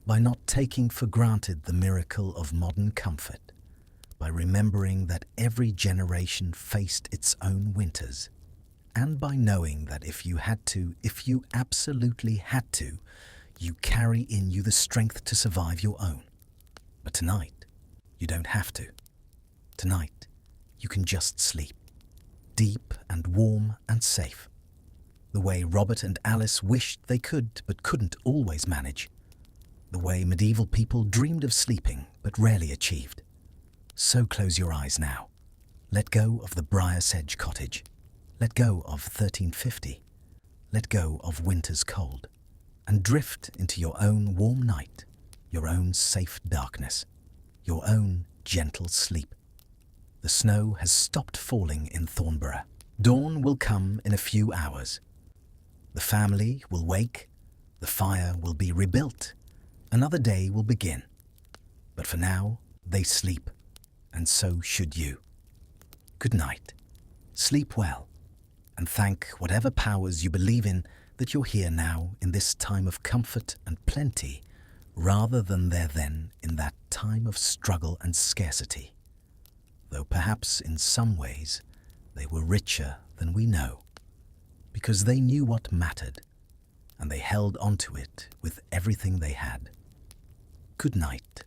by not taking for granted the miracle of modern comfort, by remembering that every generation faced its own winters, and by knowing that if you had to, if you absolutely had to, you carry in you the strength to survive your own. But tonight, you don't have to. Tonight, you can just sleep, deep and warm and safe, the way Robert and Alice wished they could but couldn't always manage, the way medieval people dreamed of sleeping but rarely achieved. So close your eyes now. Let go of the Briarsedge cottage. Let go of 1350. Let go of winter's cold. And drift into your own warm night, your own safe darkness, your own gentle sleep. The snow has stopped falling in Thornborough. Dawn will come in a few hours. The family will wake. The fire will be rebuilt. Another day will begin. But for now, they sleep. And so should you. Good night. Sleep well, and thank whatever powers you believe in that you're here now in this time of comfort and plenty, rather than there then in that time of struggle and scarcity. Though perhaps in some ways they were richer than we know, because they knew what mattered, and they held onto it with everything they had. Good night.